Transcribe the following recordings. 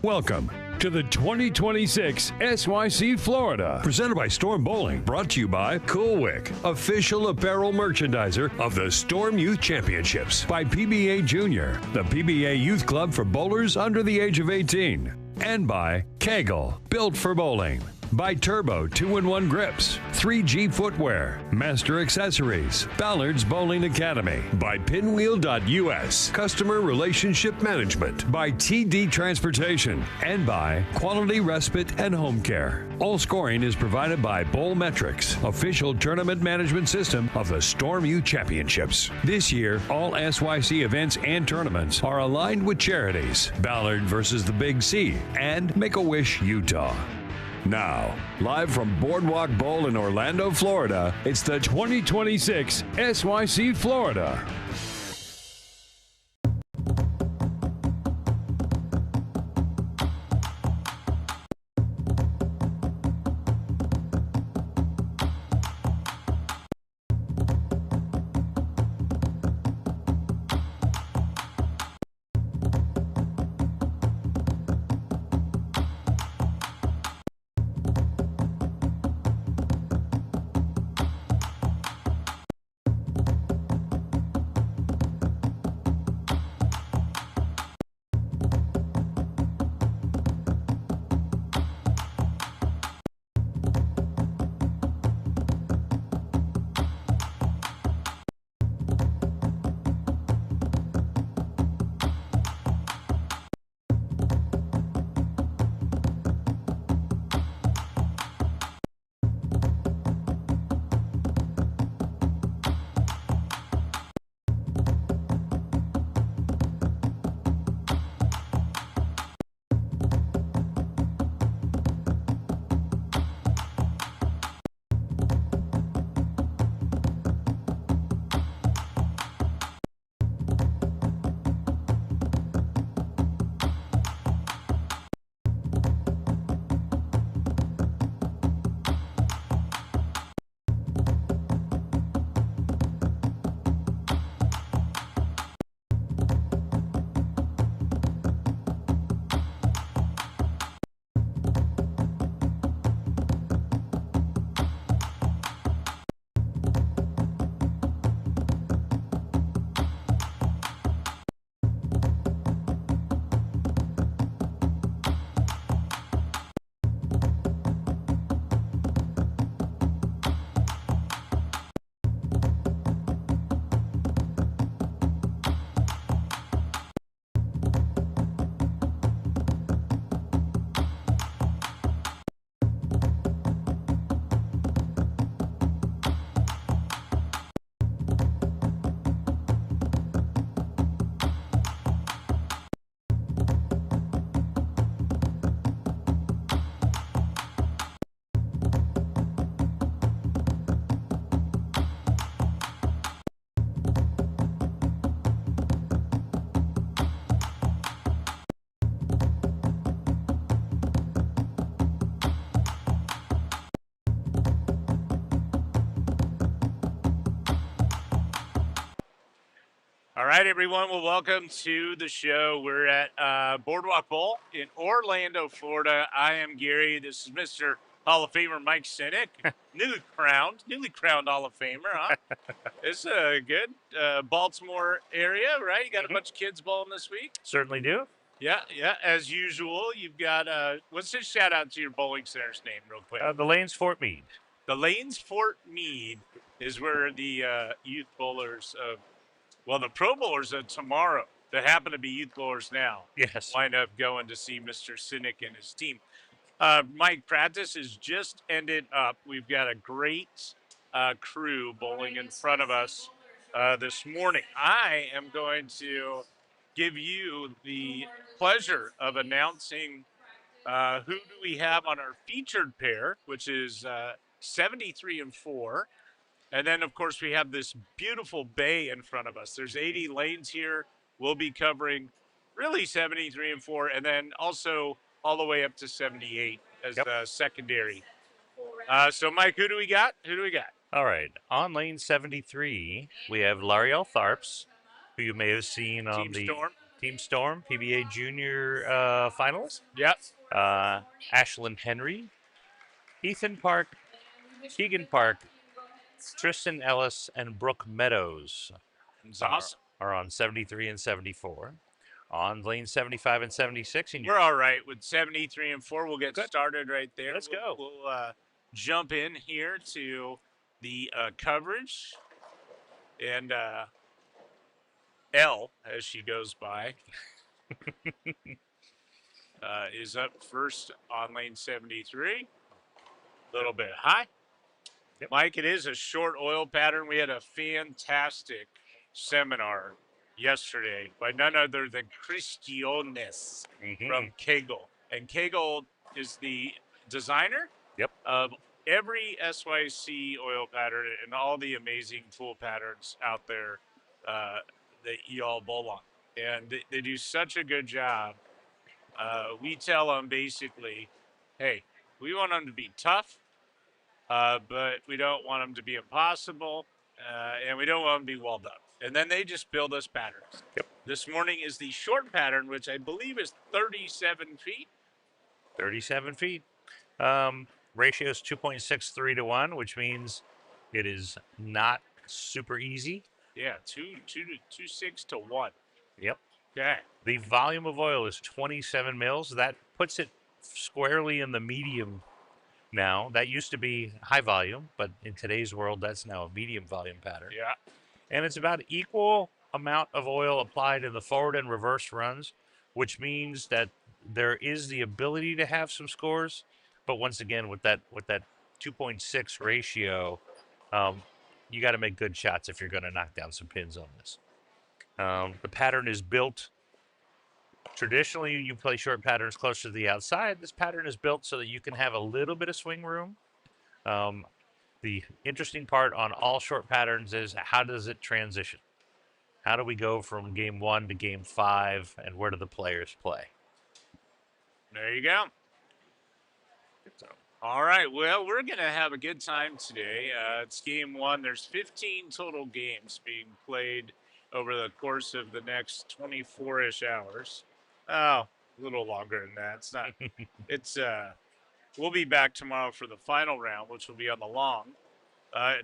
Welcome to the 2026 SYC Florida. Presented by Storm Bowling. Brought to you by Coolwick, official apparel merchandiser of the Storm Youth Championships. By PBA Junior, the PBA Youth Club for bowlers under the age of 18. And by KEGEL, built for bowling. By Turbo 2-in-1 Grips, 3G Footwear, Master Accessories, Ballard's Bowling Academy. By Pinwheel.us, Customer Relationship Management. By TD Transportation. And by Quality Respite and Home Care. All scoring is provided by Bowl Metrics, official tournament management system of the Storm Youth Championships. This year, all SYC events and tournaments are aligned with charities, Ballard versus the Big C, and Make-A-Wish Utah. Now, live from Boardwalk Bowl in Orlando, Florida, it's the 2026 SYC Florida. All right, everyone. Well, welcome to the show. We're at Boardwalk Bowl in Orlando, Florida. I am Gary. This is Mr. Hall of Famer Mike Sinek, newly crowned Hall of Famer, huh? It's a good Baltimore area, right? You got a bunch of kids bowling this week? Certainly do. Yeah. As usual, you've got, let's just shout out to your bowling center's name real quick. The Lanes Fort Meade. The Lanes Fort Meade is where the youth bowlers of, well, the pro bowlers of tomorrow that happen to be youth bowlers now. Yes. Wind up going to see Mr. Sinek and his team. Mike, practice has just ended up. We've got a great crew bowling in front of us this morning. I am going to give you the pleasure of announcing who do we have on our featured pair, which is 73 and 4. And then, of course, we have this beautiful bay in front of us. There's 80 lanes here. We'll be covering really 73 and 4, and then also all the way up to 78 as the secondary. So, Mike, who do we got? All right. On lane 73, we have L'Ariel Tharps, who you may have seen on Team Storm. Team Storm, PBA Junior finalist. Yep. Ashlyn Henry, Ethan Park, Keegan Park, Tristan Ellis, and Brooke Meadows It's awesome. are on 73 and 74. On lane 75 and 76. And We're all right with 73 and 4. We'll get Good. started right there. Let's go. We'll jump in here to the coverage. And L, as she goes by, is up first on lane 73. A little bit high. Yep. Mike, it is a short oil pattern. We had a fantastic seminar yesterday by none other than Christiones from KEGEL. And KEGEL is the designer Yep. of every SYC oil pattern and all the amazing tool patterns out there that y'all bowl on. And they do such a good job. We tell them basically, hey, we want them to be tough, but we don't want them to be impossible, and we don't want them to be walled up. And then they just build us patterns. Yep. This morning is the short pattern, which I believe is 37 feet. 37 feet. Ratio is 2.63 to 1, which means it is not super easy. Yeah, 2.6 to 1. Yep. Okay. The volume of oil is 27 mils. That puts it squarely in the medium now. That used to be high volume, but in today's world, that's now a medium volume pattern. Yeah. And it's about equal amount of oil applied in the forward and reverse runs, which means that there is the ability to have some scores. But once again, with that 2.6 ratio, you got to make good shots if you're going to knock down some pins on this. The pattern is built. Traditionally, you play short patterns closer to the outside. This pattern is built so that you can have a little bit of swing room. The interesting part on all short patterns is how does it transition? How do we go from game 1 to game 5, and where do the players play? There you go. All right. Well, we're going to have a good time today. It's game 1. There's 15 total games being played over the course of the next 24-ish hours. Oh, a little longer than that. It's not. It's we'll be back tomorrow for the final round, which will be on the long.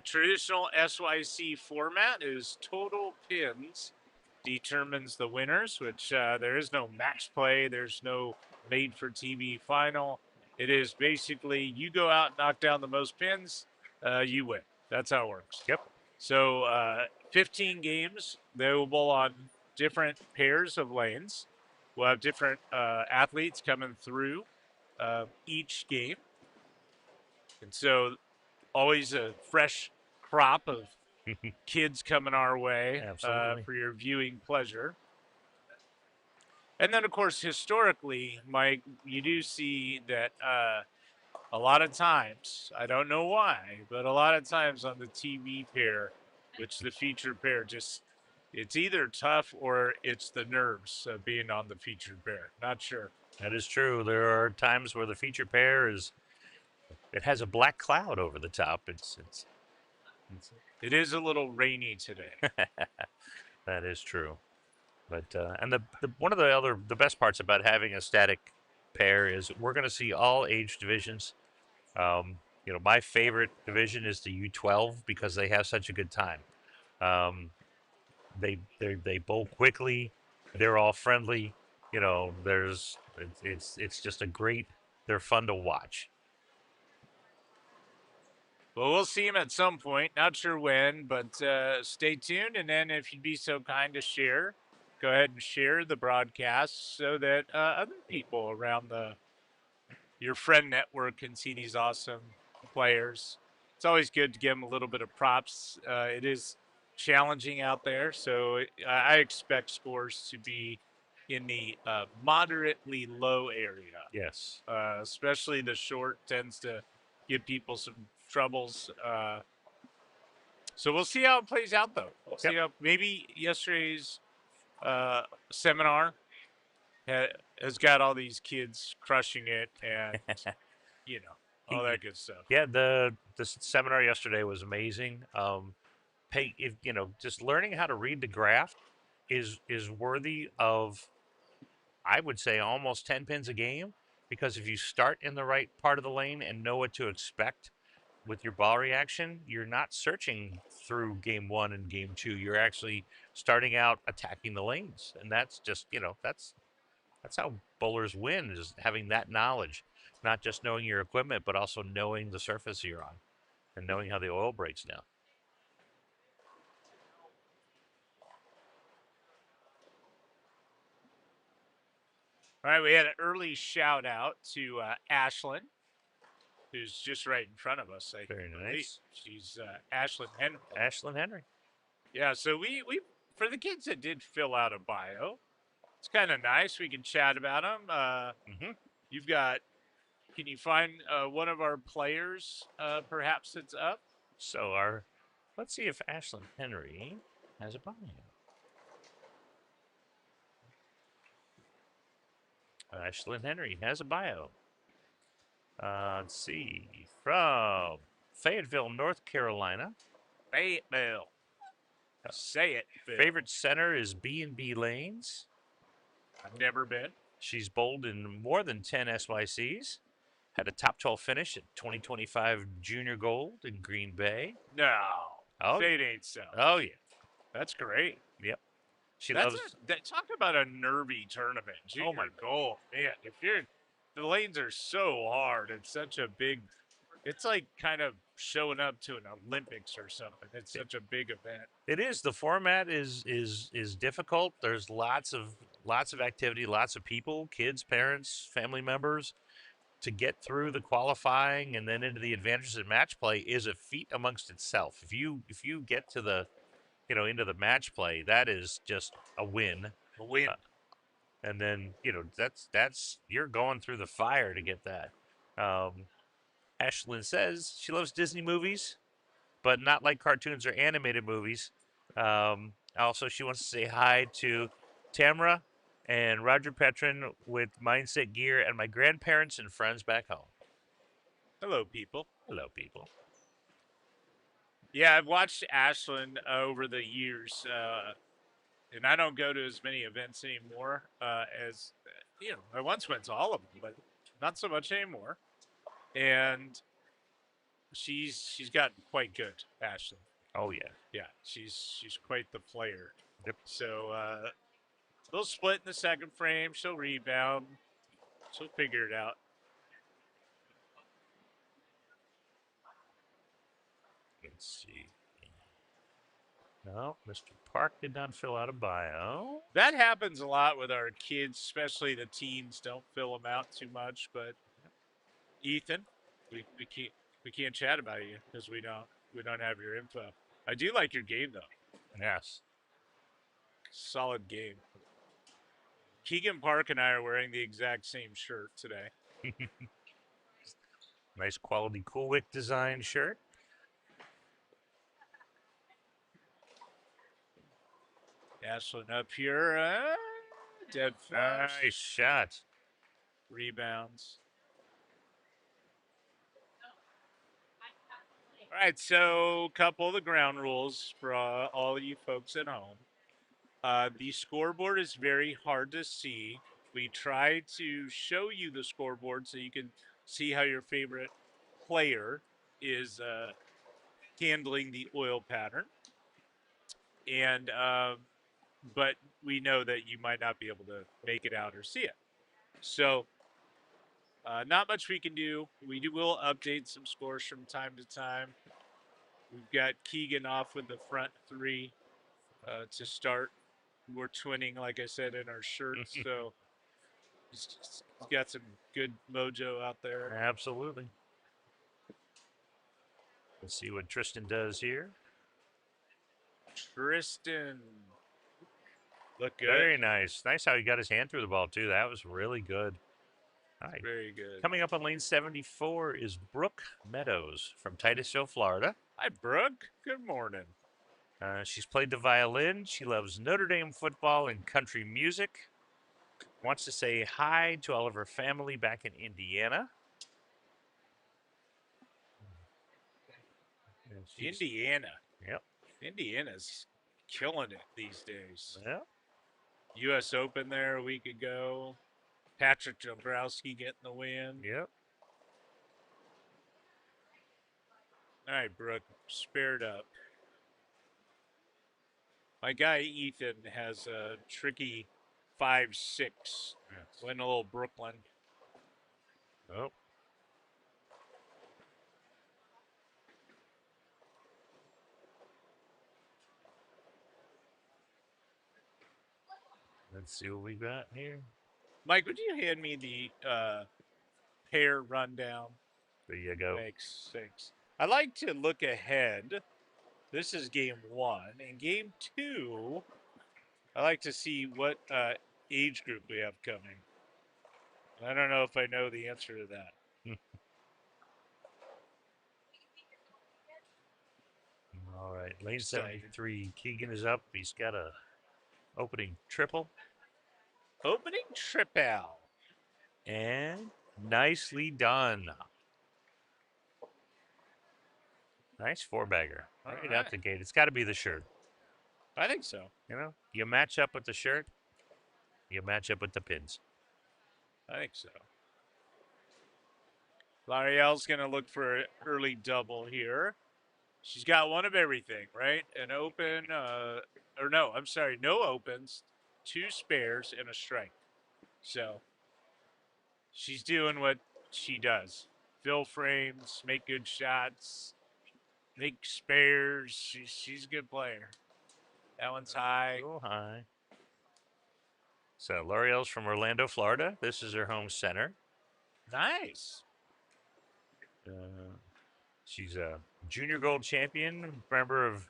Traditional SYC format is total pins determines the winners, which there is no match play. There's no made-for-TV final. It is basically you go out and knock down the most pins, you win. That's how it works. Yep. So 15 games. They will bowl on different pairs of lanes. We'll have different athletes coming through each game. And so always a fresh crop of kids coming our way for your viewing pleasure. And then, of course, historically, Mike, you do see that a lot of times, I don't know why, but a lot of times on the TV pair, which the featured pair just, it's either tough or it's the nerves of being on the featured pair. Not sure. That is true. There are times where the featured pair it has a black cloud over the top. It is a little rainy today. That is true. But and the one of the best parts about having a static pair is we're going to see all age divisions. My favorite division is the U12 because they have such a good time. They bowl quickly. They're all friendly. It's just they're fun to watch. Well, we'll see him at some point. Not sure when, but stay tuned. And then if you'd be so kind to share, go ahead and share the broadcast so that other people around your friend network can see these awesome players. It's always good to give them a little bit of props. It is challenging out there, so I expect scores to be in the moderately low area. Yes. Especially the short tends to give people some troubles. So we'll see how it plays out, though. We'll see how maybe yesterday's seminar has got all these kids crushing it and, all that good stuff. Yeah, the seminar yesterday was amazing. Just learning how to read the graph is worthy of I would say almost 10 pins a game, because if you start in the right part of the lane and know what to expect with your ball reaction, you're not searching through game 1 and game 2. You're actually starting out attacking the lanes, and that's just, that's how bowlers win, is having that knowledge, not just knowing your equipment, but also knowing the surface you're on and knowing how the oil breaks down. All right, we had an early shout out to Ashlyn, who's just right in front of us. Very believe. nice. She's Ashlyn Henry. Ashlyn Henry. Yeah, so we for the kids that did fill out a bio, it's kind of nice. We can chat about them. You've got. Can you find one of our players? Perhaps that's up. So let's see if Ashlyn Henry has a bio. Ashlyn Henry has a bio. Let's see. From Fayetteville, North Carolina. Fayetteville. Say it. Bill. Favorite center is B&B Lanes. I've never been. She's bowled in more than 10 SYCs. Had a top 12 finish at 2025 Junior Gold in Green Bay. No. Oh, Say it ain't so. Oh, yeah. That's great. Yep. Talk about a nervy tournament. Junior Gold. Man, the lanes are so hard. It's such a big, it's like kind of showing up to an Olympics or something. It's such a big event. It is. The format is difficult. There's lots of activity, lots of people, kids, parents, family members. To get through the qualifying and then into the advantages of match play is a feat amongst itself. If you get to the, into the match play, that is just a win. A win. And then, that's you're going through the fire to get that. Ashlyn says she loves Disney movies, but not like cartoons or animated movies. Also, she wants to say hi to Tamara and Roger Petrin with Mindset Gear and my grandparents and friends back home. Hello, people. Hello, people. Yeah, I've watched Ashlyn over the years, and I don't go to as many events anymore as, I once went to all of them, but not so much anymore. And she's gotten quite good, Ashlyn. Oh, yeah. Yeah, she's quite the player. Yep. So, they'll split in the second frame. She'll rebound. She'll figure it out. Let's see. No, Mr. Park did not fill out a bio. That happens a lot with our kids, especially the teens. Don't fill them out too much. But Ethan, we can't chat about you because we don't have your info. I do like your game though. Yes. Solid game. Keegan Park and I are wearing the exact same shirt today. Nice quality Cool Wick design shirt. Ashlyn up here. Dead flush. Nice shot. Rebounds. All right, so a couple of the ground rules for all of you folks at home. The scoreboard is very hard to see. We try to show you the scoreboard so you can see how your favorite player is handling the oil pattern. And but we know that you might not be able to make it out or see it. So not much we can do. Will update some scores from time to time. We've got Keegan off with the front three to start. We're twinning, like I said, in our shirts. So he's got some good mojo out there. Absolutely. Let's see what Tristan does here. Tristan. Look good. Very nice. Nice how he got his hand through the ball, too. That was really good. All right. Very good. Coming up on lane 74 is Brooke Meadows from Titusville, Florida. Hi, Brooke. Good morning. She's played the violin. She loves Notre Dame football and country music. Wants to say hi to all of her family back in Indiana. Indiana. Yep. Indiana's killing it these days. Yeah. U.S. Open there a week ago. Patrick Dombrowski getting the win. Yep. All right, Brooke, spared up. My guy Ethan has a tricky 5-6. Yes. Win a little Brooklyn. Oh. Let's see what we got here. Mike, would you hand me the pair rundown? There you go. Makes sense. I like to look ahead. This is game 1. In game 2, I like to see what age group we have coming. I don't know if I know the answer to that. All right, lane Excited. 73. Keegan is up. He's got a opening triple. Opening triple. And nicely done. Nice four-bagger. Right out the gate. It's got to be the shirt. I think so. You know, you match up with the shirt, you match up with the pins. I think so. L'Ariel's going to look for an early double here. She's got one of everything, right? An open, or no, I'm sorry, no opens, 2 spares, and a strike. So she's doing what she does. Fill frames, make good shots, make spares. She's a good player. That one's high. Go high. So L'Oreal's from Orlando, Florida. This is her home center. Nice. She's a junior gold champion, member of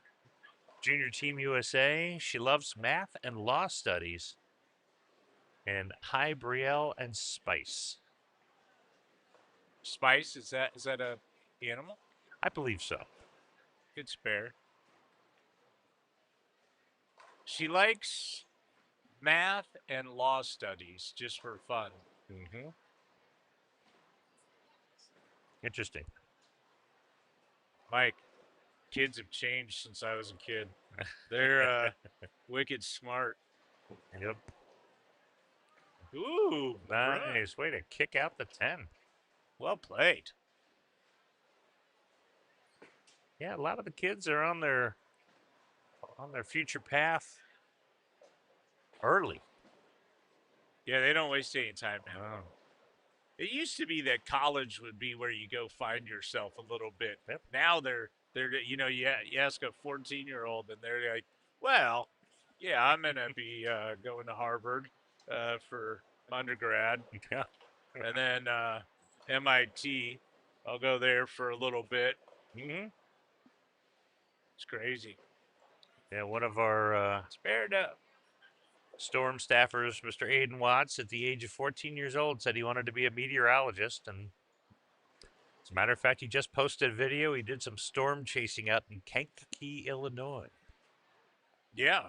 Junior Team USA. She loves math and law studies. And Hi Brielle and Spice. Spice, is that a animal? I believe so. Good spare. She likes math and law studies just for fun. Mm-hmm. Interesting. Mike, kids have changed since I was a kid. They're wicked smart. Yep. Ooh, Nice. Way to kick out the 10. Well played. Yeah, a lot of the kids are on their future path early. Yeah, they don't waste any time now. Oh. It used to be that college would be where you go find yourself a little bit. Yep. Now they're you know, you ask a 14-year-old and they're like, well, yeah, I'm going to be going to Harvard for undergrad. Yeah. And then MIT, I'll go there for a little bit. Mm-hmm. It's crazy. Yeah, one of our Spared up. Storm staffers, Mr. Aiden Watts, at the age of 14 years old, said he wanted to be a meteorologist. And as a matter of fact, he just posted a video. He did some storm chasing out in Kankakee, Illinois. Yeah.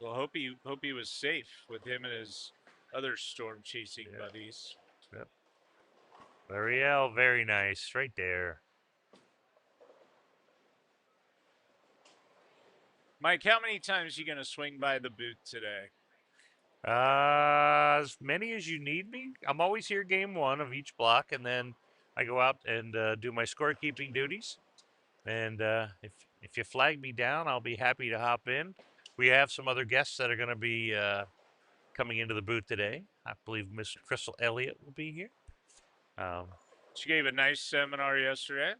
Well, hope he was safe with him and his other storm chasing buddies. Yep. L'Oreal, very nice, right there. Mike, how many times are you going to swing by the booth today? As many as you need me. I'm always here game 1 of each block, and then I go out and do my scorekeeping duties. And if you flag me down, I'll be happy to hop in. We have some other guests that are going to be coming into the booth today. I believe Miss Crystal Elliott will be here. She gave a nice seminar yesterday.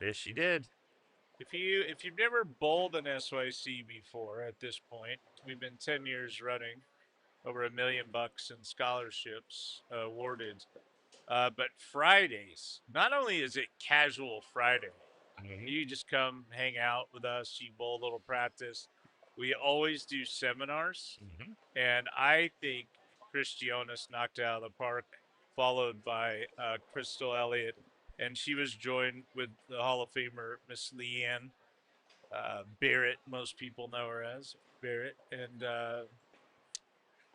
Yes, she did. If you've never bowled an SYC before at this point, we've been 10 years running, over $1 million in scholarships awarded. But Fridays, not only is it casual Friday, you just come hang out with us, you bowl a little practice. We always do seminars, and I think Chris Jonas knocked it out of the park, followed by Crystal Elliott, and she was joined with the Hall of Famer Miss Leanne Barrett. Most people know her as Barrett, and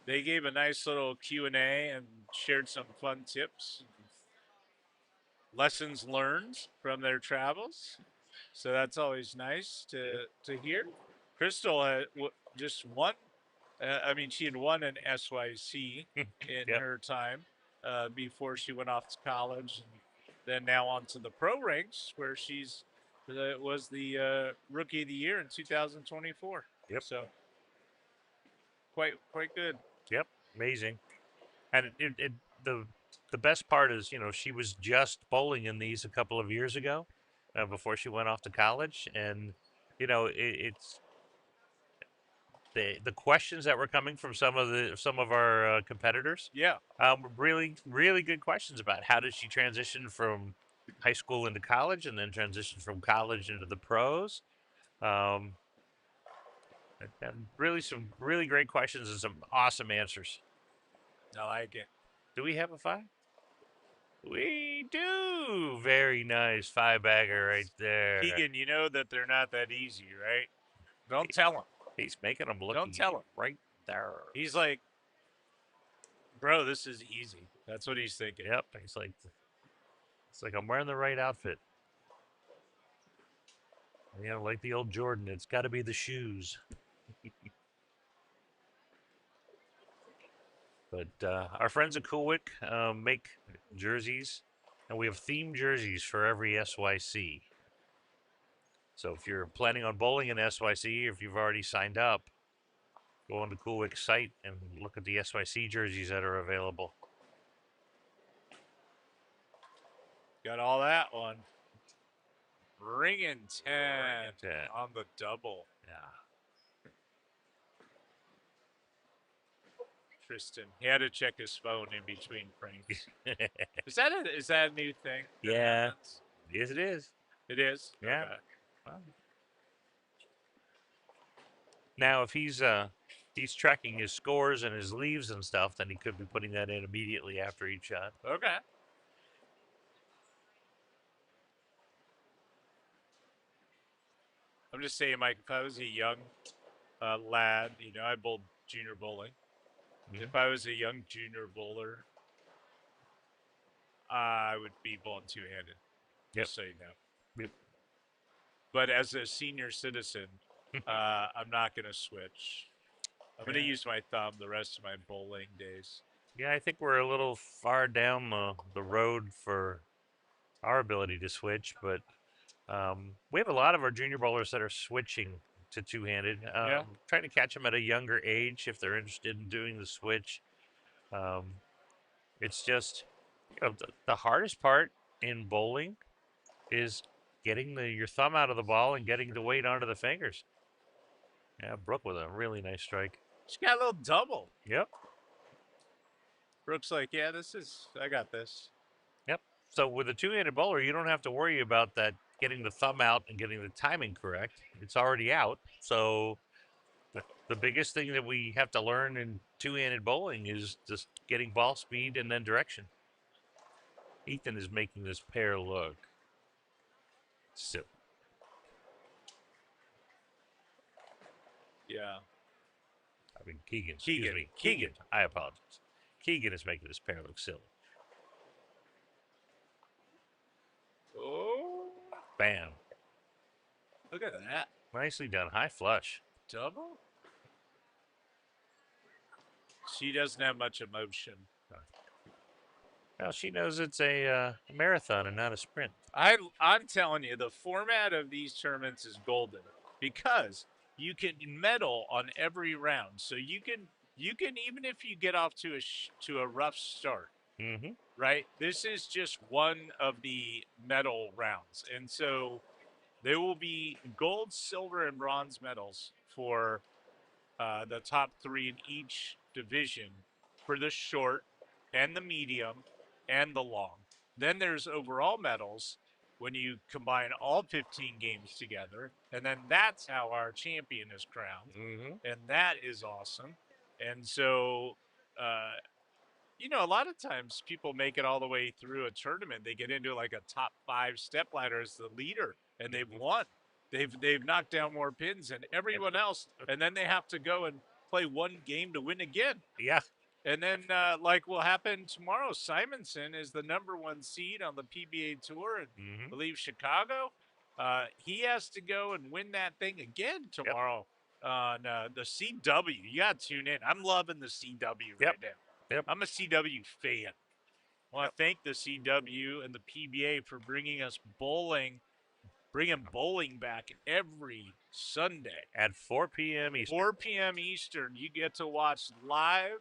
they gave a nice little Q&A and shared some fun tips, lessons learned from their travels. So that's always nice to hear. Crystal just won I mean, she had won an SYC in Yep. her time before she went off to college, and then now onto the pro ranks where she's was the rookie of the year in 2024. Yep. So quite good. Yep. Amazing. And the best part is, she was just bowling in these a couple of years ago, before she went off to college, and it's the questions that were coming from some of our competitors. Yeah. Really really good questions about how did she transition from high school into college, and then transition from college into the pros. Um, and really some really great questions and some awesome answers. I like it. Do we have a 5? We do. Very nice 5-bagger right there. Keegan, you know that they're not that easy, right? Don't tell him. He's making them look Don't easy tell him. right there. He's like, bro, this is easy. That's what he's thinking. Yep. He's like, it's like I'm wearing the right outfit. Like the old Jordan, it's got to be the shoes. But our friends at Coolwick make jerseys, and we have themed jerseys for every SYC. So if you're planning on bowling in SYC, or if you've already signed up, go on the Coolwick site and look at the SYC jerseys that are available. Got all that one. Ringing 10 on the double. Yeah. Tristan, he had to check his phone in between frames. Is that a new thing? Yeah. Yes, it is. It is? Yeah. Okay. Well. Now, if he's tracking his scores and his leaves and stuff, then he could be putting that in immediately after each shot. Okay. I'm just saying, Mike, if I was a young lad, I bowled junior bowling. Mm-hmm. If I was a young junior bowler, I would be bowling two-handed. Yep. Just so you know. Yep. But as a senior citizen, I'm not going to switch. I'm going to use my thumb the rest of my bowling days. Yeah, I think we're a little far down the road for our ability to switch, but we have a lot of our junior bowlers that are switching to two-handed. Trying to catch them at a younger age if they're interested in doing the switch. It's just, the hardest part in bowling is getting your thumb out of the ball and getting the weight onto the fingers. Yeah, Brooke with a really nice strike. She got a little double. Yep. Brooke's like, yeah, I got this. Yep. So with a two-handed bowler, you don't have to worry about that, getting the thumb out and getting the timing correct. It's already out. So the biggest thing that we have to learn in two-handed bowling is just getting ball speed and then direction. Ethan is making this pair look silly. Yeah. I mean, Keegan. I apologize. Keegan is making this pair look silly. Oh. Bam. Look at that. Nicely done. High flush. Double? She doesn't have much emotion. Well, she knows it's a marathon and not a sprint. I'm telling you, the format of these tournaments is golden because you can medal on every round. So you can even if you get off to a rough start, mm-hmm. right? This is just one of the medal rounds, and so there will be gold, silver, and bronze medals for the top 3 in each division for the short and the medium and the long. Then there's overall medals when you combine all 15 games together, and then that's how our champion is crowned. Mm-hmm. And that is awesome. And so, a lot of times people make it all the way through a tournament. They get into like a top 5 step ladder as the leader, and they've won. They've knocked down more pins than everyone else, and then they have to go and play one game to win again. Yeah. And then, like will happen tomorrow, Simonson is the number 1 seed on the PBA Tour in, I believe, Chicago. He has to go and win that thing again tomorrow on the CW. You got to tune in. I'm loving the CW right now. Yep. I'm a CW fan. I want to thank the CW and the PBA for bringing us bowling, bringing bowling back every Sunday. At 4 p.m. Eastern. 4 p.m. Eastern, you get to watch live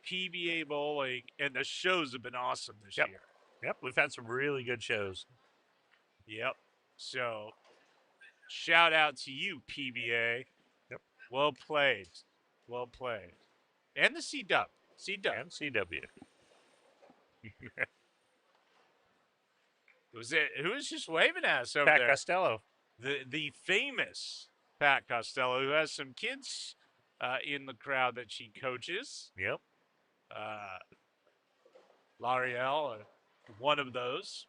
PBA bowling, and the shows have been awesome this Yep. year. Yep, we've had some really good shows. Yep. So, shout out to you, PBA. Yep. Well played. Well played. And the CW. CW. And CW. Who was just waving at us over Pat there? Costello. The famous Pat Costello, who has some kids in the crowd that she coaches. Yep. L'Ariel, one of those.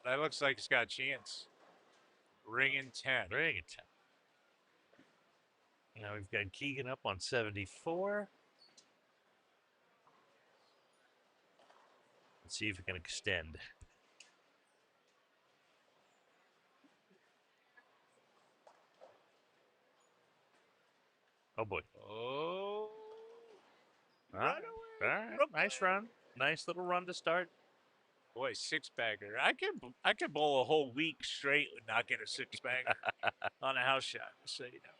That looks like it's got a chance. Ringing 10. Ringing 10. Now we've got Keegan up on 74. Let's see if it can extend. Oh boy. Oh. Run away. All right. Nice run. Nice little run to start. Boy, six-bagger. I could bowl a whole week straight and not get a six-bagger on a house shot, so you know.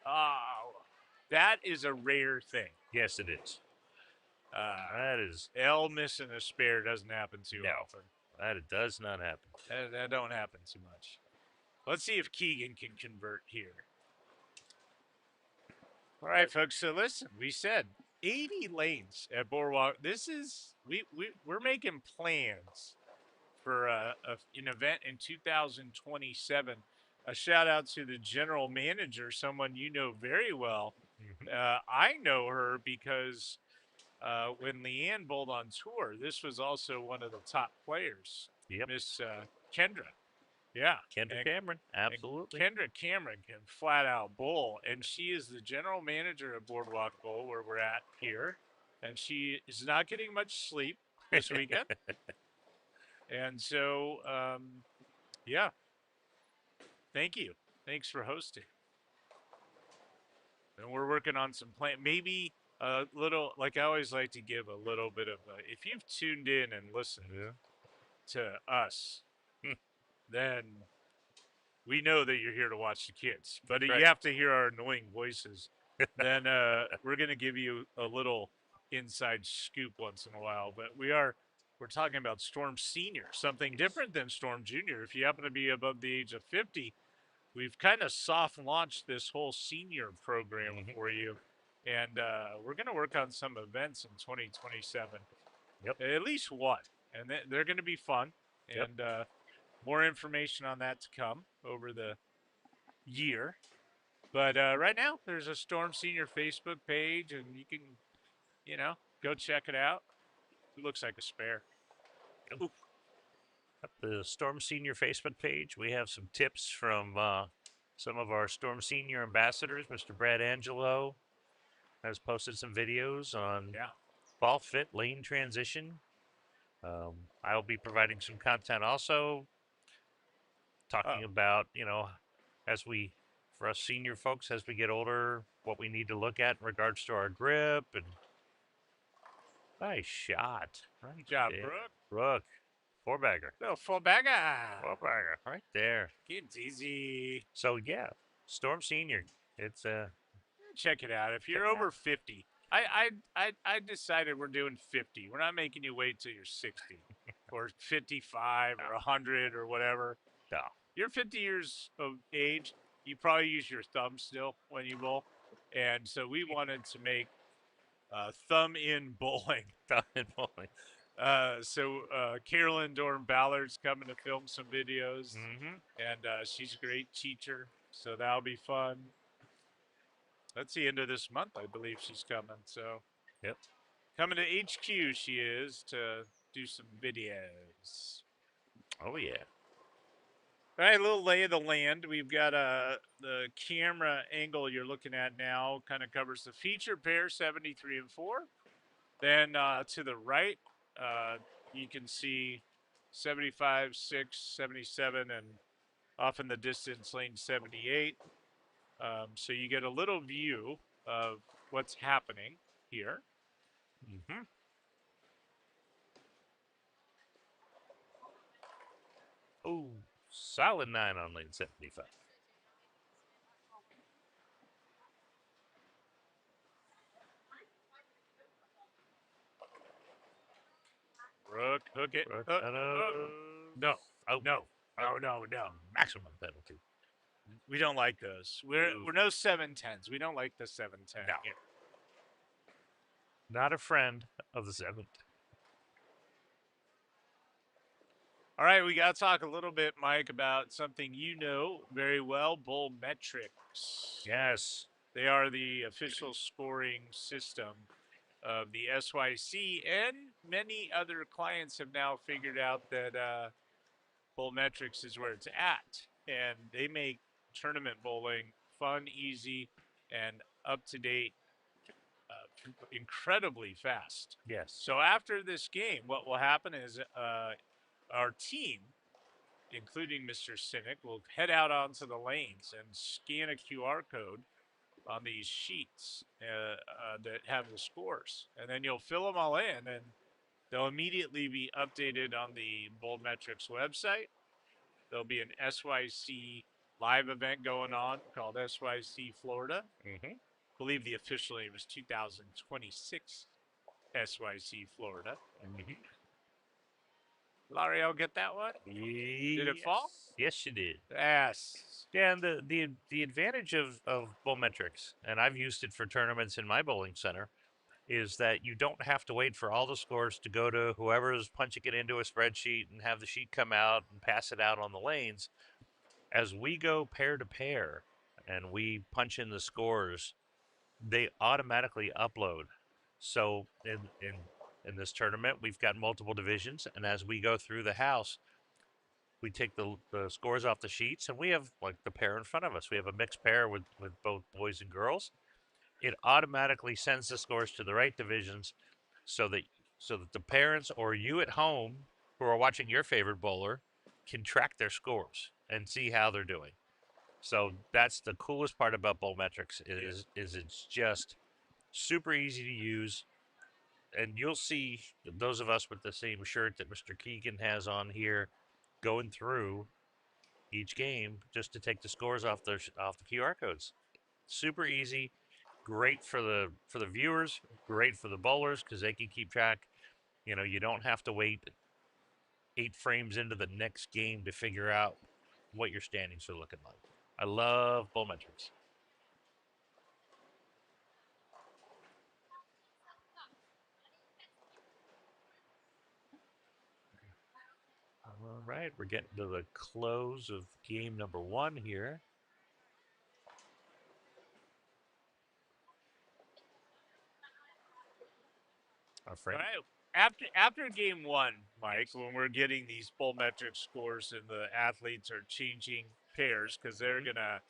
Oh, that is a rare thing. Yes, it is. That is. L missing a spare doesn't happen too often. That it does not happen. That don't happen too much. Let's see if Keegan can convert here. All right, folks. So listen, we said 80 lanes at Boardwalk. This is we're making plans for an event in 2027. A shout out to the general manager, someone you know very well. I know her because when Leanne bowled on tour, this was also one of the top players. Yep. Miss Kendra. Yeah. Kendra Cameron. Absolutely. Kendra Cameron can flat out bowl, and she is the general manager of Boardwalk Bowl, where we're at here. And she is not getting much sleep this weekend. And so, yeah. Thank you. Thanks for hosting. And we're working on some plan. Maybe a little, like I always like to give a little bit of, if you've tuned in and listened to us, then we know that you're here to watch the kids. But you have to hear our annoying voices. Then we're going to give you a little inside scoop once in a while. But we're talking about Storm Senior, something different than Storm Junior. If you happen to be above the age of 50, we've kind of soft launched this whole senior program for you. And we're going to work on some events in 2027. Yep. At least one. And they're going to be fun. And more information on that to come over the year. But right now, there's a Storm Senior Facebook page, and you can, go check it out. It looks like a spare. At the Storm Senior Facebook page, we have some tips from some of our Storm Senior ambassadors. Mr. Brad Angelo has posted some videos on ball fit, lane transition. I'll be providing some content also, talking about, for us senior folks, as we get older, what we need to look at in regards to our grip. And nice shot. Good job, Brooke. Four-bagger. No, four-bagger. Four-bagger. Right there. It's easy. So, yeah, Storm Senior. It's check it out. If you're over 50, I decided we're doing 50. We're not making you wait till you're 60 or 55 or 100 or whatever. No. You're 50 years of age. You probably use your thumb still when you bowl. And so we wanted to make thumb in bowling. Thumb in bowling. So Carolyn Dorn Ballard's coming to film some videos. And she's a great teacher. So that'll be fun. That's the end of this month, I believe she's coming. So, coming to HQ, she is to do some videos. Oh yeah. All right, a little lay of the land. We've got the camera angle you're looking at now. Kind of covers the feature pair, 73 and 4. Then to the right, you can see 75, 6, 77, and off in the distance lane 78. So you get a little view of what's happening here. Mm-hmm. Oh, solid 9 on lane 75. Rook, hook it. No. Oh, No, no. maximum penalty. We don't like those. We're no 710s. We don't like the 710 No. here. Not a friend of the 7th. All right, we got to talk a little bit, Mike, about something you know very well, Bull Metrics. Yes. They are the official scoring system of the SYC, and many other clients have now figured out that Bull Metrics is where it's at, and they make tournament bowling fun, easy, and up to date, incredibly fast. Yes. So after this game, what will happen is our team, including Mr. Cynic, will head out onto the lanes and scan a QR code on these sheets that have the scores, and then you'll fill them all in, and they'll immediately be updated on the Bold Metrics website. There'll be an SYC live event going on called SYC Florida. Mm-hmm. I believe the official name is 2026 SYC Florida. Mm-hmm. L'Oreal, get that one? Did it fall? Yes, you did. Yes. Yeah, and the advantage of Bowmetrics, and I've used it for tournaments in my bowling center, is that you don't have to wait for all the scores to go to whoever's punching it into a spreadsheet and have the sheet come out and pass it out on the lanes. As we go pair to pair and we punch in the scores, they automatically upload. So in this tournament, we've got multiple divisions, and as we go through the house, we take the scores off the sheets, and we have like the pair in front of us. We have a mixed pair with both boys and girls. It automatically sends the scores to the right divisions, so that the parents or you at home who are watching your favorite bowler can track their scores and see how they're doing. So that's the coolest part about Bowmetrics is it's just super easy to use, and you'll see those of us with the same shirt that Mr. Keegan has on here going through each game just to take the scores off the QR codes. Super easy, great for the viewers, great for the bowlers because they can keep track. You know, you don't have to wait 8 frames into the next game to figure out what your standings are looking like. I love Bowmetrics. All right, we're getting to the close of game number 1 here. Our friend. All right. After game 1, Mike, when we're getting these Bull Metric scores and the athletes are changing pairs because they're gonna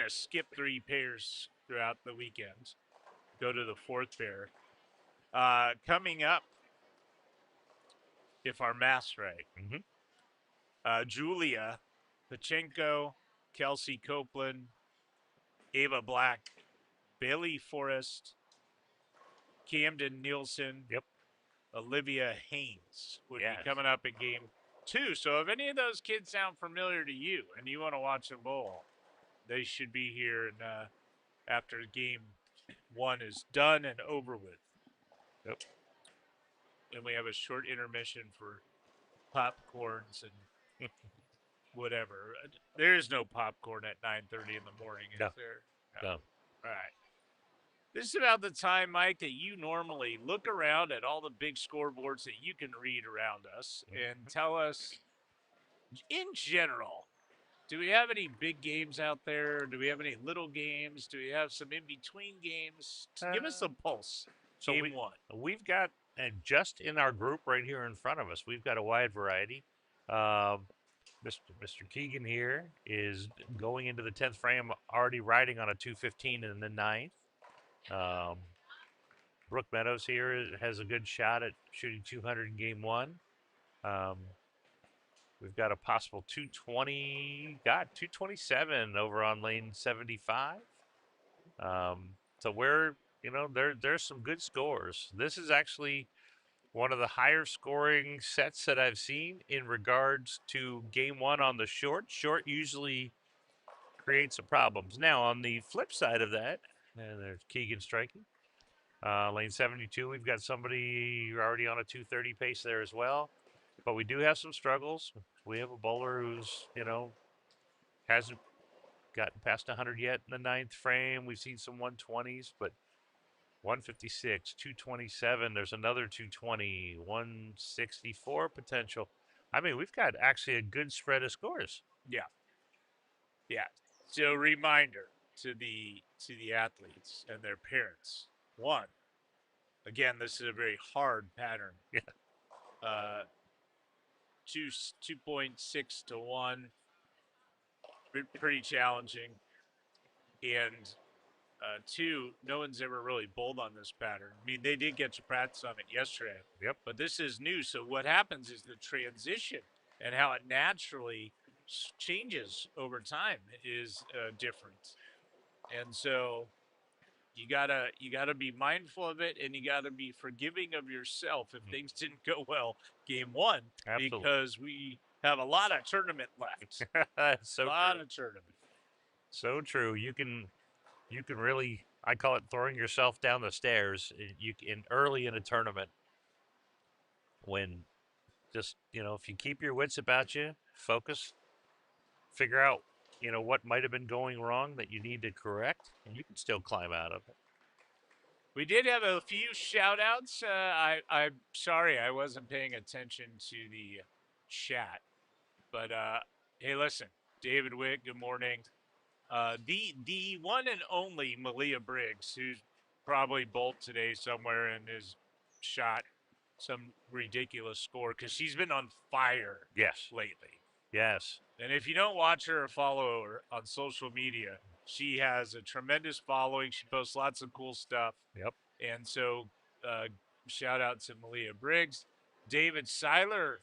skip 3 pairs throughout the weekend, go to the 4th pair. Coming up, if our math's right, Julia Pachenko, Kelsey Copeland, Ava Black, Bailey Forrest, Camden Nielsen, Yep. Olivia Haynes would Yes. be coming up in game 2. So if any of those kids sound familiar to you and you want to watch them bowl, they should be here and after game 1 is done and over with. Yep. And we have a short intermission for popcorns and whatever. There is no popcorn at 9:30 in the morning, is there? No. All right. This is about the time, Mike, that you normally look around at all the big scoreboards that you can read around us and tell us, in general, do we have any big games out there? Do we have any little games? Do we have some in-between games? Give us a pulse. So game 1. We've got, and just in our group right here in front of us, we've got a wide variety. Mr. Keegan here is going into the 10th frame, already riding on a 215 in the 9th. Brooke Meadows here has a good shot at shooting 200 in game one. We've got a possible 227 over on lane 75. So we're, there's some good scores. This is actually one of the higher scoring sets that I've seen in regards to game one on the short. Short usually creates some problems. Now, on the flip side of that, and there's Keegan striking. Lane 72, we've got somebody already on a 230 pace there as well. But we do have some struggles. We have a bowler who's, hasn't gotten past 100 yet in the ninth frame. We've seen some 120s, but 156, 227. There's another 220, 164 potential. I mean, we've got actually a good spread of scores. Yeah. So reminder to the athletes and their parents. One, again, this is a very hard pattern. Yeah. 2.6 to 1, pretty challenging. And two, no one's ever really bowled on this pattern. I mean, they did get to practice on it yesterday. Yep. But this is new. So what happens is the transition and how it naturally changes over time is different. And so you gotta be mindful of it, and you gotta be forgiving of yourself if things didn't go well game one. Absolutely. Because we have a lot of tournament left. So a lot of tournament. So true. You can really, I call it throwing yourself down the stairs. Early in a tournament, when just if you keep your wits about you, focus, figure out what might have been going wrong that you need to correct, and you can still climb out of it. We did have a few shout outs. I'm sorry I wasn't paying attention to the chat. But hey, listen, David Wick, good morning. The one and only Malia Briggs, who's probably bowled today somewhere and has shot some ridiculous score because she's been on fire lately. Yes. And if you don't watch her or follow her on social media, she has a tremendous following. She posts lots of cool stuff. Yep. And so shout out to Malia Briggs. David Seiler,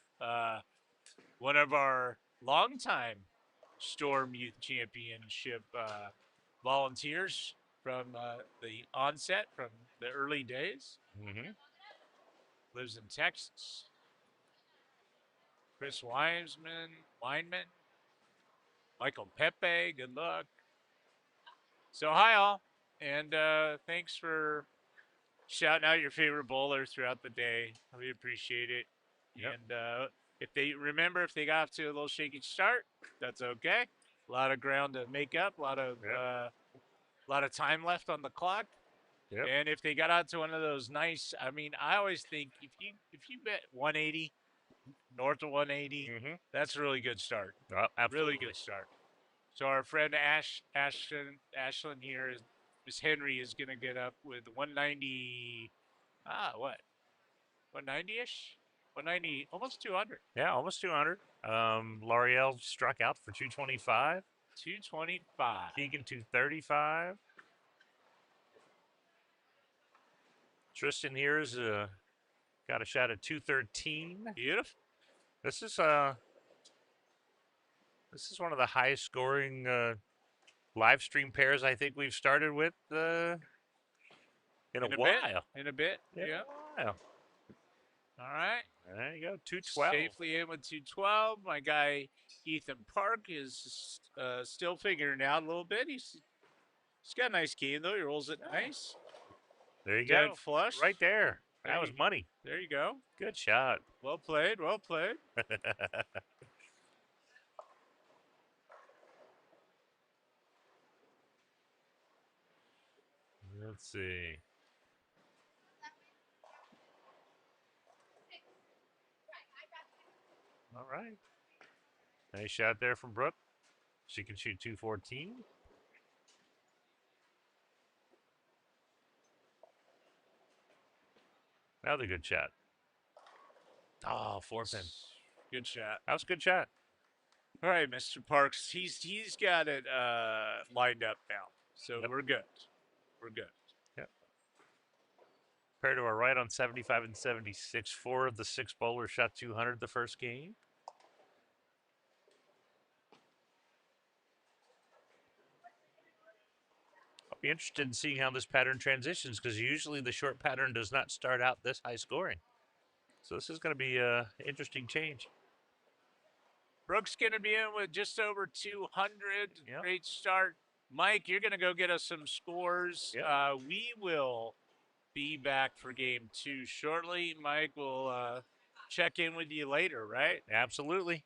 one of our longtime Storm Youth Championship volunteers from the onset, from the early days. Mm-hmm. Lives in Texas. Chris Wineman, Michael Pepe, good luck. So hi all, and thanks for shouting out your favorite bowler throughout the day. We appreciate it. Yep. And if they got off to a little shaky start, that's okay. A lot of ground to make up, a lot of time left on the clock. Yep. And if they got out to one of those nice, I mean, I always think if you bet 180, north of 180, that's a really good start. Absolutely. Really good start. So our friend Ashlyn here, Miss Henry, is gonna get up with 190. 190-ish? 190, almost 200. Yeah, almost 200. L'Oreal struck out for 225. 225. Keegan 235. Tristan here's got a shot at 213. Beautiful. This is one of the highest scoring live stream pairs I think we've started with in a while. In a bit. Yeah. Wow. All right. There you go. 212. Safely in with 212. My guy Ethan Park is still figuring it out a little bit. He's got a nice game though. He rolls it nice. There you Dead go. flush. Right there. That was money. There you go. Good shot. Well played. Well played. Let's see. All right. Nice shot there from Brooke. She can shoot 214. Another good shot. Oh, 4 pin. Good shot. That was a good shot. All right, Mr. Parks. He's got it lined up now. So we're good. We're good. Yep. Pair to our right on 75 and 76. 4 of the 6 bowlers shot 200 the first game. I'll be interested in seeing how this pattern transitions because usually the short pattern does not start out this high scoring. So this is going to be an interesting change. Brooks going to be in with just over 200. Yep. Great start. Mike, you're going to go get us some scores. Yep. We will be back for game 2 shortly. Mike will check in with you later, right? Absolutely.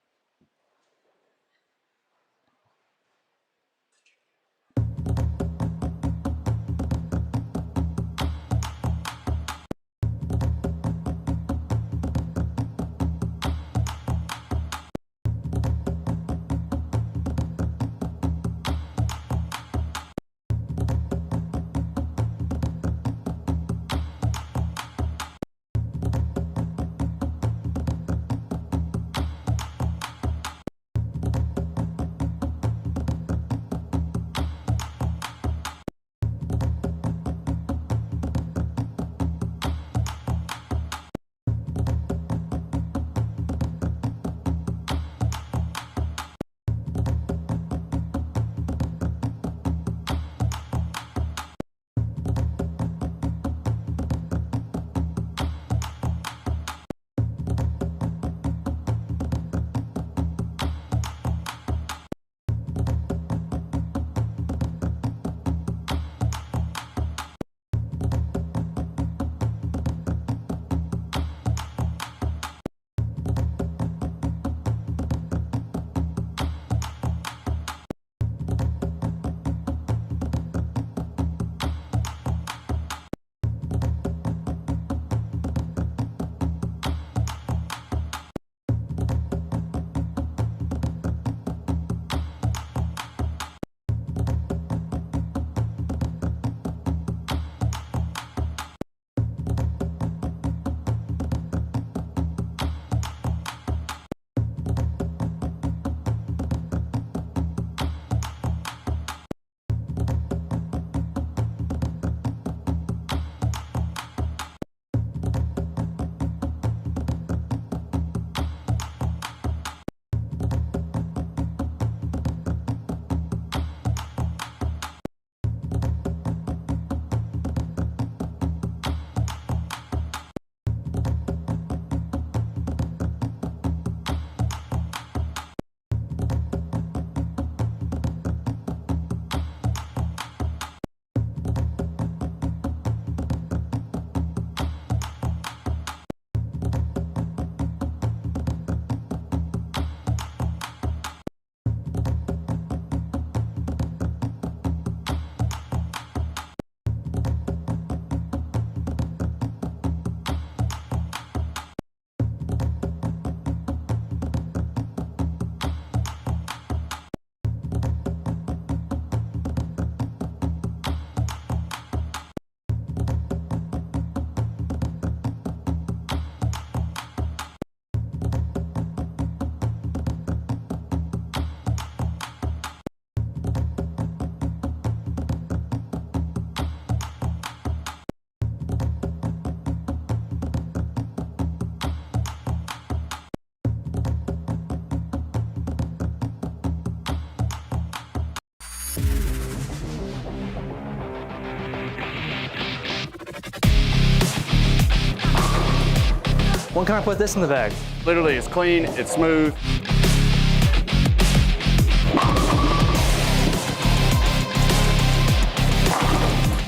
When can I put this in the bag? Literally, it's clean, it's smooth.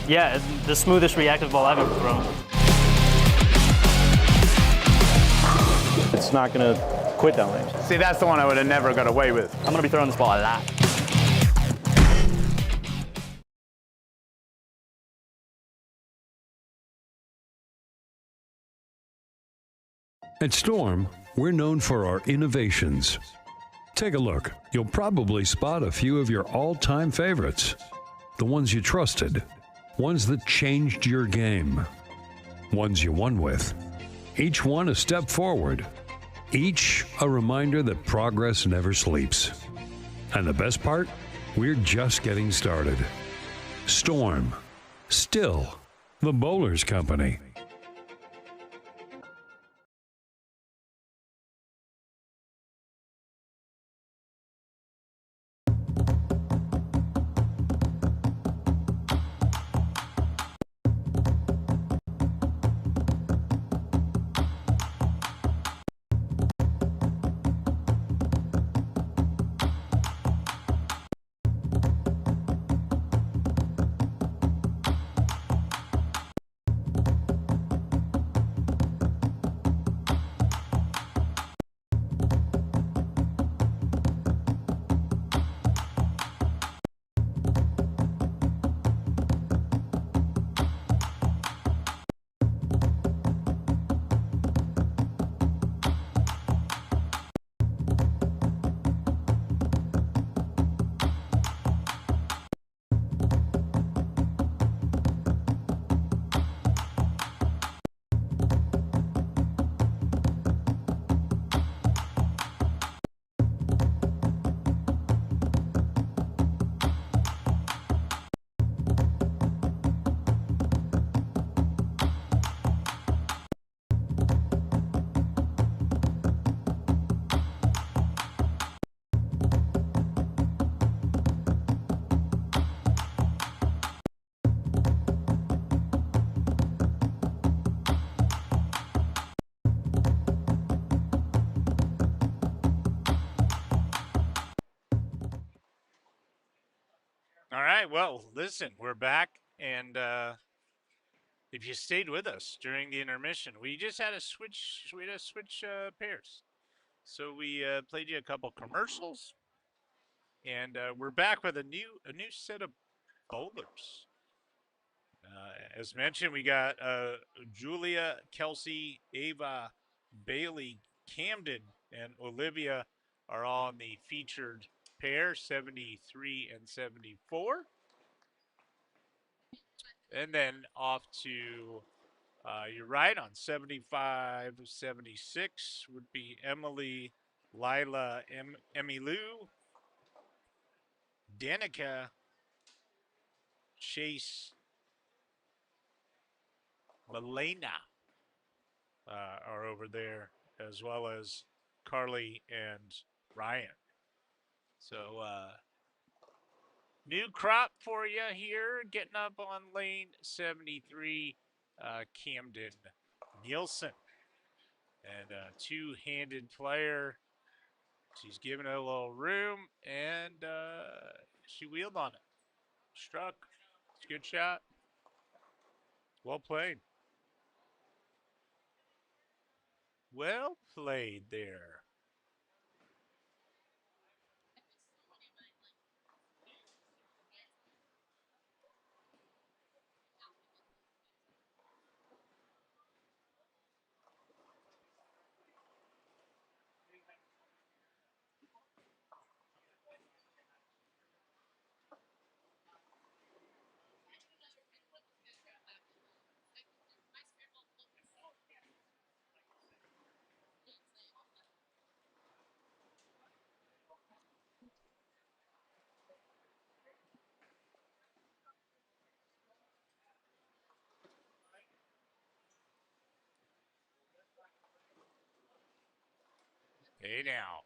Yeah, it's the smoothest reactive ball I've ever thrown. It's not gonna quit that range. See, that's the one I would have never got away with. I'm gonna be throwing this ball a lot. At Storm, we're known for our innovations. Take a look. You'll probably spot a few of your all-time favorites. The ones you trusted. Ones that changed your game. Ones you won with. Each one a step forward. Each a reminder that progress never sleeps. And the best part? We're just getting started. Storm. Still the Bowlers Company. All right. Well, listen, we're back, and if you stayed with us during the intermission, we just had a switch. We had to switch pairs. So we played you a couple commercials, and we're back with a new set of bowlers. As mentioned, we got Julia, Kelsey, Ava, Bailey, Camden, and Olivia are all in the featured pair, 73 and 74. And then off to you're right on 75, 76 would be Emily, Lila, Emmy Lou, Danica, Chase, Milena are over there, as well as Carly and Ryan. So new crop for you here, getting up on lane 73, Camden Nielsen. And a two-handed player. She's giving it a little room, and she wheeled on it. Struck. It's a good shot. Well played. Well played there. Hey now.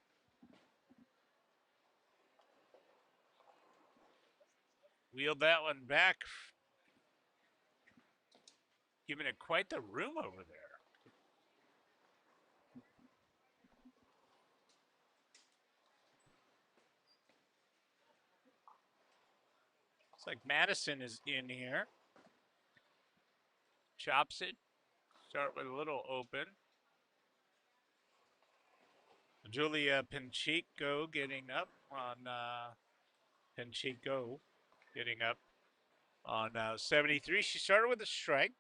Wheeled that one back. Giving it quite the room over there. Looks like Madison is in here. Chops it. Start with a little open. Julia Pinchico getting up on Pinchico getting up on 73. She started with a strike.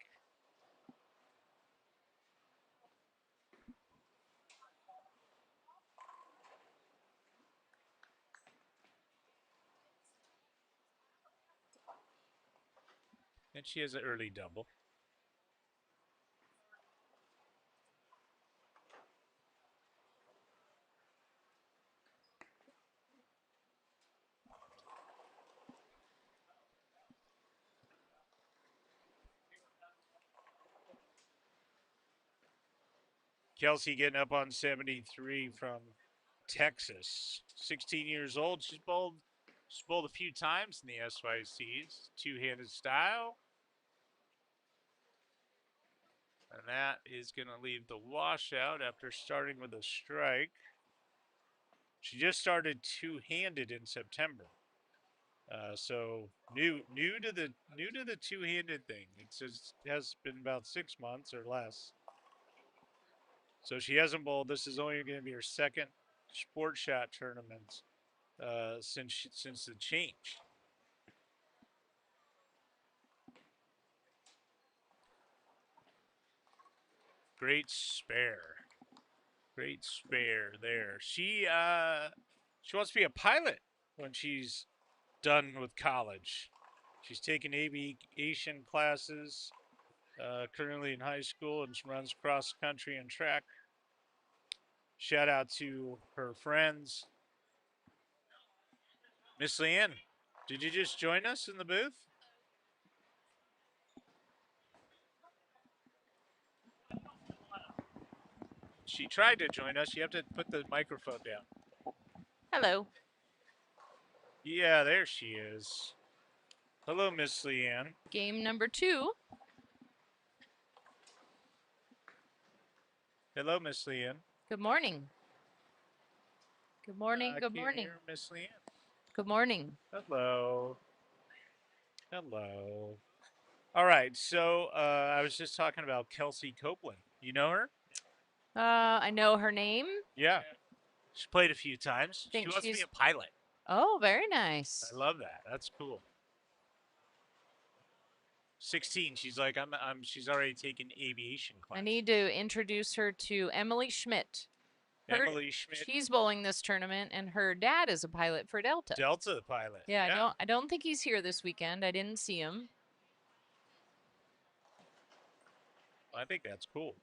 And she has an early double. Kelsey getting up on 73 from Texas. 16 years old. She's bowled a few times in the SYCs. Two-handed style. And that is going to leave the washout after starting with a strike. She just started two-handed in September. So new to the two-handed thing. It has been about 6 months or less. So she hasn't bowled. This is only going to be her second sport shot tournament since the change. Great spare there. She wants to be a pilot when she's done with college. She's taking aviation classes, currently in high school, and she runs cross country and track. Shout out to her friends. Miss Leanne, did you just join us in the booth? She tried to join us. You have to put the microphone down. Hello. Yeah, there she is. Hello, Miss Leanne. Game number 2. Hello, Miss Leanne. Good morning. Good morning. Good Can't morning. hear Miss Leanne. Good morning. Hello. Hello. All right. So I was just talking about Kelsey Copeland. You know her? I know her name. Yeah. She's played a few times. She Think wants to be she's. a pilot. Oh, very nice. I love that. That's cool. 16. She's like, she's already taken aviation class. I need to introduce her to Emily Schmidt. Emily Schmidt. She's bowling this tournament, and her dad is a pilot for Delta. Delta pilot. Yeah, I don't think he's here this weekend. I didn't see him. I think that's cool.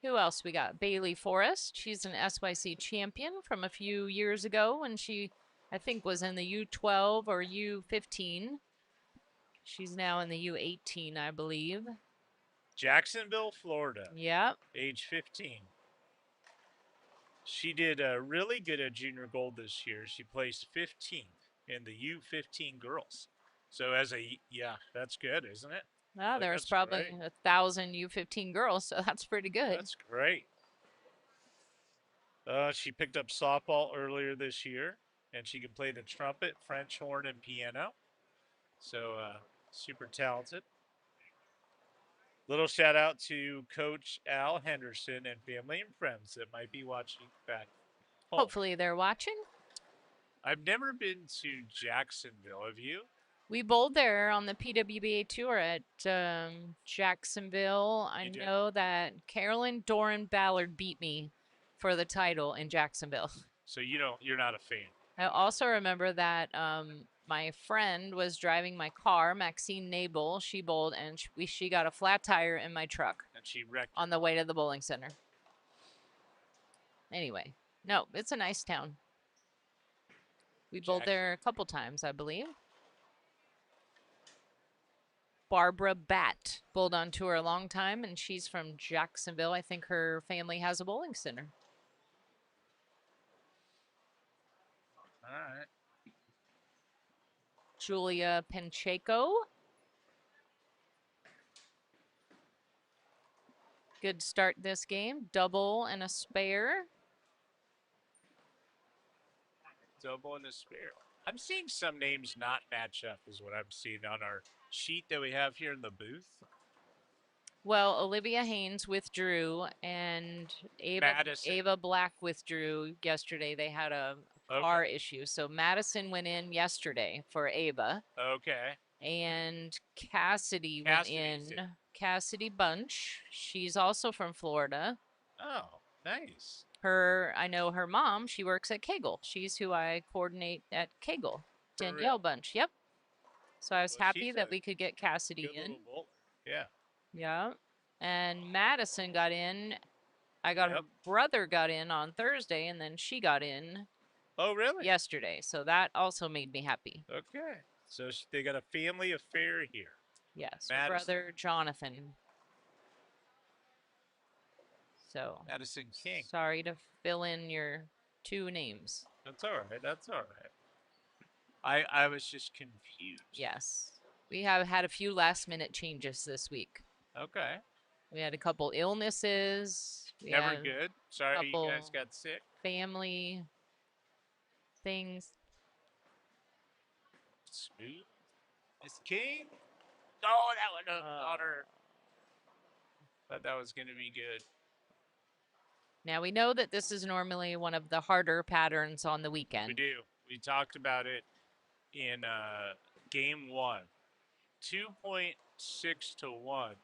Who else we got? Bailey Forrest. She's an SYC champion from a few years ago when she, I think, was in the U12 or U15. She's now in the U18, I believe. Jacksonville, Florida. Yep. Age 15. She did really good at junior gold this year. She placed 15th in the U15 girls. So that's good, isn't it? Well, there's probably 1,000 U15 girls, so that's pretty good. That's great. She picked up softball earlier this year, and she can play the trumpet, French horn, and piano. So super talented. Little shout out to Coach Al Henderson and family and friends that might be watching back home. Hopefully they're watching. I've never been to Jacksonville. Have you? We bowled there on the PWBA tour at Jacksonville. I know that Carolyn Doran Ballard beat me for the title in Jacksonville. So you're not a fan. I also remember that my friend was driving my car, Maxine Nabel. She bowled, and she got a flat tire in my truck. And she wrecked on the way to the bowling center. Anyway, no, it's a nice town. We bowled there a couple times, I believe. Barbara Batt bowled on tour a long time, and she's from Jacksonville. I think her family has a bowling center. All right. Julia Pencheco. Good start this game. Double and a spare. Double and a spare. I'm seeing some names not match up is what I'm seeing on our sheet that we have here in the booth. Well, Olivia Haynes withdrew, and Ava Black withdrew yesterday. They had a car issue. So Madison went in yesterday for Ava. Okay. And Cassidy went in. Cassidy Bunch. She's also from Florida. Oh, nice. I know her mom. She works at KEGEL. She's who I coordinate at KEGEL. Danielle Bunch. Yep. So I was happy that we could get Cassidy in. Yeah. Yeah. And Madison got in. Her brother got in on Thursday, and then she got in. Oh, really? Yesterday. So that also made me happy. Okay. So they got a family affair here. Yes. Her brother Jonathan. So Madison King. Sorry to fill in your two names. That's all right. That's all right. I was just confused. Yes. We have had a few last minute changes this week. Okay. We had a couple illnesses. Never good. Sorry you guys got sick. Family things. Smooth. Miss King. Oh, that would have got her. Thought that was going to be good. Now, we know that this is normally one of the harder patterns on the weekend. We do. We talked about it in game 1. 2.6 to 1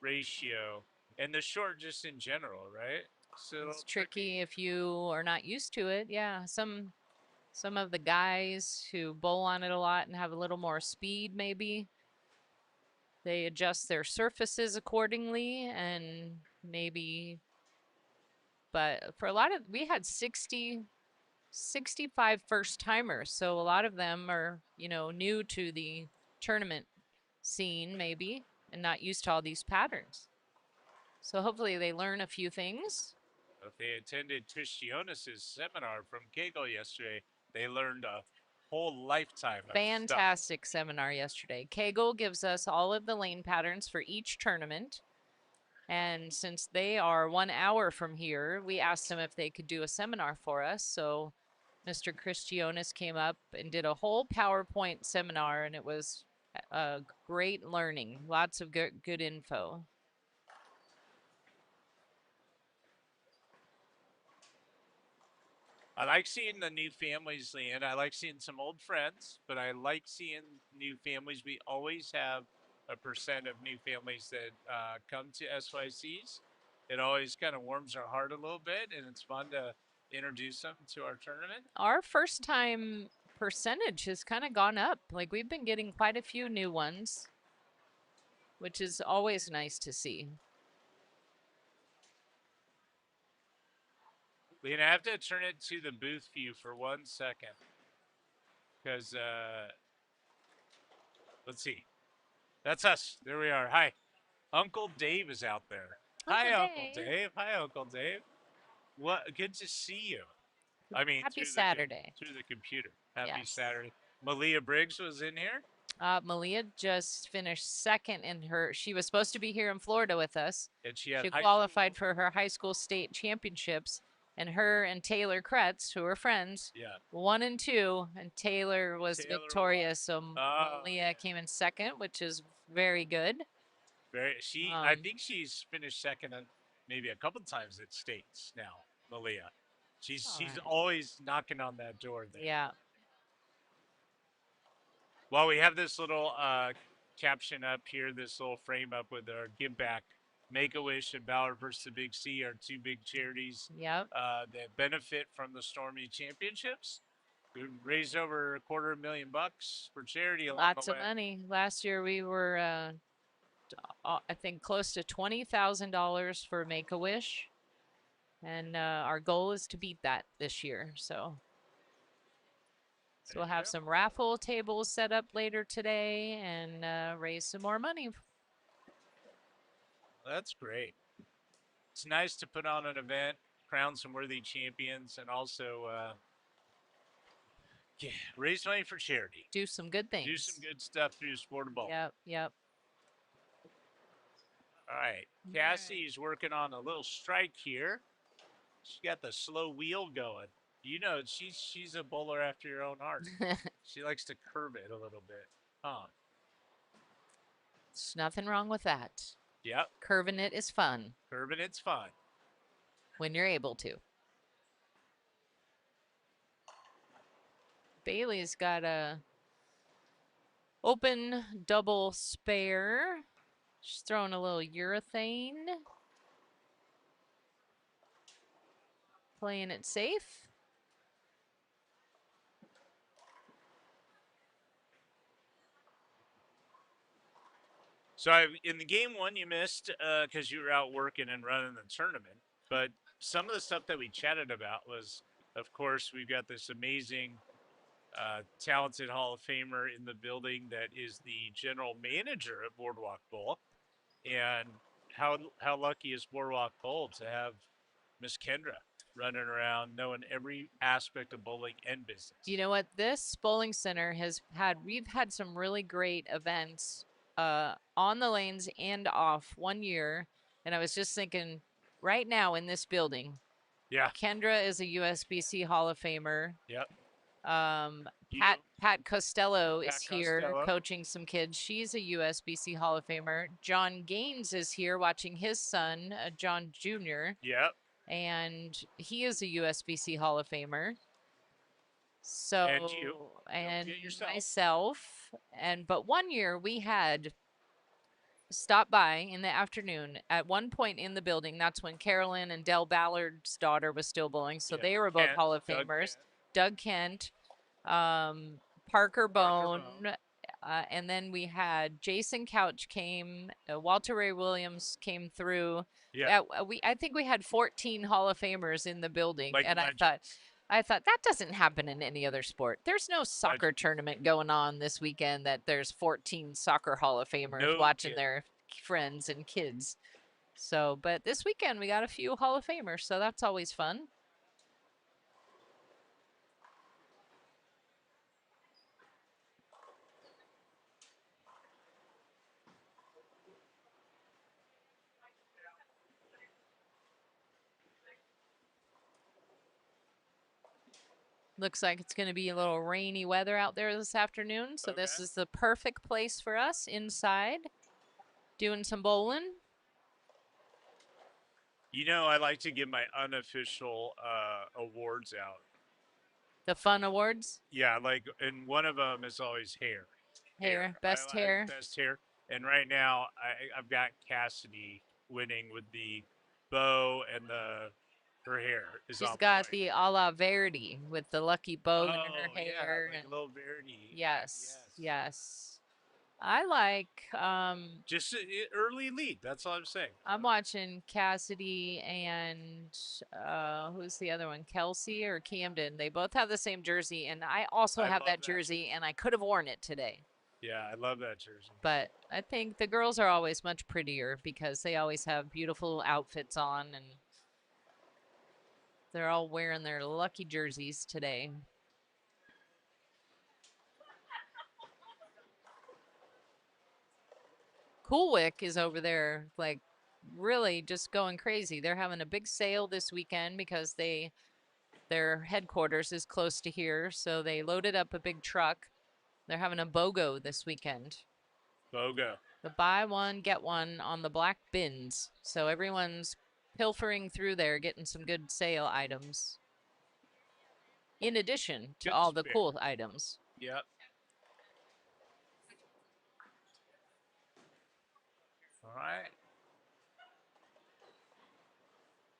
ratio. And the short just in general, right? So it's tricky if you are not used to it. Yeah, some of the guys who bowl on it a lot and have a little more speed, maybe they adjust their surfaces accordingly, and maybe. But for a lot of, we had 65 first timers, so a lot of them are new to the tournament scene, maybe, and not used to all these patterns. So hopefully they learn a few things. If they attended Christianus's seminar from KEGEL yesterday, they learned a whole lifetime of fantastic seminar yesterday. KEGEL gives us all of the lane patterns for each tournament. And since they are 1 hour from here, we asked them if they could do a seminar for us. So Mr. Christionis came up and did a whole PowerPoint seminar, and it was great learning. Lots of good info. I like seeing the new families, Leanne. I like seeing some old friends, but I like seeing new families. We always have a percent of new families that come to SYCs. It always kind of warms our heart a little bit, and it's fun to introduce them to our tournament. Our first time percentage has kind of gone up. Like, we've been getting quite a few new ones, which is always nice to see. Leanne, I have to turn it to the booth view for 1 second. Because, let's see. That's us. There we are. Hi. Uncle Dave is out there. Hi, Uncle Dave. Hi, Uncle Dave. What? Good to see you. I mean, Happy Saturday. through the computer. Happy Yes. Saturday. Malia Briggs was in here. Malia just finished second in her. She was supposed to be here in Florida with us. And she had qualified for her high school state championships. And her and Taylor Kretz, who are friends, 1 and 2, and Taylor was victorious. So Malia came in second, which is very good. I think she's finished second maybe a couple times at states now. Malia, she's always knocking on that door there. Yeah. Well, we have this little caption up here, this little frame up with our give back. Make-A-Wish and Ballard versus the Big C are 2 big charities that benefit from the Storm Youth Championships. We raised over $250,000 for charity along Lots the way. of money. Last year we were, I think, close to $20,000 for Make-A-Wish. And our goal is to beat that this year. So we'll have some raffle tables set up later today and raise some more money. That's great. It's nice to put on an event, crown some worthy champions, and also raise money for charity. Do some good things. Do some good stuff through the sport of ball. Yep. All right. Cassie's working on a little strike here. She's got the slow wheel going. You know, she's a bowler after your own heart. She likes to curve it a little bit. There's nothing wrong with that. Yep. Curving it is fun. Curving it's fun. When you're able to. Bailey's got a open double spare. She's throwing a little urethane. Playing it safe. So in the game 1, you missed because you were out working and running the tournament. But some of the stuff that we chatted about was, of course, we've got this amazing, talented Hall of Famer in the building that is the general manager of Boardwalk Bowl. And how lucky is Boardwalk Bowl to have Miss Kendra running around knowing every aspect of bowling and business. You know what? This bowling center we've had some really great events on the lanes and off one year. And I was just thinking right now in this building, Kendra is a USBC Hall of Famer. Yep. Pat Costello is here coaching some kids. She's a USBC Hall of Famer. John Gaines is here watching his son, John Jr. Yep. And he is a USBC Hall of Famer. So and myself. But one year we had stopped by in the afternoon at one point in the building. That's when Carolyn and Dell Ballard's daughter was still bowling. So they were both Hall of Famers. Doug Kent, Parker Bone, and then we had Jason Couch came, Walter Ray Williams came through. Yeah. I think we had 14 Hall of Famers in the building, and I thought that doesn't happen in any other sport. There's no soccer tournament going on this weekend that there's 14 soccer Hall of Famers watching their friends and kids. So, but this weekend we got a few Hall of Famers, so that's always fun. Looks like it's going to be a little rainy weather out there this afternoon, so this is the perfect place for us inside doing some bowling. You know, I like to give my unofficial awards out. The fun awards. Yeah, like, and one of them is always hair. Hair, best hair. Best hair. And right now, I've got Cassidy winning with the bow and her hair is She's on got point. the a la Verdi with the lucky bow in her Yeah, hair. like and a little Verdi. yes, yes. I like. Just early lead. That's all I'm saying. I'm watching Cassidy and who's the other one? Kelsey or Camden. They both have the same jersey, and I also have that jersey, and I could have worn it today. Yeah, I love that jersey. But I think the girls are always much prettier because they always have beautiful outfits on, and they're all wearing their lucky jerseys today. Coolwick is over there, like, really just going crazy. They're having a big sale this weekend because their headquarters is close to here, so they loaded up a big truck. They're having a BOGO this weekend. BOGO. The buy one, get one on the black bins. So everyone's pilfering through there, getting some good sale items. In addition to all the cool items. Yep. All right.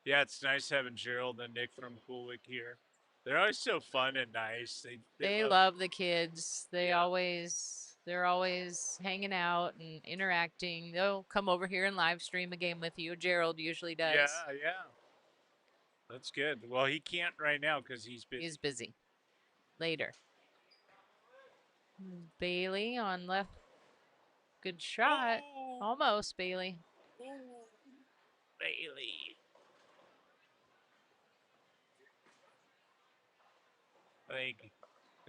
Yeah, it's nice having Gerald and Nick from Coolwick here. They're always so fun and nice. They love the kids. They're always hanging out and interacting. They'll come over here and live stream a game with you. Gerald usually does. Yeah. That's good. Well, he can't right now because he's busy. He's busy. Later. Bailey on left. Good shot. Oh. Almost, Bailey. Bailey. I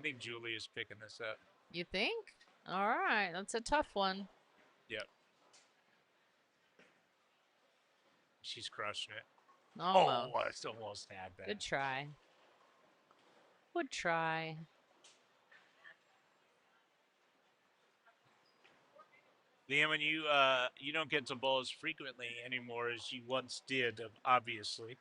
think Julie is picking this up. You think? All right, that's a tough one. Yep. She's crushing it. Almost. Oh, I still almost had that. Good try. Good try. Liam, when you don't get to bowl as frequently anymore as you once did, obviously.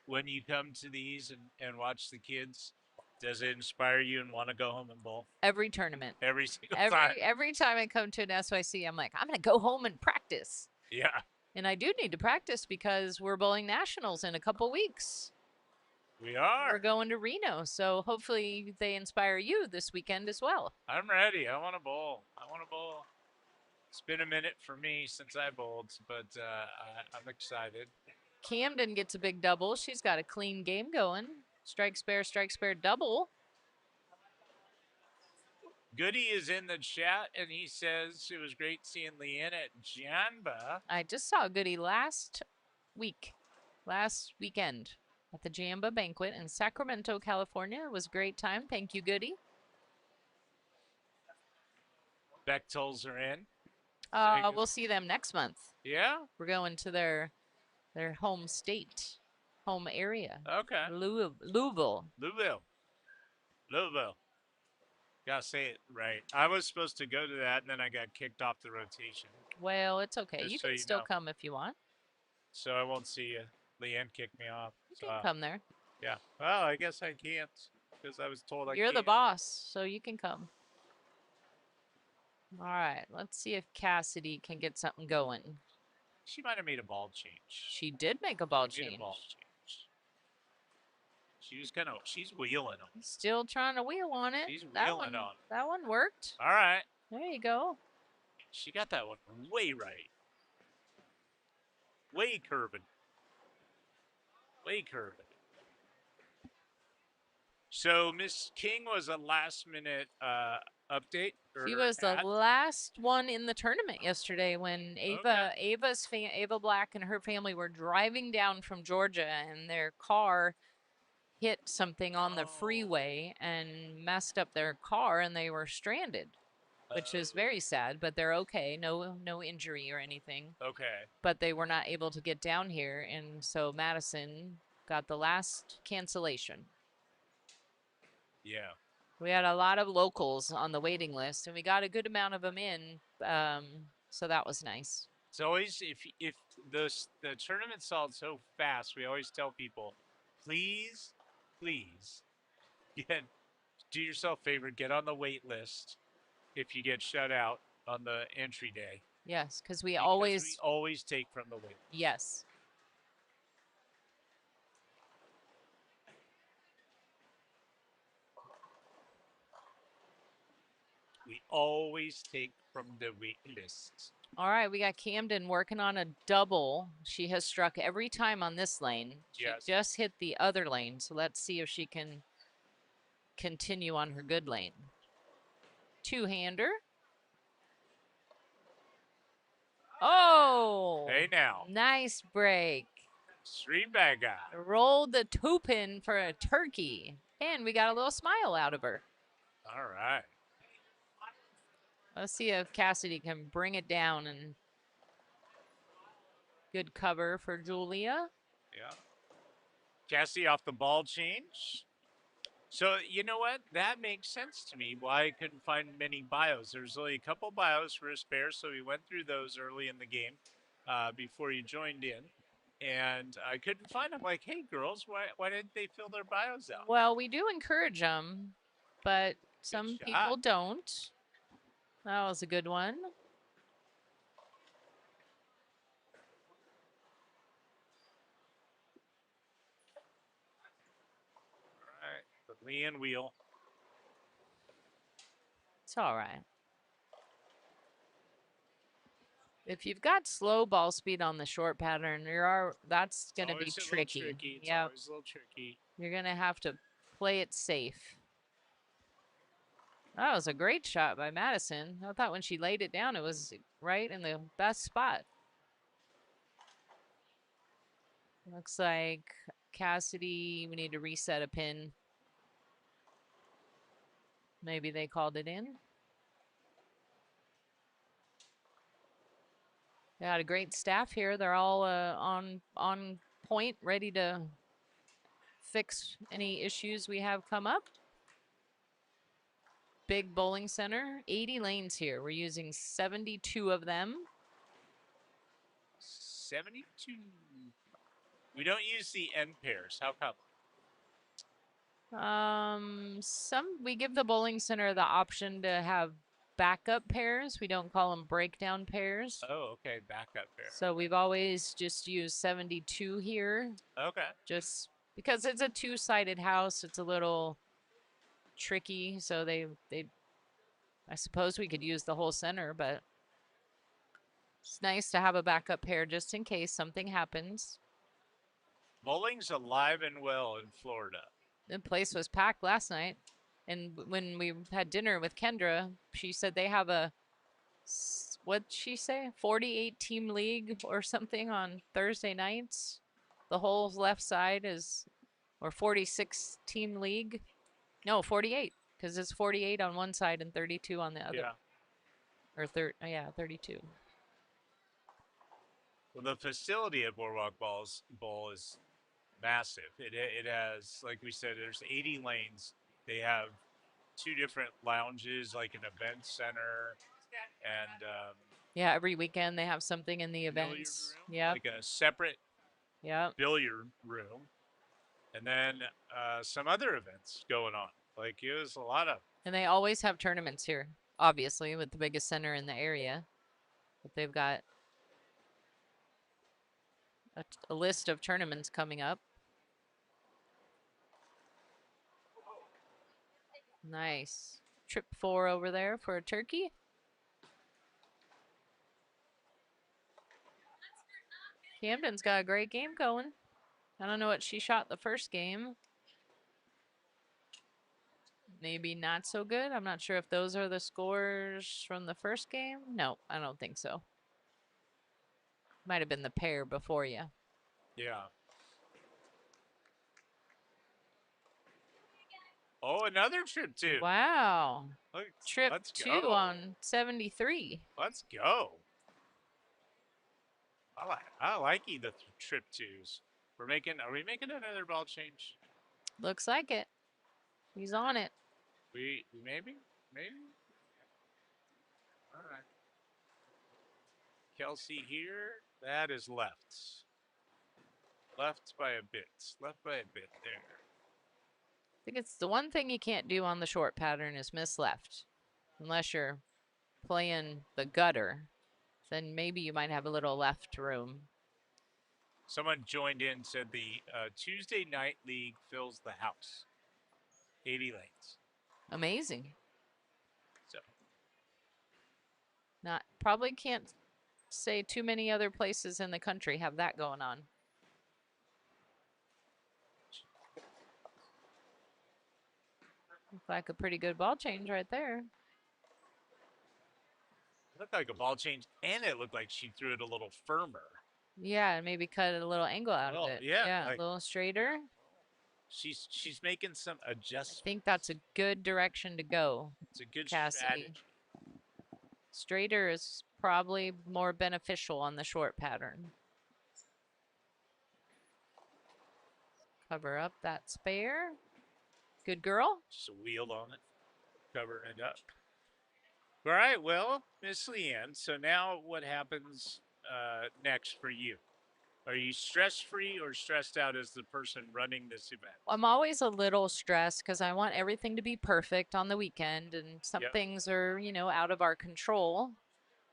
When you come to these and watch the kids, does it inspire you and want to go home and bowl? Every tournament. Every single time. Every time I come to an SYC, I'm like, I'm going to go home and practice. Yeah. And I do need to practice because we're bowling nationals in a couple weeks. We are. We're going to Reno, so hopefully they inspire you this weekend as well. I'm ready. I want to bowl. It's been a minute for me since I bowled, but I'm excited. Camden gets a big double. She's got a clean game going. Strike spare double. Goody is in the chat, and he says it was great seeing Leanne at Jamba. I just saw Goody last weekend at the Jamba banquet in Sacramento, California. It was a great time. Thank you, Goody. Bechtels are in. We'll see them next month. Yeah? We're going to their home state, home area. Okay. Louisville. Gotta say it right. I was supposed to go to that, and then I got kicked off the rotation. Well, it's okay. Just You so can you still know. come if you want. So I won't see you. Leanne kicked me off. You can come there. Yeah. Well, I guess I can't because I was told I You're can't. the boss, so you can come. All right. Let's see if Cassidy can get something going. She might have made a ball change. She did make a ball change. She's wheeling them. Still trying to wheel on it. She's wheeling on. That one worked. All right. There you go. She got that one way right. Way curving. So Miss King was a last minute update. She was the last one in the tournament yesterday when Ava Black and her family were driving down from Georgia, and their car hit something on the freeway and messed up their car, and they were stranded, which is very sad, but they're okay. No injury or anything. Okay. But they were not able to get down here, and so Madison got the last cancellation. Yeah. We had a lot of locals on the waiting list, and we got a good amount of them in. So that was nice. It's always if the tournament sold so fast, we always tell people, please, please do yourself a favor, get on the wait list if you get shut out on the entry day. Yes, because we We always take from the wait. yes. We always take from the wait list. All right, we got Camden working on a double. She has struck every time on this lane. She Yes. just hit the other lane, so let's see if she can continue on her good lane. Two-hander. Oh! Hey now. Nice break. Street bag guy. Rolled the two pin for a turkey. And we got a little smile out of her. All right. Let's see if Cassidy can bring it down. And good cover for Julia. Yeah. Cassie off the ball change. So, you know what? That makes sense to me why I couldn't find many bios. There's only a couple bios for a spare, so we went through those early in the game before you joined in. And I couldn't find them. Like, hey, girls, why didn't they fill their bios out? Well, we do encourage them, but some people don't. That was a good one. All right. The Leon wheel. It's all right. If you've got slow ball speed on the short pattern, that's going to be tricky. Yeah, always a little tricky. You're going to have to play it safe. That was a great shot by Madison. I thought when she laid it down, it was right in the best spot. Looks like Cassidy, we need to reset a pin. Maybe they called it in. They had a great staff here. They're all on point, ready to fix any issues we have come up. Big bowling center, 80 lanes here. We're using 72 of them. 72. We don't use the end pairs. How come? We give the bowling center the option to have backup pairs. We don't call them breakdown pairs. Oh, okay, backup pair. So we've always just used 72 here. Okay. Just because it's a two-sided house, it's a little tricky. So I suppose we could use the whole center, but it's nice to have a backup pair just in case something happens. Bowling's alive and well in Florida. The place was packed last night. And when we had dinner with Kendra, she said they have what'd she say? 48 team league or something on Thursday nights. The whole left side or 46 team league. No, 48, because it's 48 on one side and 32 on the other. Yeah. Or 32. Well, the facility at Boardwalk Bowl is massive. It has, like we said, there's 80 lanes. They have 2 different lounges, like an event center, and yeah, every weekend they have something in the events. Yeah, like a separate billiard room, and then some other events going on. Like it was a lot of. And they always have tournaments here, obviously, with the biggest center in the area. But they've got a list of tournaments coming up. Nice. Trip 4 over there for a turkey. Camden's got a great game going. I don't know what she shot the first game. Maybe not so good. I'm not sure if those are the scores from the first game. No, I don't think so. Might have been the pair before you. Yeah. Oh, another trip 2. Wow. Trip let's 2 go. on 73. Let's go. I like the trip 2s. Are we making another ball change? Looks like it. He's on it. We maybe. All right. Kelsey here. That is left. Left by a bit. Left by a bit there. I think it's the one thing you can't do on the short pattern is miss left. Unless you're playing the gutter, then maybe you might have a little left room. Someone joined in, said the Tuesday night league fills the house. 80 lanes. Amazing. So Not probably can't say too many other places in the country have that going on. Looks like a pretty good ball change right there. it looked like a ball change, and it looked like she threw it a little firmer. Yeah, and maybe cut a little angle out Well, of it. yeah, a like- little straighter. She's making some I adjustments. think that's a good direction to go. It's a good Cassie. strategy. Straighter is probably more beneficial on the short pattern. Cover up that spare. Good girl. Just a wheel on it, covering it up. All right, well, Miss Leanne, so now what happens next for you? Are you stress-free or stressed out as the person running this event? I'm always a little stressed because I want everything to be perfect on the weekend, and some Yep. things are, out of our control.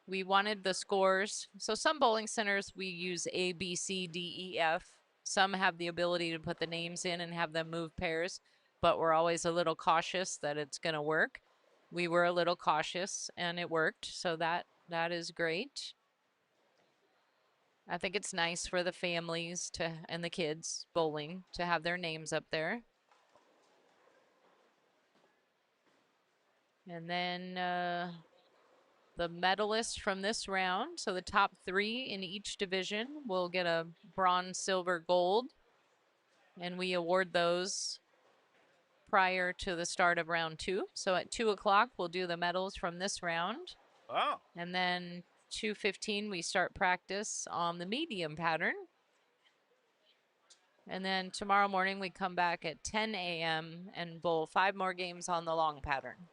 We wanted the scores. So some bowling centers, we use A, B, C, D, E, F. Some have the ability to put the names in and have them move pairs, but we're always a little cautious that it's going to work. We were a little cautious and it worked. So that is great. I think it's nice for the families and the kids bowling to have their names up there. And then the medalists from this round, so the top 3 in each division will get a bronze, silver, gold. And we award those prior to the start of round 2. So at 2 o'clock, we'll do the medals from this round. Oh. And then 2:15, we start practice on the medium pattern. And then tomorrow morning, we come back at 10 a.m. and bowl 5 more games on the long pattern.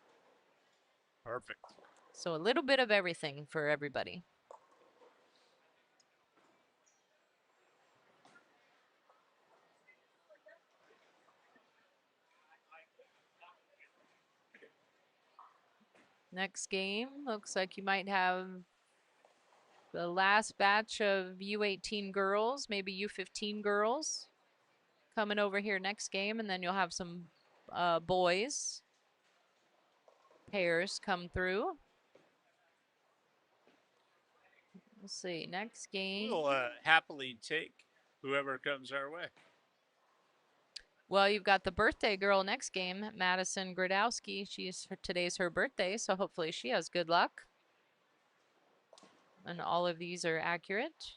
Perfect. So a little bit of everything for everybody. Next game, looks like you might have the last batch of U18 girls, maybe U15 girls coming over here next game, and then you'll have some boys pairs come through. We'll see. Next game. We'll happily take whoever comes our way. Well, you've got the birthday girl next game, Madison Gradowski. Today's her birthday, so hopefully she has good luck. And all of these are accurate.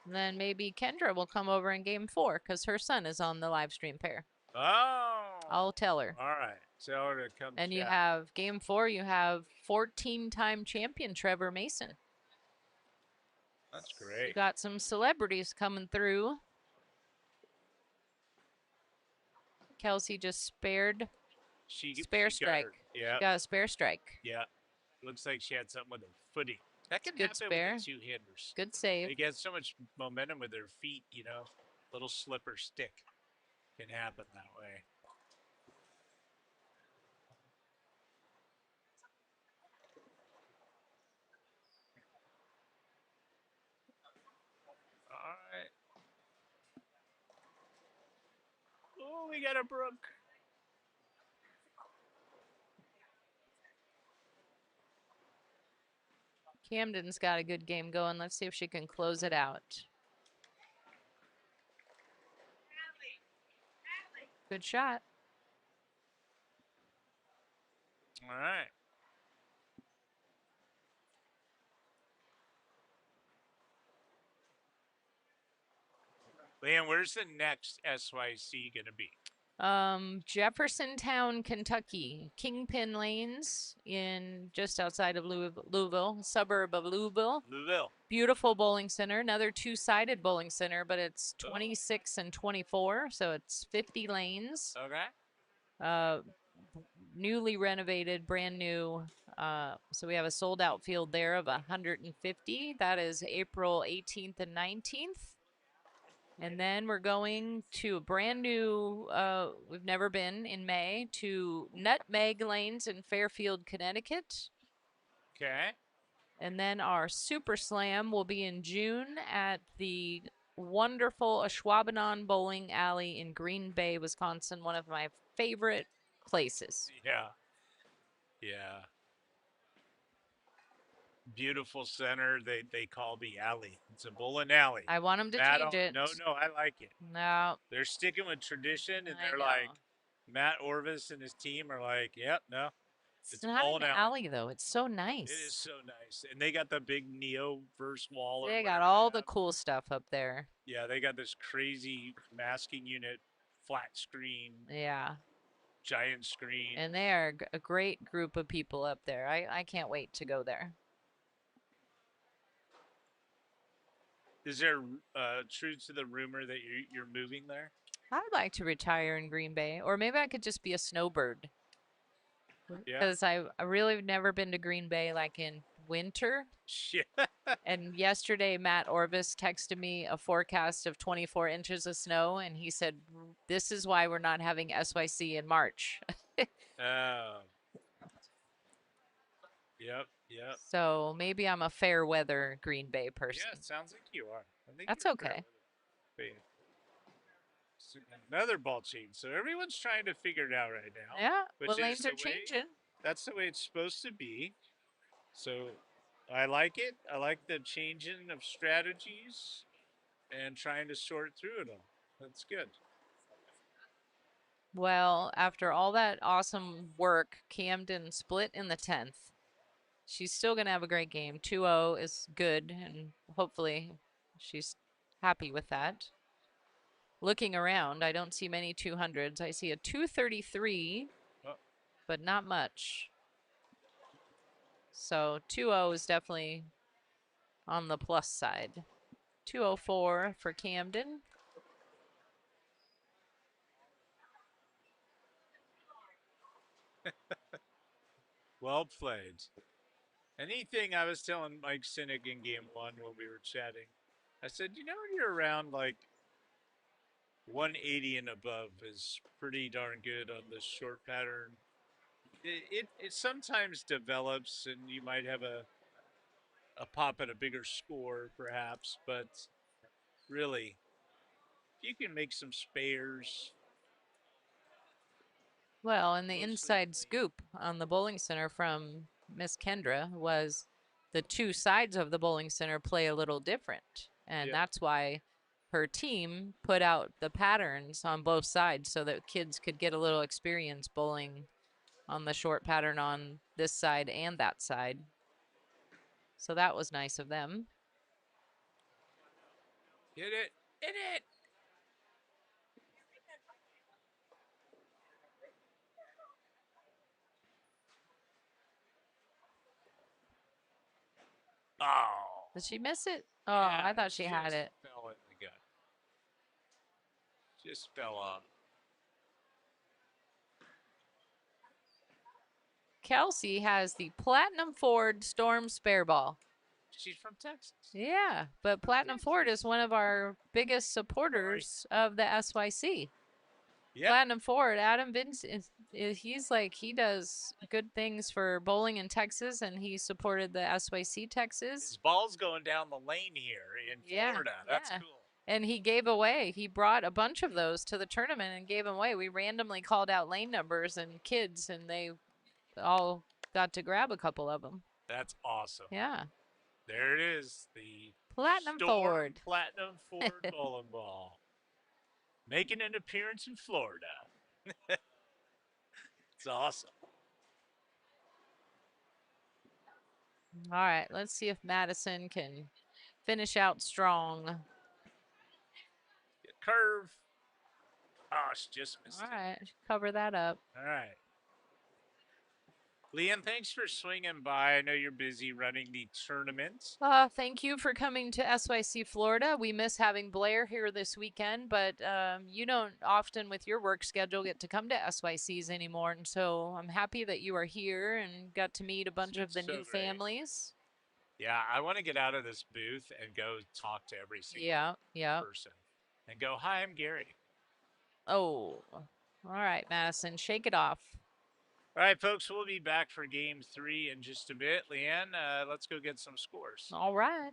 And then maybe Kendra will come over in game 4 because her son is on the live stream pair. Oh. I'll tell her. All right. Tell her to come. And you chat. have game 4, you have 14-time champion Trevor Mason. That's You great. got some celebrities coming through. Kelsey just spared spare strike. Yeah. Got a spare strike. Yeah. Looks like she had something with her footing. That can Good happen spare. with the two-handers. Good save. They get so much momentum with their feet, Little slipper stick can happen that way. All right. Oh, we got a Brooke. Camden's got a good game going. Let's see if she can close it out. Good shot. All right. Leanne, where's the next SYC going to be? Jeffersontown, Kentucky, Kingpin Lanes in just outside of Louisville, suburb of Louisville. Louisville. Beautiful bowling center, another two-sided bowling center, but it's 26 and 24, so it's 50 lanes. Okay. Newly renovated, brand new. So we have a sold out field there of 150. That is April 18th and 19th. And then we're going to a brand new, we've never been in May, to Nutmeg Lanes in Fairfield, Connecticut. Okay. And then our Super Slam will be in June at the wonderful Ashwaubenon Bowling Alley in Green Bay, Wisconsin, one of my favorite places. Yeah. Yeah. Beautiful center. They call the alley. It's a bowling alley. I want them to Matt, change it. No, I like it. No. They're sticking with tradition, and I they're know. like, Matt Orvis and his team are like, yep, no. It's not an alley, though. It's so nice. It is so nice. And they got the big Neoverse wall. They got all the cool stuff up there. Yeah, they got this crazy masking unit, flat screen. Yeah. Giant screen. And they are a great group of people up there. I can't wait to go there. Is there truth to the rumor that you're moving there? I'd like to retire in Green Bay, or maybe I could just be a snowbird. Yeah. Because I really have never been to Green Bay like in winter. Yeah. And yesterday, Matt Orvis texted me a forecast of 24 inches of snow, and he said, "This is why we're not having SYC in March." Oh. Yep. So maybe I'm a fair weather Green Bay person. Yeah, it sounds like you are. I think that's you're okay. Another ball change. So everyone's trying to figure it out right now. Yeah, the lanes are changing. That's the way it's supposed to be. So I like it. I like the changing of strategies and trying to sort through it all. That's good. Well, after all that awesome work, Camden split in the 10th. She's still going to have a great game. 2-0 is good, and hopefully she's happy with that. Looking around, I don't see many 200s. I see a 233, but not much. So 2-0 is definitely on the plus side. 204 for Camden. Well played. Anything I was telling Mike Sinek in game one when we were chatting, I said, when you're around like 180 and above is pretty darn good on this short pattern. It sometimes develops, and you might have a pop at a bigger score, perhaps, but really, if you can make some spares. Well, and the inside scoop on the bowling center from Miss Kendra was the two sides of the bowling center play a little different. And that's why her team put out the patterns on both sides so that kids could get a little experience bowling on the short pattern on this side and that side. So that was nice of them. Hit it. Hit it. Oh. Did she miss it? Oh, yeah, I thought she had it. Fell in the gut. Just fell off. Kelsey has the Platinum Ford Storm Spare Ball. She's from Texas. Yeah, but Platinum Ford is one of our biggest supporters of the SYC. Yep. Platinum Ford, Adam Vincent, he does good things for bowling in Texas, and he supported the SYC Texas. His ball's going down the lane here in Florida. That's cool. And he brought a bunch of those to the tournament and gave them away. We randomly called out lane numbers and kids, and they all got to grab a couple of them. That's awesome. Yeah. There it is, the Platinum Ford bowling ball. Making an appearance in Florida. It's awesome. All right, let's see if Madison can finish out strong. Curve. Oh, she just missed All it. right, cover that up. All right. Leanne, thanks for swinging by. I know you're busy running the tournament. Thank you for coming to SYC Florida. We miss having Blair here this weekend, but you don't often with your work schedule get to come to SYCs anymore. And so I'm happy that you are here and got to meet a bunch of the so new great. families. Yeah, I want to get out of this booth and go talk to every single person and go, hi, I'm Gary. Oh, all right, Madison, shake it off. All right, folks, we'll be back for game 3 in just a bit. Leanne, let's go get some scores. All right.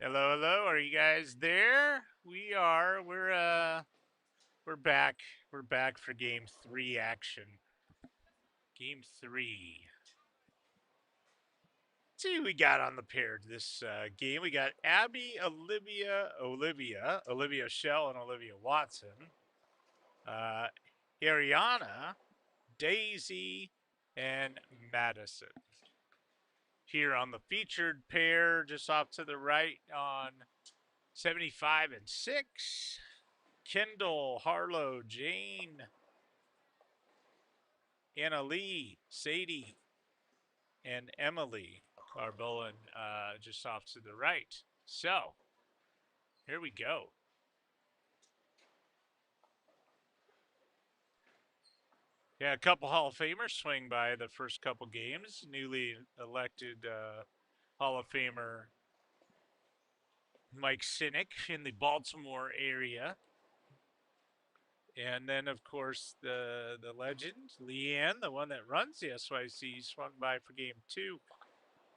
Hello, hello. Are you guys there? We are. We're back. We're back for game 3 action. Game 3. Let's see who we got on the pair this game. We got Abby, Olivia Shell, and Olivia Watson. Ariana, Daisy, and Madison. Here on the featured pair, just off to the right on 75 and 6. Kendall, Harlow, Jane, Anna Lee, Sadie, and Emily. are bowling just off to the right. So, here we go. Yeah, a couple Hall of Famers swing by the first couple games. Newly elected Hall of Famer Mike Sinek in the Baltimore area. And then, of course, the legend, Leanne, the one that runs the SYC, swung by for game 2.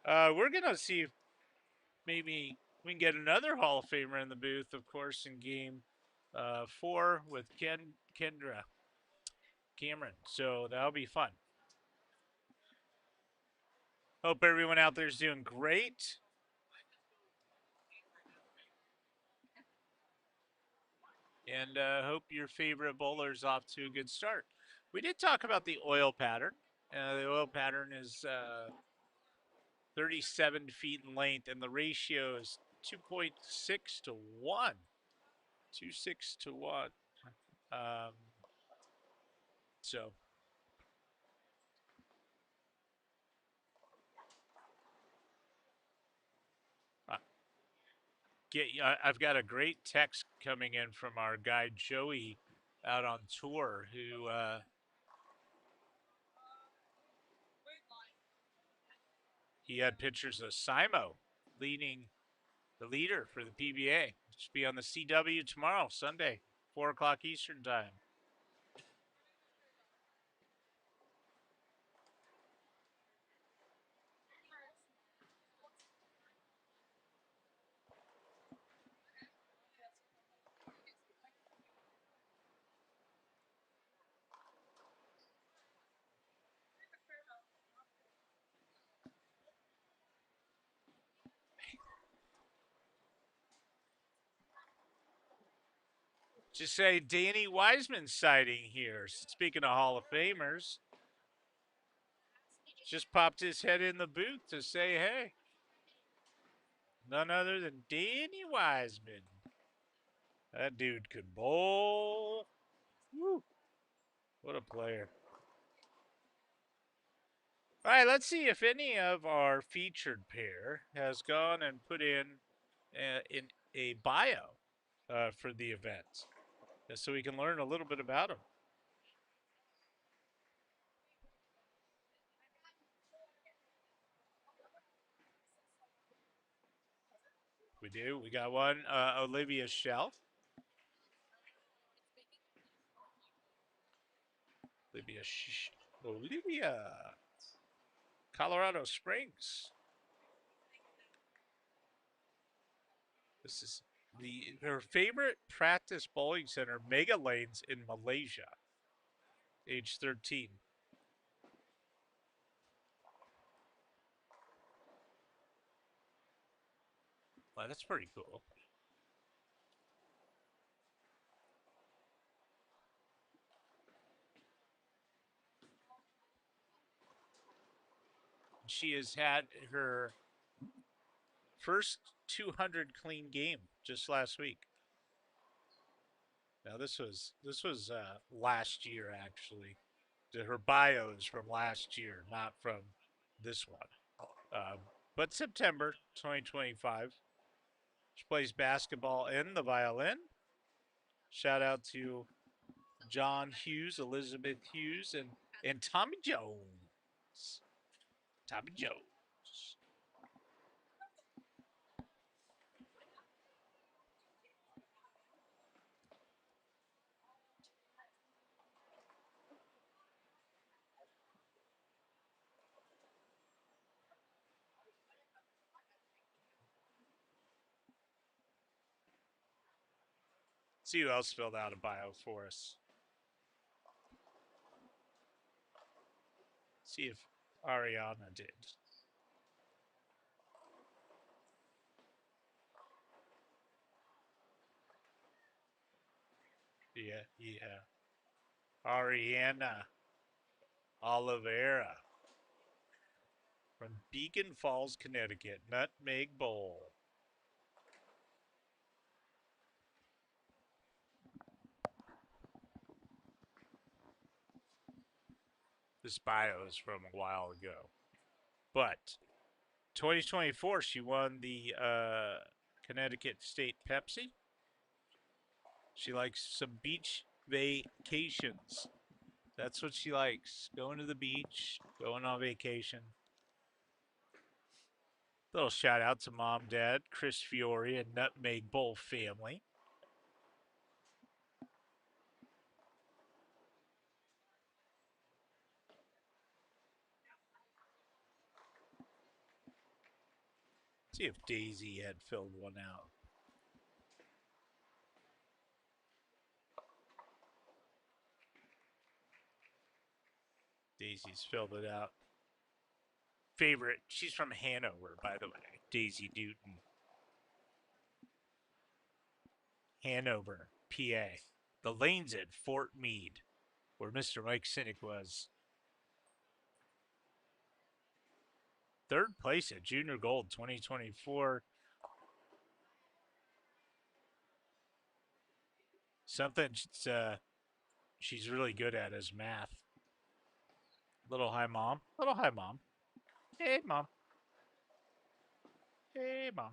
We're going to see if maybe we can get another Hall of Famer in the booth, of course, in game 4 with Cameron. So that'll be fun. Hope everyone out there is doing great. And hope your favorite bowler's off to a good start. We did talk about the oil pattern. The oil pattern is 37 feet in length, and the ratio is 2.6 to 1. 2.6 to 1. So I've got a great text coming in from our guy Joey out on tour who he had pictures of Simo leading the leader for the PBA. Should be on the CW tomorrow, Sunday, 4 o'clock Eastern time. Just say Danny Wiseman sighting here. Speaking of Hall of Famers, just popped his head in the booth to say, hey, none other than Danny Wiseman. That dude could bowl. Woo. What a player. All right, let's see if any of our featured pair has gone and put in a bio for the event, so we can learn a little bit about them. We do. We got one, Olivia Shelf. Olivia. Colorado Springs. This is her favorite practice bowling center, Mega Lanes in Malaysia. Age 13. Wow, that's pretty cool. She has had her first 200 clean game just last week. Now this was last year actually. Her bio is from last year, not from this one. But September 2025. She plays basketball and the violin. Shout out to John Hughes, Elizabeth Hughes, and Tommy Jones. Tommy Jones. See who else filled out a bio for us. See if Ariana did. Yeah. Ariana Oliveira from Beacon Falls, Connecticut. Nutmeg Bowl. This bio is from a while ago. But 2024, she won the Connecticut State Pepsi. She likes some beach vacations. That's what she likes. Going to the beach, going on vacation. Little shout out to Mom, Dad, Chris Fiore, and Nutmeg Bowl family. See if Daisy had filled one out. Daisy's filled it out. Favorite. She's from Hanover, by the way. Daisy Newton. Hanover, PA. The lane's at Fort Meade, where Mr. Mike Cynic was. Third place at Junior Gold 2024. Something she's really good at is math. Little hi, Mom. Little hi, Mom. Hey, Mom. Hey, Mom.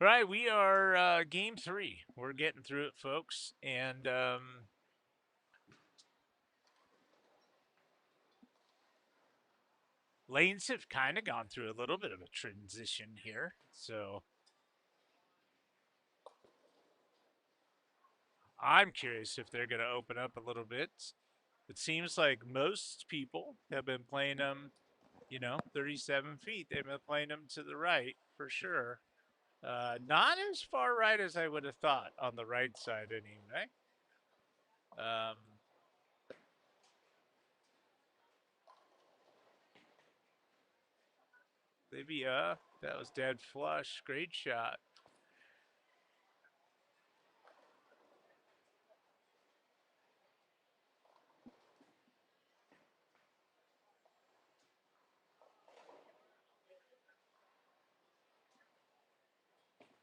All right, we are game 3. We're getting through it, folks. And lanes have kind of gone through a little bit of a transition here. So I'm curious if they're going to open up a little bit. It seems like most people have been playing them, 37 feet. They've been playing them to the right for sure. Not as far right as I would have thought on the right side anyway. Libya, that was dead flush. Great shot.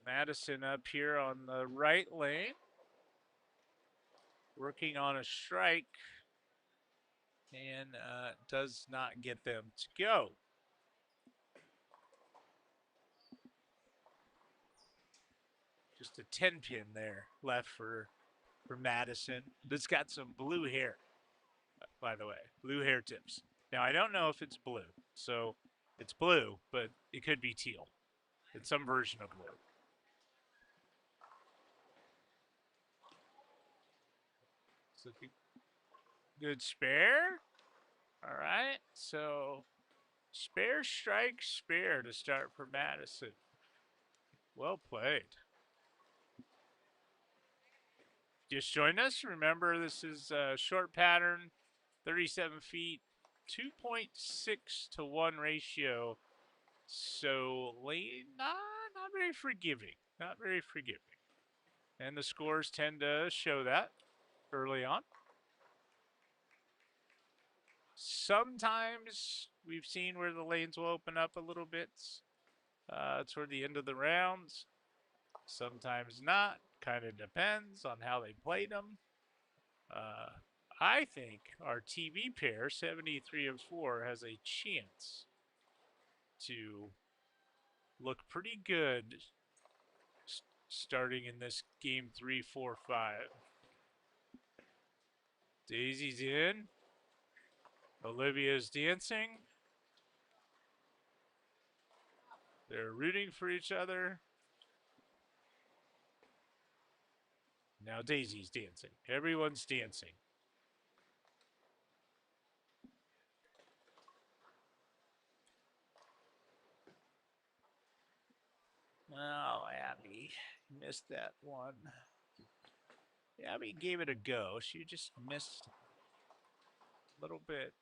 Madison up here on the right lane. Working on a strike. And does not get them to go. Just a 10 pin there left for Madison. That's got some blue hair, by the way. Blue hair tips. Now, I don't know if it's blue. So it's blue, but it could be teal. It's some version of blue. So good spare. All right. So spare, strike, spare to start for Madison. Well played. Just joined us. Remember, this is a short pattern, 37 feet, 2.6 to 1 ratio. So not very forgiving. Not very forgiving. And the scores tend to show that early on. Sometimes we've seen where the lanes will open up a little bit toward the end of the rounds. Sometimes not. Kind of depends on how they played them. I think our TV pair, 73 and 4, has a chance to look pretty good starting in this game 3, 4, 5. Daisy's in. Olivia's dancing. They're rooting for each other. Now Daisy's dancing. Everyone's dancing. Oh, Abby missed that one. Abby gave it a go. She just missed a little bit.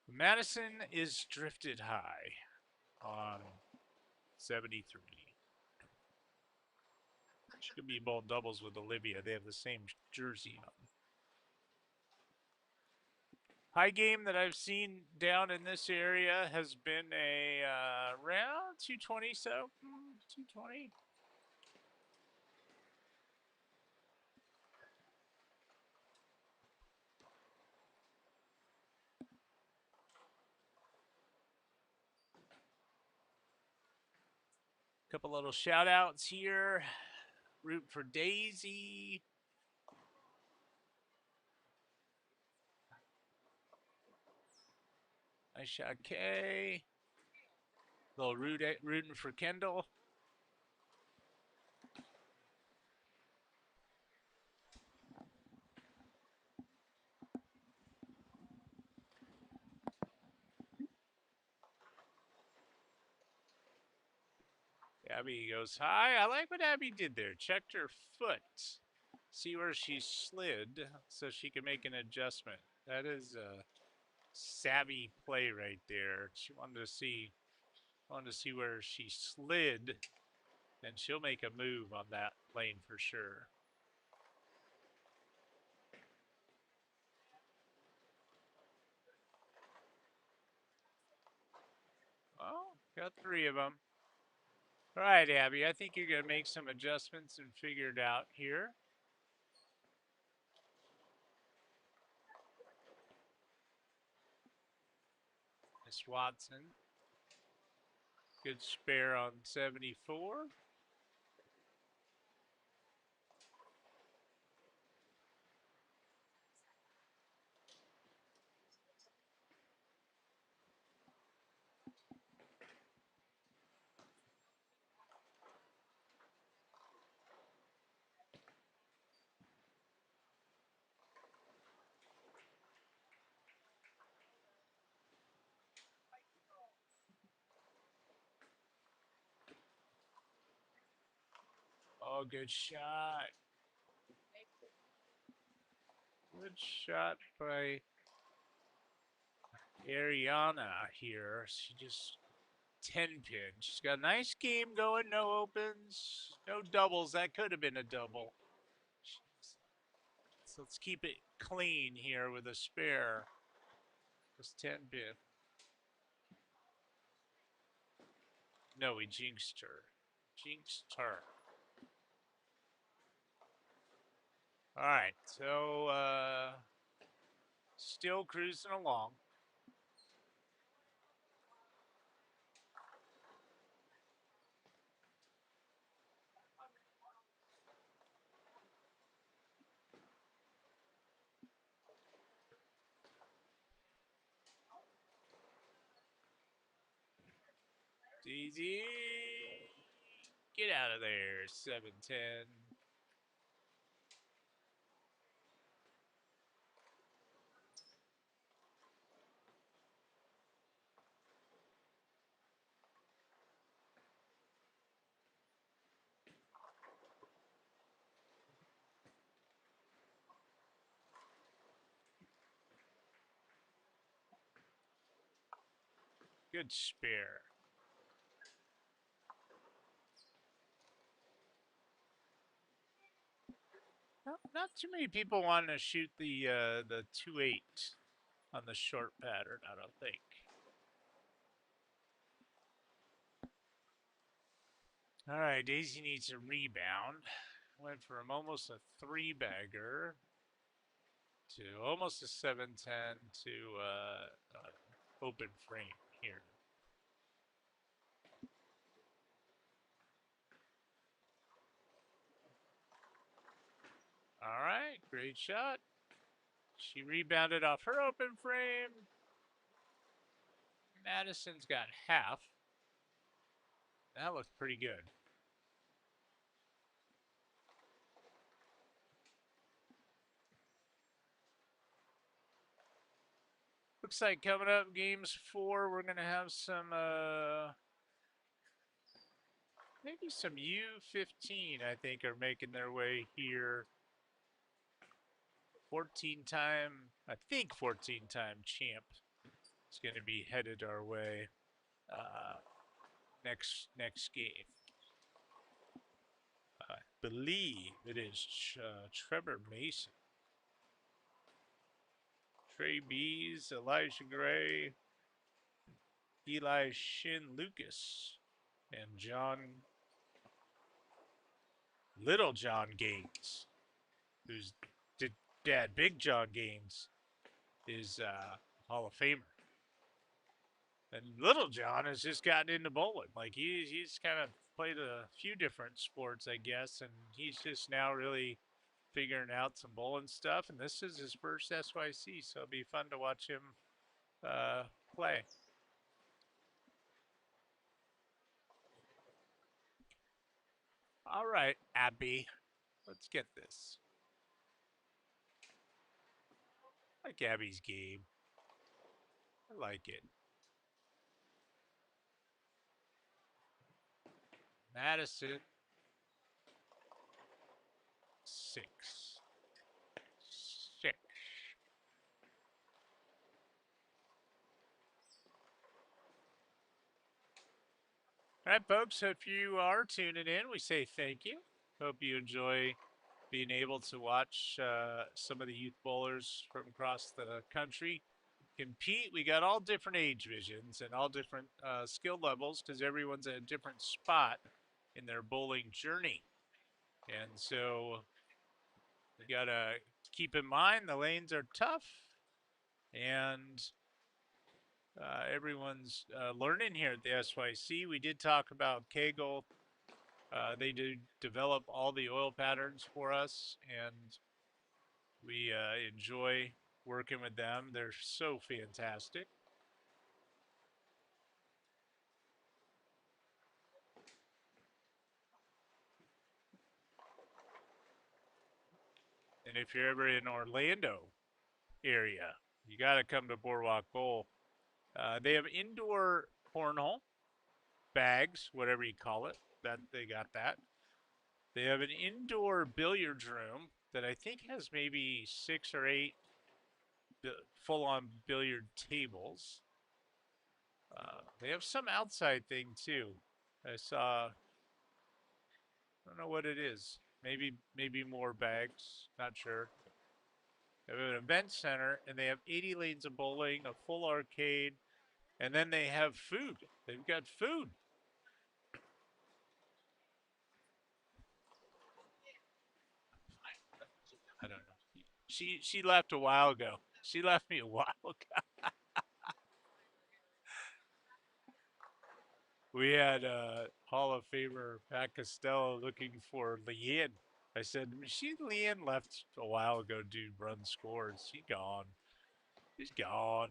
Madison is drifted high on 73. She could be both doubles with Olivia. They have the same jersey on. High game that I've seen down in this area has been a round 220, so 220. Couple little shout outs here. Root for Daisy. Nice shot, K. Little rooting for Kendall. Abby goes high. I like what Abby did there. Checked her foot. See where she slid so she can make an adjustment. That is a savvy play right there. She wanted to see where she slid, and she'll make a move on that lane for sure. Well, got 3 of them. All right, Abby, I think you're going to make some adjustments and figure it out here. Miss Watson. Good spare on 74. Oh, good shot. Good shot by Ariana here. She just 10 pin. She's got a nice game going. No opens, no doubles. That could have been a double. So let's keep it clean here with a spare. Just 10 pin. No, we jinxed her. Jinxed her. All right, so still cruising along. Easy. Get out of there, 7-10. Good spare. Not too many people want to shoot the 2-8 on the short pattern, I don't think. All right, Daisy needs a rebound. Went from almost a 3-bagger to almost a 7-10 to open frame here. All right, great shot. She rebounded off her open frame. Madison's got half. That looked pretty good. Looks like coming up games 4, we're going to have some, maybe some U15, I think, are making their way here. 14-time, I think 14-time champ is going to be headed our way next game. I believe it is Trevor Mason. Trey Bees, Elijah Gray, Eli Shin Lucas, and Little John Gaines, who's dad, Big John Gaines, is Hall of Famer. And Little John has just gotten into bowling. Like he's kind of played a few different sports, I guess, and he's just now really figuring out some bowling stuff. And this is his first SYC, so it'll be fun to watch him play. All right, Abby, let's get this. I like Abby's game. I like it. Madison, 6. 6. All right, folks, if you are tuning in, we say thank you. Hope you enjoy being able to watch some of the youth bowlers from across the country compete. We got all different age visions and all different skill levels because everyone's at a different spot in their bowling journey. And so you got to keep in mind the lanes are tough and everyone's learning here at the SYC. We did talk about KEGEL. They do develop all the oil patterns for us, and we enjoy working with them. They're so fantastic. And if you're ever in Orlando area, you got to come to Boardwalk Bowl. They have indoor cornhole bags, whatever you call it. That they got that. They have an indoor billiards room that I think has maybe 6 or 8 full-on billiard tables. They have some outside thing too. I saw. I don't know what it is. Maybe more bags. Not sure. They have an event center, and they have 80 lanes of bowling, a full arcade, and then they have food. They've got food. I don't know. She left a while ago. She left me a while ago. We had Hall of Famer Pat Costello looking for Leanne. I said, Leanne left a while ago, dude, run scores. She's gone. She's gone.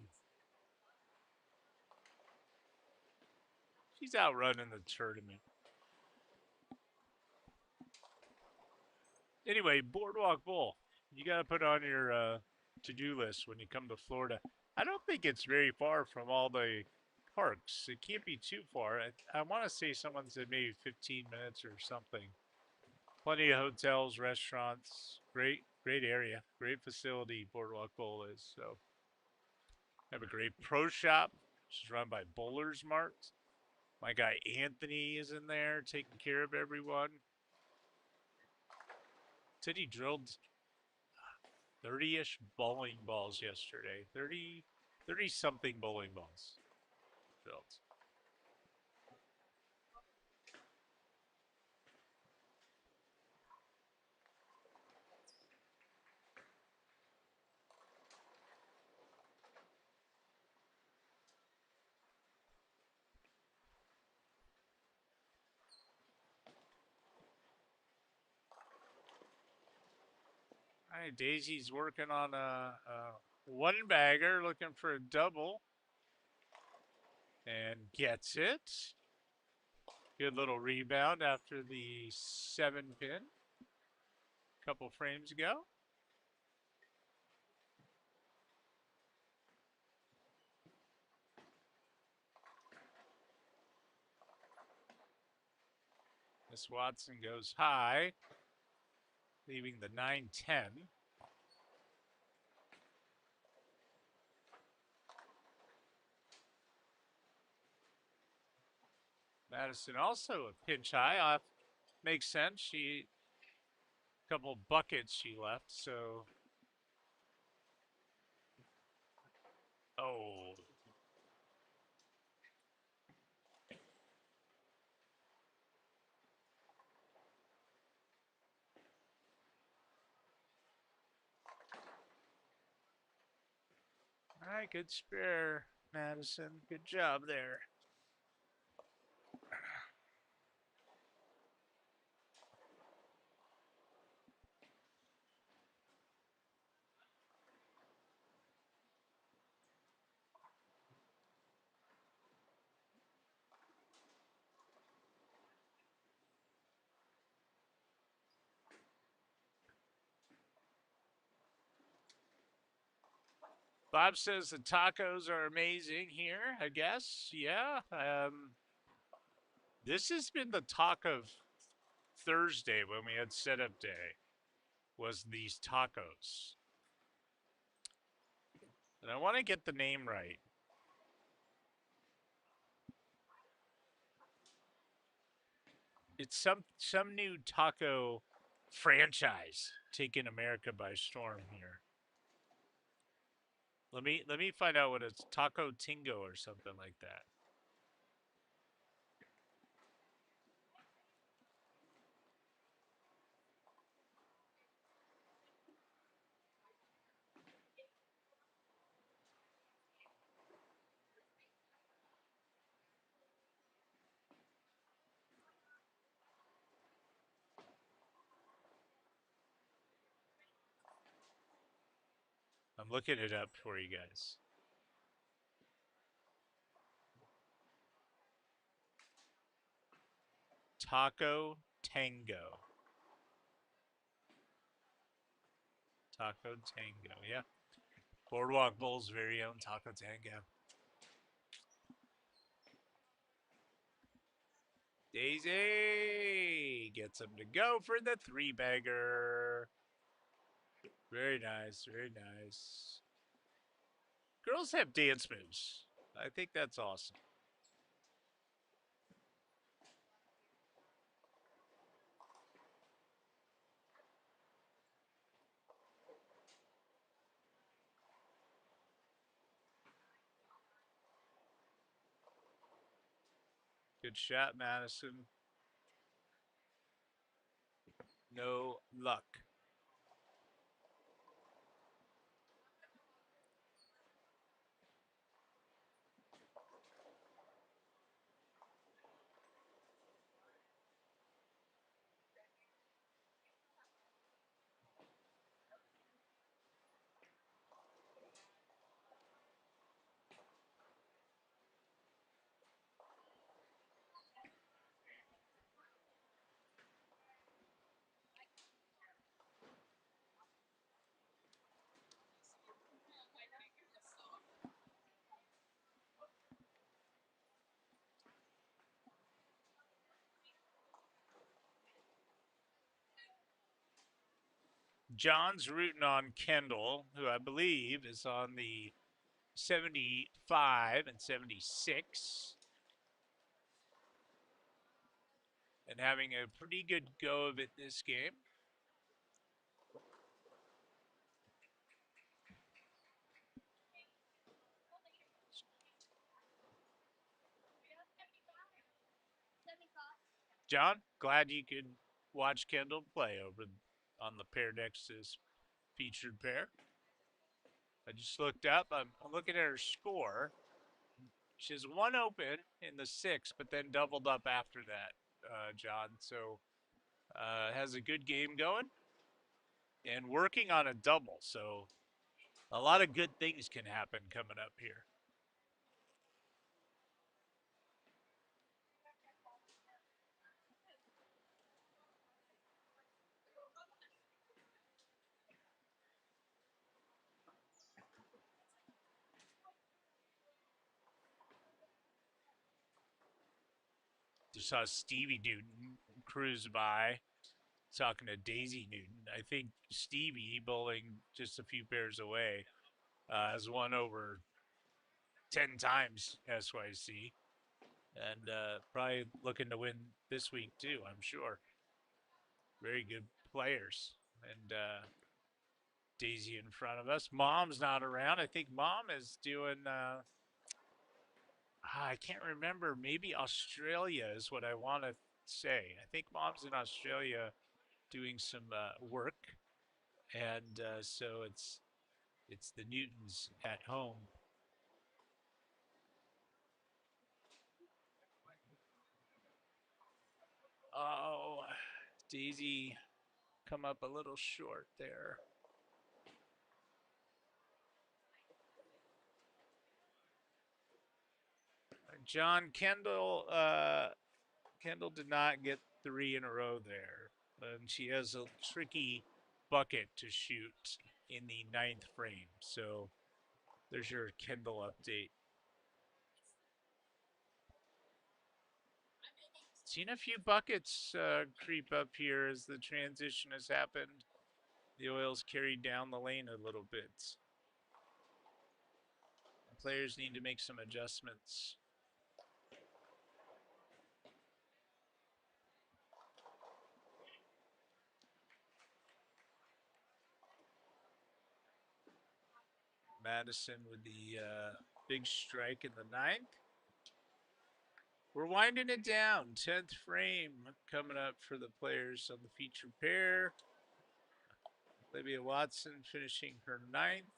She's out running the tournament. Anyway, Boardwalk Bowl. You got to put on your to-do list when you come to Florida. I don't think it's very far from all the parks. It can't be too far. I want to say someone said maybe 15 minutes or something. Plenty of hotels, restaurants. Great area. Great facility Boardwalk Bowl is. So have a great pro shop, which is run by Bowlers Mart. My guy Anthony is in there taking care of everyone. Said he drilled 30-ish bowling balls yesterday. 30-something bowling balls drilled. All right, Daisy's working on a one bagger, looking for a double, and gets it. Good little rebound after the 7-pin. Couple frames ago. Miss Watson goes high, leaving the 9-10. Madison also a pinch high off. Makes sense. A couple buckets she left, so. Oh. All right, good spare, Madison. Good job there. Bob says the tacos are amazing here, I guess. Yeah. This has been the talk of Thursday when we had setup day, was these tacos. And I want to get the name right. It's some new taco franchise taking America by storm here. Let me find out what it's, Taco Tingo or something like that. I'm looking it up for you guys. Taco Tango. Taco Tango, yeah. Boardwalk Bowl's very own Taco Tango. Daisy gets him to go for the 3-bagger. Very nice, very nice. Girls have dance moves. I think that's awesome. Good shot, Madison. No luck. John's rooting on Kendall, who I believe is on the 75 and 76. And having a pretty good go of it this game. John, glad you could watch Kendall play over on the pair next to his featured pair. I just looked up. I'm looking at her score. She has one open in the 6, but then doubled up after that, John. So has a good game going and working on a double. So a lot of good things can happen coming up here. Just saw Stevie Newton cruise by talking to Daisy Newton. I think Stevie, bowling just a few pairs away, has won over 10 times SYC. And probably looking to win this week too, I'm sure. Very good players. And Daisy in front of us. Mom's not around. I think Mom is doing, I can't remember. Maybe Australia is what I want to say. I think Mom's in Australia doing some work. And so it's the Newtons at home. Oh, Daisy come up a little short there. John Kendall, Kendall did not get 3 in a row there. And she has a tricky bucket to shoot in the 9th frame. So There's your Kindle update. Seen a few buckets creep up here as the transition has happened. The oil's carried down the lane a little bit. The players need to make some adjustments. Madison with the big strike in the 9th. We're winding it down. 10th frame coming up for the players on the feature pair. Olivia Watson finishing her 9th.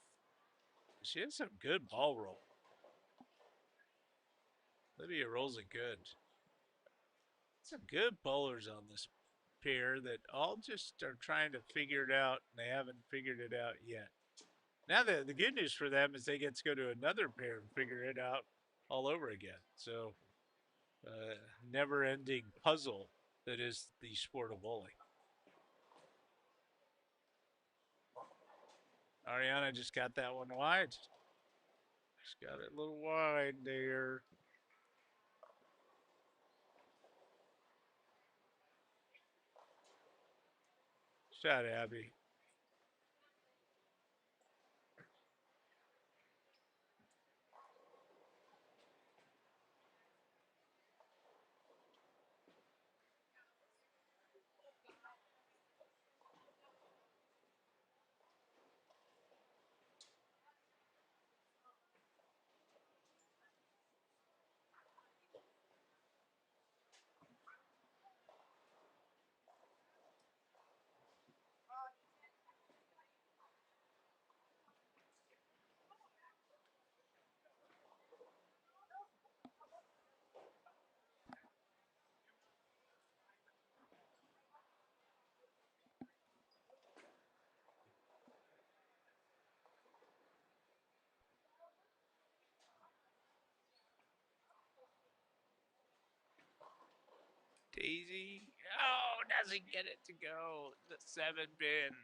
She has some good ball roll. Olivia rolls it good. Some good bowlers on this pair that all just are trying to figure it out, and they haven't figured it out yet. Now the good news for them is they get to go to another pair and figure it out all over again. So never-ending puzzle that is the sport of bowling. Ariana just got that one wide. Just got it a little wide there. Shot, Abby. Daisy. Oh, doesn't get it to go. The 7 pin.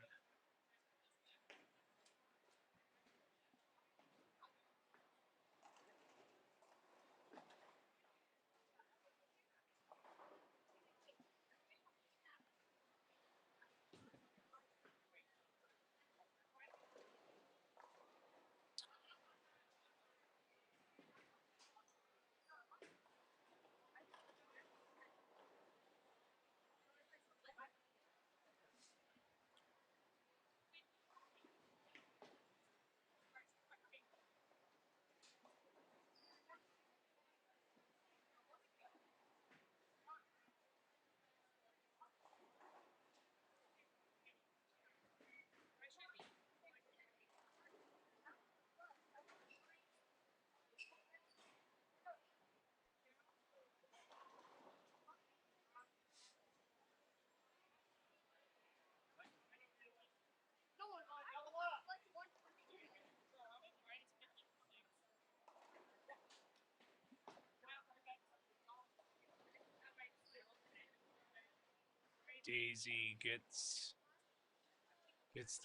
Daisy gets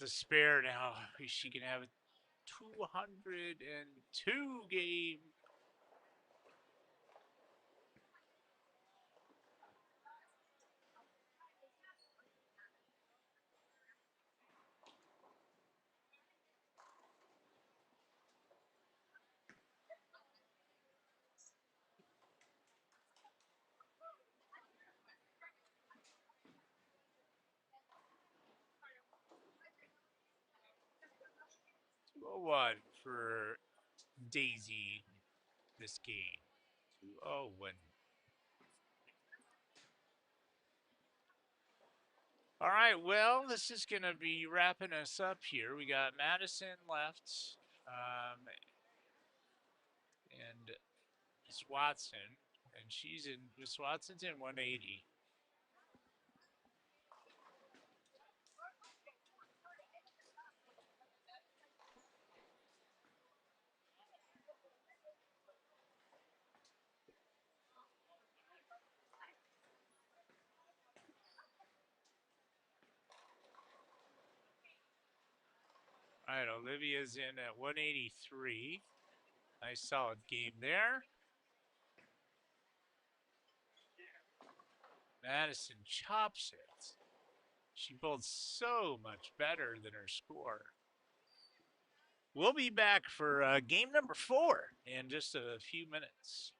the spare now. She can have a 202 game.201 for Daisy this game. 201. All right, well, this is going to be wrapping us up here. We got Madison left, and Miss Watson, and Miss Watson's in 180. All right, Olivia's in at 183. Nice solid game there. Madison chops it. She bowled so much better than her score. We'll be back for game number 4 in just a few minutes.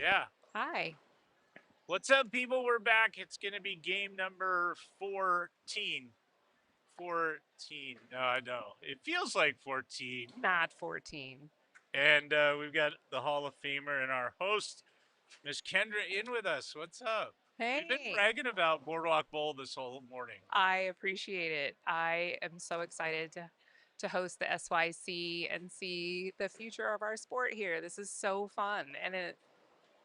Yeah. Hi. What's up, people? We're back. It's going to be game number 14. 14. No, I know. It feels like 14. Not 14. And we've got the Hall of Famer and our host, Miss Kendra, in with us. What's up? Hey. We've been bragging about Boardwalk Bowl this whole morning. I appreciate it. I am so excited to host the SYC and see the future of our sport here. This is so fun. And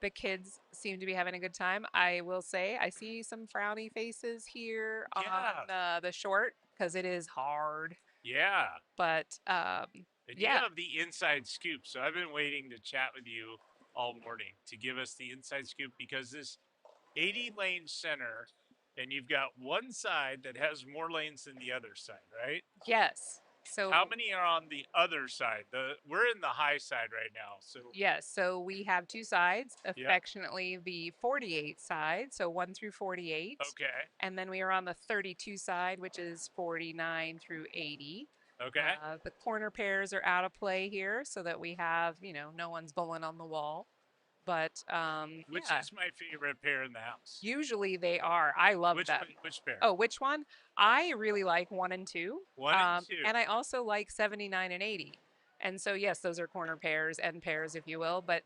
the kids seem to be having a good time. I will say I see some frowny faces here on the short because it is hard. Yeah. But And yeah. you have the inside scoop. So I've been waiting to chat with you all morning to give us the inside scoop because this 80-lane center, and you've got one side that has more lanes than the other side, right? Yes. So how many are on the other side? We're in the high side right now. So yes, so we have two sides, affectionately the 48 side, so 1 through 48. Okay. And then we are on the 32 side, which is 49 through 80. Okay. The corner pairs are out of play here so that we have, no one's bowling on the wall. But which is my favorite pair in the house? Usually they are. I love them. Which pair? Oh, which one? I really like 1 and 2. 1 and 2. And I also like 79 and 80. And so, yes, those are corner pairs, end pairs, if you will, but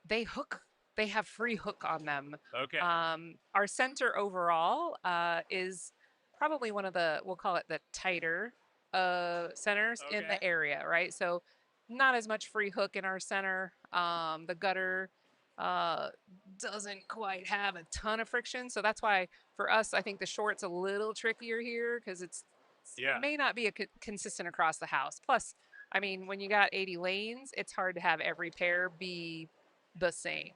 they hook. They have free hook on them. Okay. Our center overall is probably one of the, we'll call it the tighter centers in Okay. the area, right? So not as much free hook in our center. The gutter doesn't quite have a ton of friction. So that's why for us, I think the short's a little trickier here because Yeah. may not be consistent across the house. Plus, I mean, when you got 80 lanes, it's hard to have every pair be the same.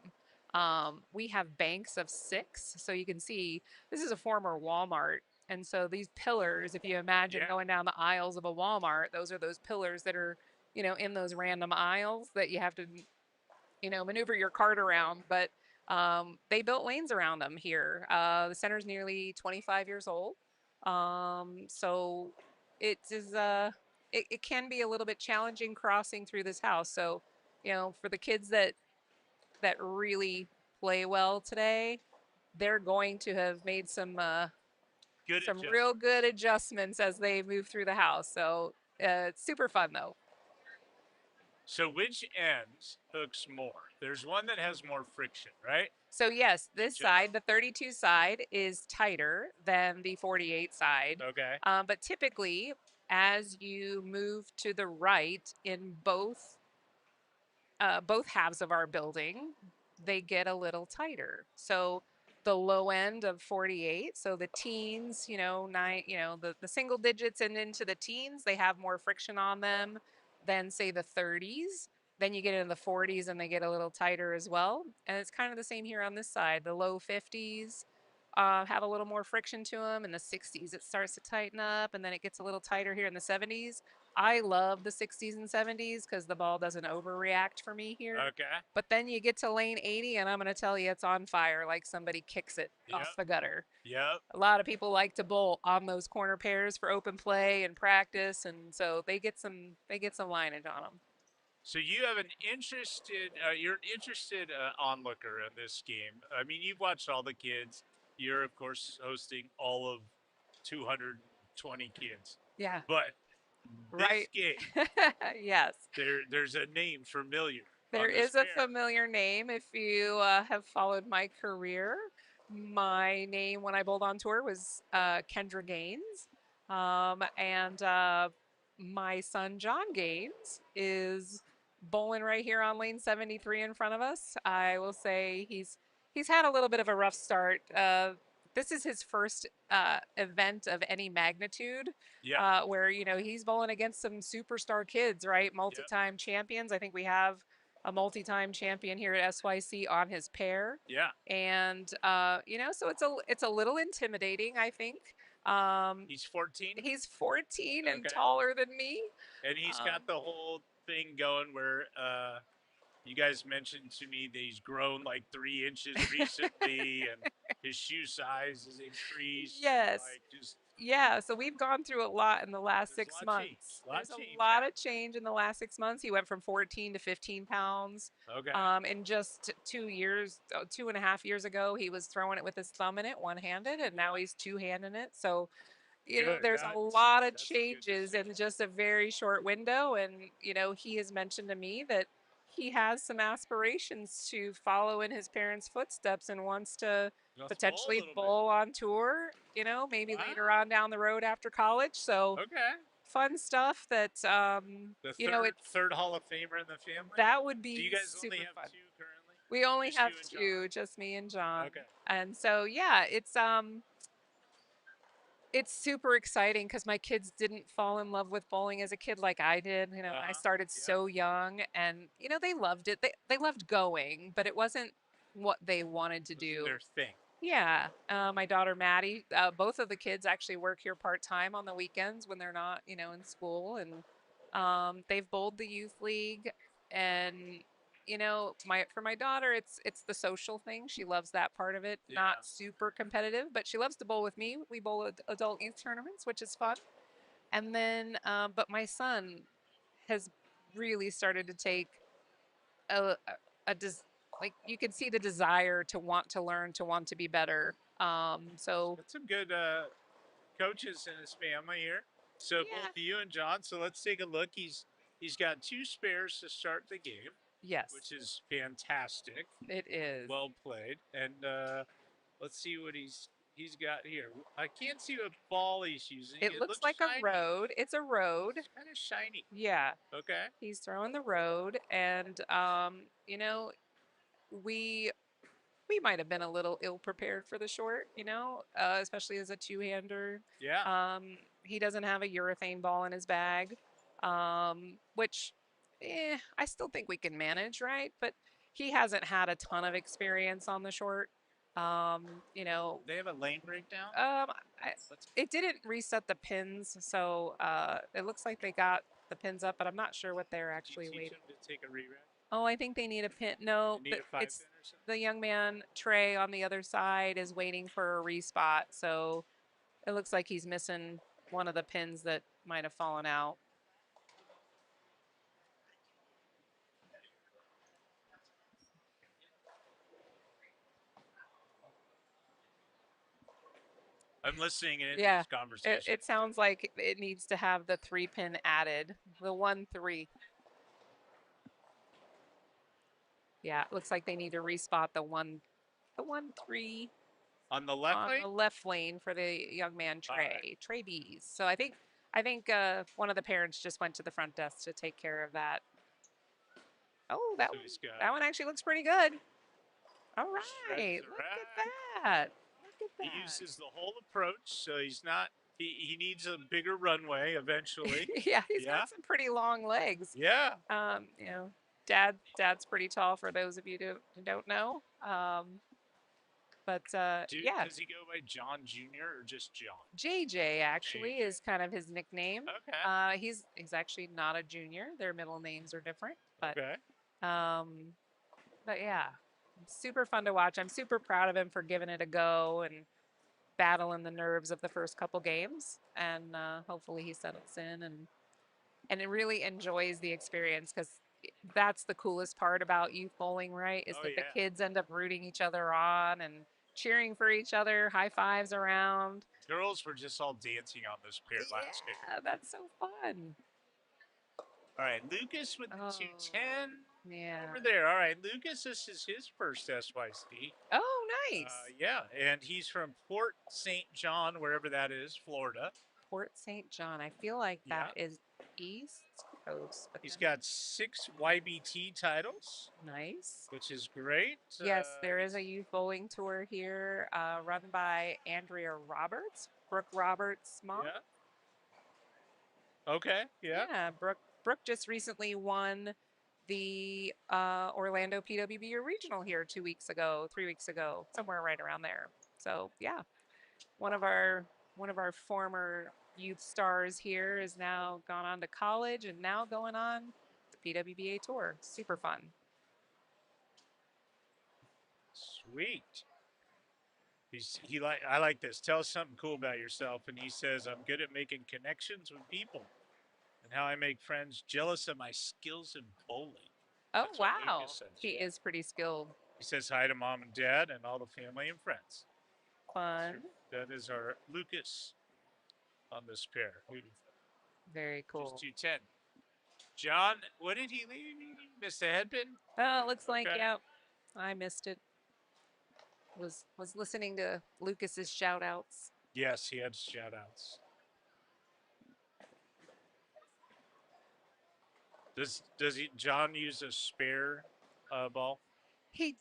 We have banks of 6, so you can see this is a former Walmart. And so these pillars, if you imagine Yeah. going down the aisles of a Walmart, those are those pillars that are, in those random aisles that you have to, maneuver your cart around. But they built lanes around them here. The center's nearly 25 years old. So it is, it can be a little bit challenging crossing through this house. So, for the kids that really play well today, they're going to have made some real good adjustments as they move through the house. So it's super fun though. So which ends hooks more? There's one that has more friction, right? So yes, this side, the 32 side, is tighter than the 48 side. Okay. But typically, as you move to the right in both halves of our building, they get a little tighter. So the low end of 48, so the teens, the single digits and into the teens, they have more friction on them than say the 30s. Then you get into the 40s and they get a little tighter as well. And it's kind of the same here on this side. The low 50s have a little more friction to them. In the 60s, it starts to tighten up, and then it gets a little tighter here in the 70s. I love the 60s and 70s because the ball doesn't overreact for me here. Okay. But then you get to lane 80, and I'm going to tell you it's on fire, like somebody kicks it off the gutter. Yep. A lot of people like to bowl on those corner pairs for open play and practice, and so they get some lineage on them. So you have you're an interested onlooker in this game. I mean, you've watched all the kids. You're of course hosting all of 220 kids. Yeah. But right. This game, yes. There's a name familiar. There is a familiar name if you have followed my career. My name when I bowled on tour was Kendra Gaines. And my son John Gaines is bowling right here on lane 73 in front of us. I will say he's had a little bit of a rough start. This is his first event of any magnitude where, he's bowling against some superstar kids, right? Multi-time champions. I think we have a multi-time champion here at SYC on his pair. Yeah. And, so it's a little intimidating, I think. He's 14? He's 14 and taller than me. And he's got the whole thing going where you guys mentioned to me that he's grown like 3 inches recently and his shoe size is increased. Yes. Like yeah, so we've gone through a lot in the last 6 months. There's a lot of change in the last 6 months. He went from 14 to 15 pounds. Okay. In just 2.5 years ago, he was throwing it with his thumb in it, one-handed, and now he's two-handing it. So, there's a lot of changes in just a very short window. And, he has mentioned to me that he has some aspirations to follow in his parents' footsteps and wants to potentially bowl on tour, maybe later on down the road after college. So fun stuff that, the third Hall of Famer in the family? That would be Do you guys super only have fun. 2 currently? We only have 2, just me and John. Okay. And so, yeah, it's super exciting because my kids didn't fall in love with bowling as a kid like I did. I started so young, and they loved it. They loved going, but it wasn't what they wanted to do. Their thing. Yeah. My daughter Maddie, both of the kids actually work here part-time on the weekends when they're not, in school, and they've bowled the youth league. And for my daughter, it's the social thing. She loves that part of it. Yeah. Not super competitive, but she loves to bowl with me. We bowl adult youth tournaments, which is fun. And then, but my son has really started to take like you can see the desire to want to learn, to want to be better. So Got some good coaches in his family here. So both you and John. So let's take a look. He's He's got 2 spares to start the game, Yes, which is fantastic. it is. Well played. And let's see what he's got here. I can't see what ball he's using. It looks like shiny. a road. It's a road. It's kind of shiny. Yeah, Okay. he's throwing the road, and you know, we might have been a little ill prepared for the short, especially as a two-hander. Yeah. He doesn't have a urethane ball in his bag, which I still think we can manage, right? But he hasn't had a ton of experience on the short. They have a lane breakdown. It didn't reset the pins, so it looks like they got the pins up, but I'm not sure what they're actually Teach waiting. him to take a re-rack. Oh, I think they need a pin. No, They need a 5 it's pin or something. the young man Trey on the other side is waiting for a respot, so it looks like he's missing one of the pins that might have fallen out. I'm listening in Yeah, this conversation. it sounds like it needs to have the 3-pin added, the 1-3. Yeah, it looks like they need to respot the 1-3 on the left on lane. the left lane for the young man Trey, Trey Bees. So I think one of the parents just went to the front desk to take care of that. Oh, that one actually looks pretty good. All right, look at that. Look at that. He uses the whole approach, so he's not. He needs a bigger runway eventually. Yeah, he's got some pretty long legs. Yeah. Dad's pretty tall for those of you who don't know. Does he go by John Jr. or just John? JJ actually is kind of his nickname. Okay. He's actually not a junior. Their middle names are different. But okay. But yeah, super fun to watch. I'm super proud of him for giving it a go and battling the nerves of the first couple games. And hopefully he settles in and it really enjoys the experience, because that's the coolest part about youth bowling, right? Is that the kids end up rooting each other on and cheering for each other, high fives around. Girls were just all dancing on this pair last year. Yeah, that's so fun. All right, Lucas with the 210. Yeah. Over there. All right, Lucas, this is his first SYC. Oh, nice. Yeah, and he's from Port St. John, wherever that is, Florida. Port St. John. I feel like that is East Coast. But he's got 6 YBT titles. Nice. Which is great. Yes, there is a youth bowling tour here run by Andrea Roberts, Brooke Roberts' mom. Yeah. Okay, yeah. Yeah, Brooke just recently won the Orlando PWB regional here 3 weeks ago, somewhere right around there. So yeah, one of our former youth stars here is now gone on to college and now going on the PWBA tour. Super fun. Sweet. I like this. Tell us something cool about yourself. And he says, I'm good at making connections with people and how I make friends jealous of my skills in bowling. Oh, wow. He is pretty skilled. He says hi to mom and dad and all the family and friends. Fun. That is our Lucas on this pair. Very cool. Just 210. John, what did he leave? He missed a headpin? Oh, it looks like, yeah. I missed it. Was listening to Lucas's shout outs. Yes, he had shout outs. Does John use a spare ball? He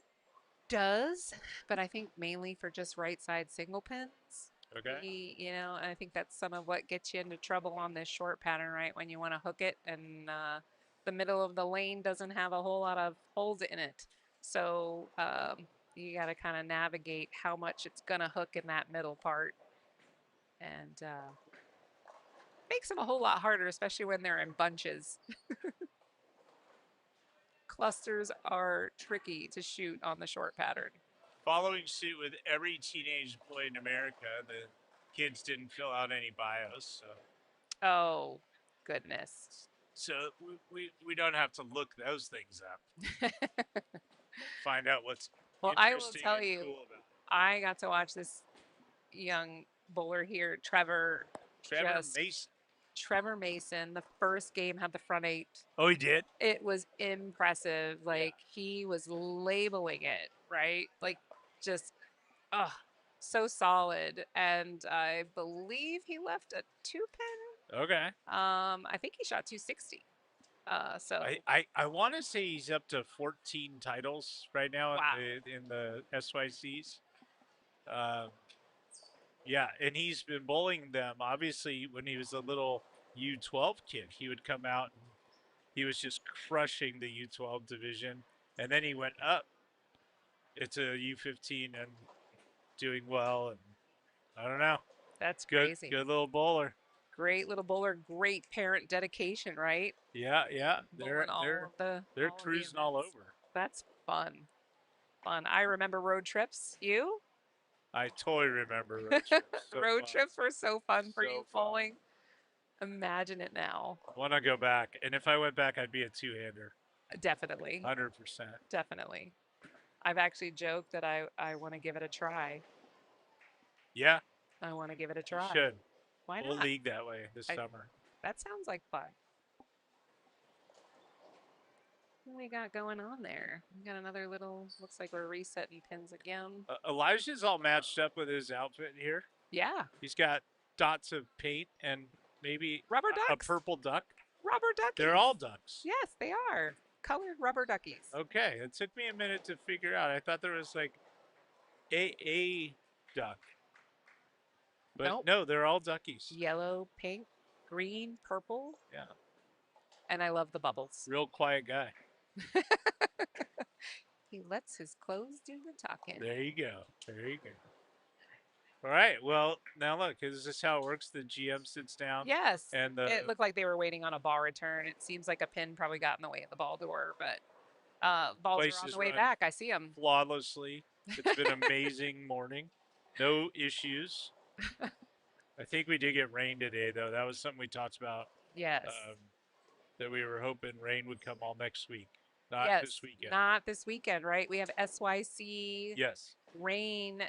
does, but I think mainly for just right side single pins. Okay. And I think that's some of what gets you into trouble on this short pattern, right? When you want to hook it and the middle of the lane doesn't have a whole lot of holes in it. So you got to kind of navigate how much it's going to hook in that middle part. And makes them a whole lot harder, especially when they're in bunches. Clusters are tricky to shoot on the short pattern. Following suit with every teenage boy in America, the kids didn't fill out any bios. So. Oh, goodness. So we don't have to look those things up. Find out what's I will tell and you, cool about it. I got to watch this young bowler here, Trevor Mason. Trevor Mason, the first game had the front 8. Oh, he did? It was impressive. Like he was labeling it, right? Like just so solid. And I believe he left a 2-pin. Okay. I think he shot 260. So I want to say he's up to 14 titles right now Wow. in the SYCs. Yeah, and he's been bowling them. Obviously, when he was a little U12 kid, he would come out and he was just crushing the U12 division. And then he went up into U15 and doing well. And I don't know. that's Good, crazy. good little bowler. Great little bowler, great parent dedication, right? Yeah, yeah. Bowling all of the They're all of the cruising all events. over. That's fun. Fun. I remember road trips. You? I totally remember road trips. So Road fun. trips were so fun for So you fun. bowling. Imagine it now. Want to go back, and if I went back, I'd be a two-hander. Definitely. 100%. Definitely. I've actually joked that I want to give it a try. Yeah, I want to give it a you try. should. Why We'll not? league that way this summer. That sounds like fun. What we got going on there? We got another little, looks like we're resetting pins again. Elijah's all matched up with his outfit here. Yeah. He's got dots of paint and maybe Rubber a ducks. purple duck. Rubber duckies. They're all ducks. Yes, they are. Colored rubber duckies. Okay, it took me a minute to figure out. I thought there was like a duck. But Nope. no, they're all duckies. Yellow, pink, green, purple. Yeah. And I love the bubbles. Real quiet guy. He lets his clothes do the talking. There you go. There you go. All right. Well, now look, is this how it works? The GM sits down. Yes. And it looked like they were waiting on a ball return. It seems like a pin probably got in the way of the ball door, but balls place are on is the way run back. I see them. flawlessly. It's been an amazing morning. No issues. I think we did get rain today, though. That was something we talked about. Yes. That we were hoping rain would come all next week, not Yes. this weekend. Not this weekend, right? We have SYC Yes. rain.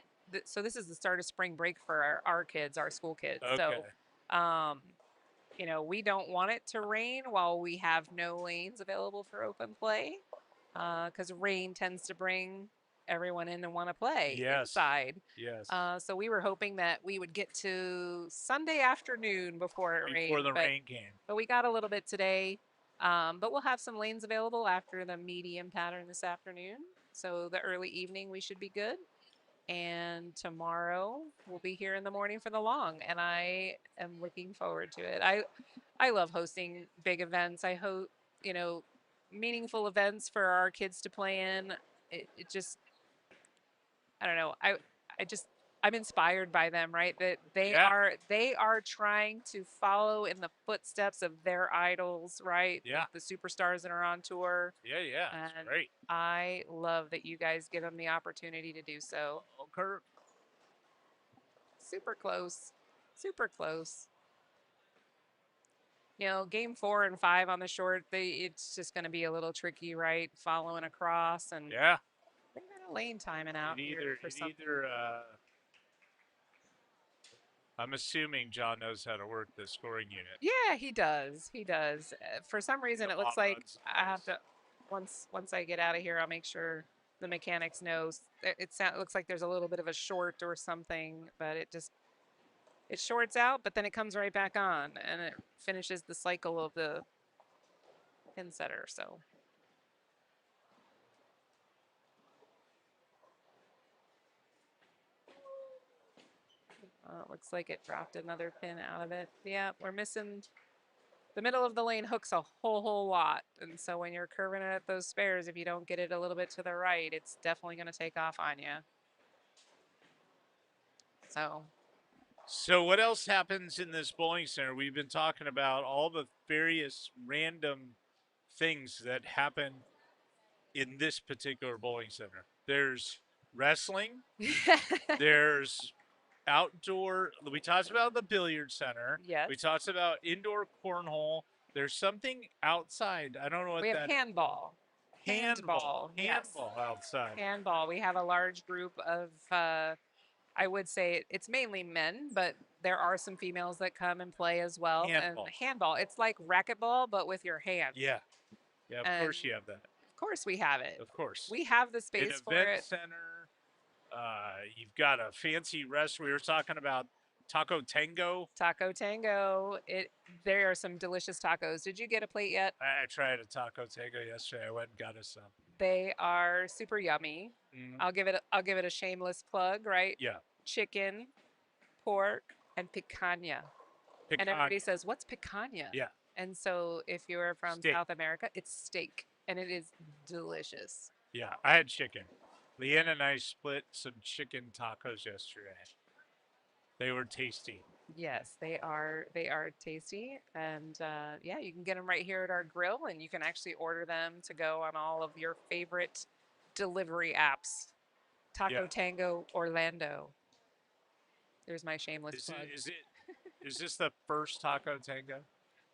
So this is the start of spring break for our kids, our school kids. Okay. So, we don't want it to rain while we have no lanes available for open play, because rain tends to bring everyone in and want to play inside. Yes. So we were hoping that we would get to Sunday afternoon before it rained. Before the rain came. But we got a little bit today. But we'll have some lanes available after the medium pattern this afternoon. So the early evening we should be good. And tomorrow we'll be here in the morning for the long, and I am looking forward to it. I love hosting big events. I hope, meaningful events for our kids to play in. It just, I don't know. I'm inspired by them, right? That they are trying to follow in the footsteps of their idols, right? Yeah. The superstars that are on tour. Yeah. And It's great. I love that you guys give them the opportunity to do so. Oh, Kurt. Super close. Super close. Game 4 and 5 on the short, it's just going to be a little tricky, right? Following across and Yeah. they've got a lane timing out here for something. I'm assuming John knows how to work the scoring unit. Yeah, he does. He does. For some reason, it looks like I have to. Once I get out of here, I'll make sure the mechanics know. It looks like there's a little bit of a short or something, but it shorts out, but then it comes right back on, and it finishes the cycle of the pin setter. So. It looks like it dropped another pin out of it. Yeah, we're missing. The middle of the lane hooks a whole lot. And so when you're curving it at those spares, if you don't get it a little bit to the right, it's definitely going to take off on you. So what else happens in this bowling center? We've been talking about all the various random things that happen in this particular bowling center. There's wrestling. There's outdoor. We talked about the billiard center. Yes. We talked about indoor cornhole. There's something outside. I don't know what we have handball. Handball Yes. outside. Handball. We have a large group of, I would say it's mainly men, but there are some females that come and play as well. Handball. And handball, it's like racquetball, but with your hand. Yeah. Yeah, of course And you have that. Of course we have it. Of course. We have the An space for event it. center. You've got a fancy restaurant. We were talking about Taco Tango. Taco Tango. There are some delicious tacos. Did you get a plate yet? I tried a Taco Tango yesterday. I went and got us some. They are super yummy. Mhm. I'll give it a shameless plug, right? Yeah. Chicken, pork, and picanha. And everybody says, "What's picanha?" Yeah. And so if you're from Steak. South America, it's steak, and it is delicious. Yeah, I had chicken. Leanne and I split some chicken tacos yesterday. They were tasty. Yes, they are. They are tasty, and yeah, you can get them right here at our grill, and you can actually order them to go on all of your favorite delivery apps. Taco Yeah. Tango Orlando. There's my shameless Is plug. is this the first Taco Tango?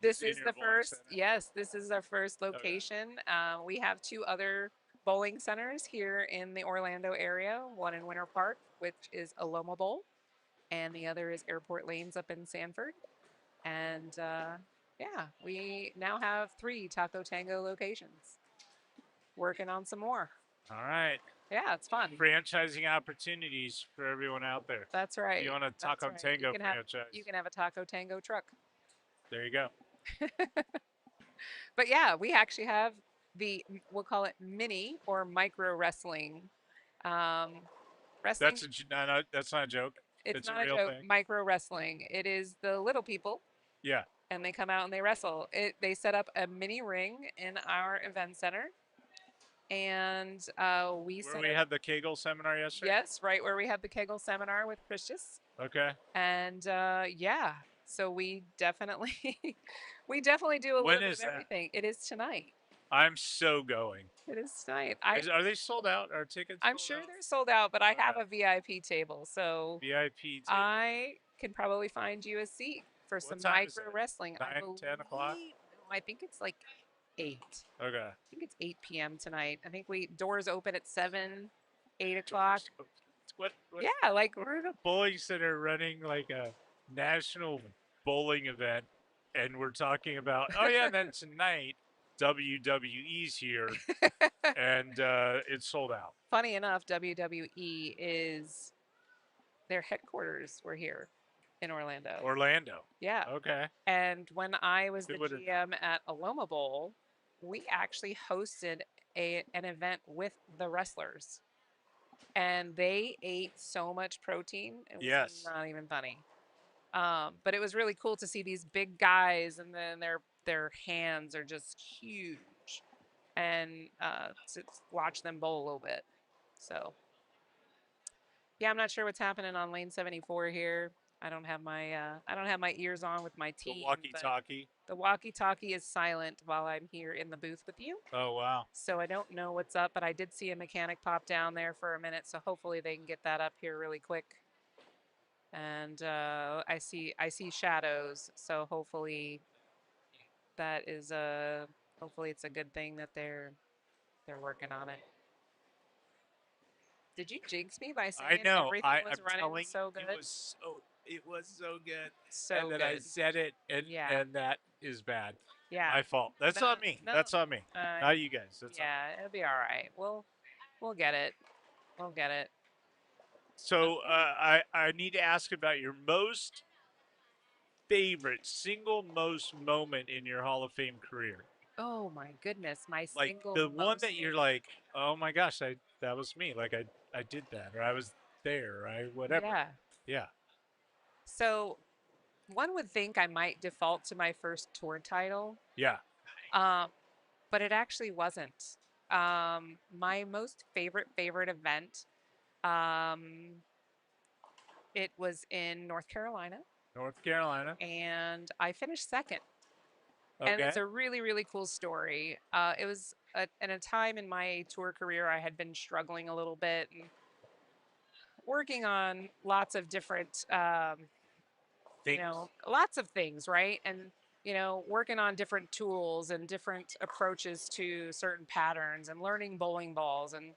This in is your the bowling first. center? Yes, this is our first location. We have 2 other bowling centers here in the Orlando area. One in Winter Park, which is Aloma Bowl, and the other is Airport Lanes up in Sanford. And yeah, we now have 3 Taco Tango locations. Working on some more. All right. Yeah, it's fun. Franchising opportunities for everyone out there. That's right. You want a That's Taco right. Tango you can have, franchise? You can have a Taco Tango truck. There you go. But yeah, we actually have we'll call it mini or micro wrestling. Wrestling. No, that's not a joke. It's a not a real joke. thing. Micro wrestling. It is the little people, Yeah. and they come out and they wrestle. They set up a mini ring in our event center, and we Where set we up. had the KEGEL seminar yesterday. Yes, right where we had the KEGEL seminar with Christus. Okay. And yeah, so we definitely we definitely do a When little bit is of that? everything. It is tonight. I'm so going. It is tonight. Are they sold out? Are tickets? I'm sold sure out? they're sold out, but I have Okay. a VIP table, so VIP. Table. I can probably find you a seat for What some time is micro it? wrestling. 9, 10 o'clock? No, I think it's like 8. Okay. I think it's 8 p.m. tonight. I think doors open at 7, 8 o'clock. What? Yeah, like We're in a bowling center running like a national bowling event, and we're talking about, oh yeah, and then tonight WWE's here, and it's sold out. funny enough, WWE is their headquarters were here in Orlando. Orlando. Yeah. Okay. And when I was Who the would've- GM at Aloma Bowl, we actually hosted an event with the wrestlers. And they ate so much protein. It was Yes. not even funny. But it was really cool to see these big guys, and then their hands are just huge, and to watch them bowl a little bit. So yeah, I'm not sure what's happening on lane 74 here. I don't have my ears on with my team. The walkie-talkie. The walkie-talkie is silent while I'm here in the booth with you. Oh wow. So I don't know what's up, but I did see a mechanic pop down there for a minute, so hopefully they can get that up here really quick. And I see shadows, so hopefully that is hopefully it's a good thing that they're working on it. Did you jinx me by saying I know. everything was I'm running telling so good? It was so good. So and then good. I said it, and Yeah. and that is bad. Yeah. My fault. That's on me. No, That's on me. Not you guys. That's on me. yeah, it'll be all right. We'll get it. We'll get it. So I need to ask about your most single most moment in your Hall of Fame career. Oh my goodness, my Like single the one most that you're favorite- like, oh my gosh, that was me. Like I did that, or I was there, right? Whatever. Yeah. Yeah. So one would think I might default to my first tour title, Yeah. but it actually wasn't. My most favorite event, it was in North Carolina, North Carolina. and I finished second. Okay. And it's a really, really cool story. It was at a time in my tour career I had been struggling a little bit and working on lots of different, Things. lots of things, right? And, working on different tools and different approaches to certain patterns and learning bowling balls. And,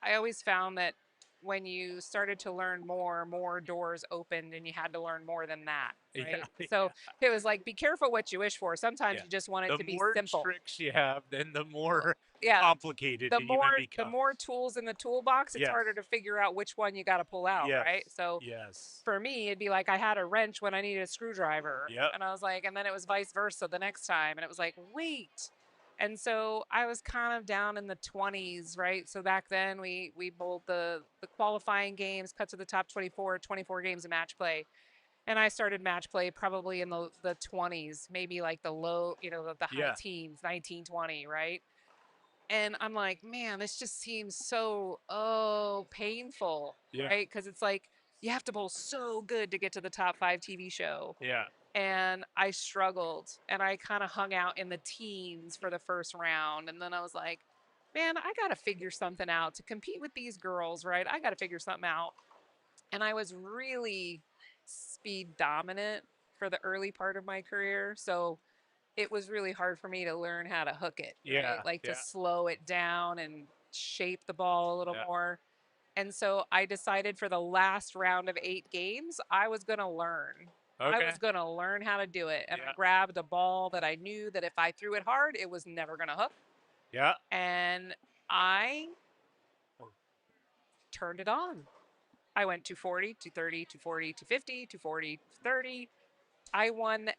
I always found that when you started to learn more doors opened and you had to learn more than that, right? Yeah, So it was like, be careful what you wish for. Sometimes Yeah. you just want it The to be more simple. tricks you have, then the more Yeah. complicated it even The becomes. more tools in the toolbox, it's Yes. harder to figure out which one you got to pull out, Yes. right? So Yes. for me, it'd be like I had a wrench when I needed a screwdriver. Yep. And I was like, and then it was vice versa the next time. And it was like, wait. And so I was kind of down in the 20s, right? So back then we bowled the qualifying games, cut to the top 24 games of match play. And I started match play probably in the 20s, maybe like the low, the high Yeah. teens, 19, 20, right? And I'm like, man, this just seems so painful, Yeah. right? Because it's like you have to bowl so good to get to the top 5 TV show. Yeah. And I struggled, and I kind of hung out in the teens for the first round, and then I was like, man, I got to figure something out to compete with these girls, right? I got to figure something out. And I was really speed dominant for the early part of my career, so it was really hard for me to learn how to hook it, Yeah. right? Like Yeah. to slow it down and shape the ball a little Yeah. more. And so I decided for the last round of 8 games, I was going to learn. I Okay. was going to learn how to do it. And Yeah. I grabbed a ball that I knew that if I threw it hard, it was never going to hook. Yeah. And I turned it on. I went 240, 230, 240, 250, 240, 230. I won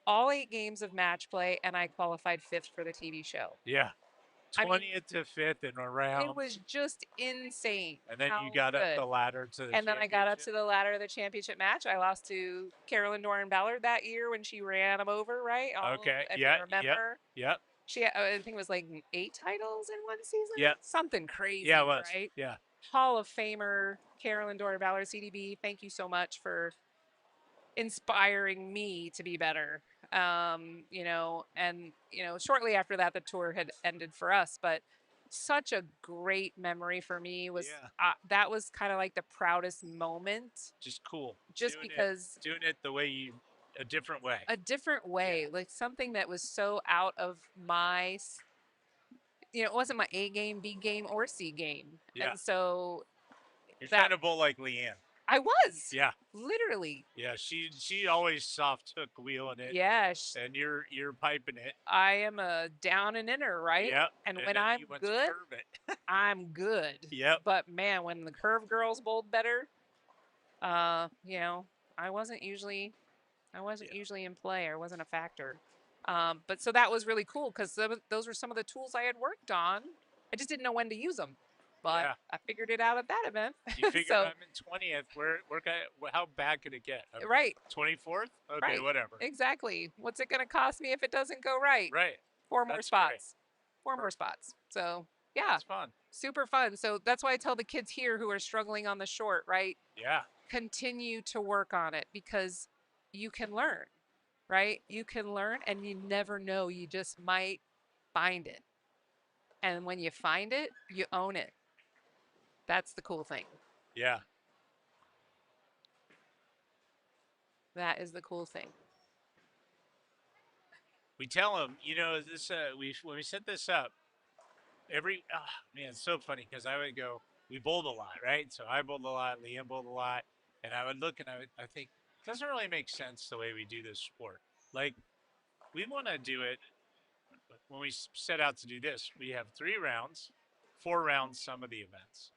all 8 games of match play, and I qualified 5th for the TV show. Yeah. I mean, 20th to 5th in a round. it was just insane. And then you how got up good. the ladder to the And then I got up championship. to the ladder of the championship match. I lost to Carolyn Doran Ballard that year when she ran him over, right? Okay. If Yeah. you remember. Yep. She had, I think it was like 8 titles in one season. Yep. Something crazy, Yeah, it was. right? Yeah. Hall of Famer Carolyn Doran Ballard, CDB. Thank you so much for inspiring me to be better. Shortly after that, the tour had ended for us, but such a great memory for me was that was kind of like the proudest moment. Just cool. Just because doing it the way a different way. Like something that was so out of my, it wasn't my A game, B game, or C game. Yeah. And so You're trying to bowl like Leanne. I was. Yeah. Literally. Yeah, she always soft hook wheeling it. Yeah. And you're piping it. I am a down and inner, right? Yeah. And when I'm good, I'm good. Yep. But man, when the curve girls bowled better, I wasn't usually in play. I wasn't a factor. But so that was really cool because those were some of the tools I had worked on. I just didn't know when to use them. But I figured it out at that event. You figured I'm in 20th. How bad could it get? Right. 24th? Okay, right. Whatever. Exactly. What's it going to cost me if it doesn't go right? Right. 4 more spots. 4 more spots. So, yeah. That's fun. Super fun. So that's why I tell the kids here who are struggling on the short, right? Yeah. Continue to work on it because you can learn, right? You can learn and you never know. You just might find it. And when you find it, you own it. That's the cool thing. Yeah. That is the cool thing. We tell them, this. When we set this up, it's so funny because I would go, we bowled a lot, right? So I bowled a lot, Liam bowled a lot, and I would look and I think it doesn't really make sense the way we do this sport. Like we want to do it when we set out to do this. We have 3 rounds, 4 rounds, some of the events.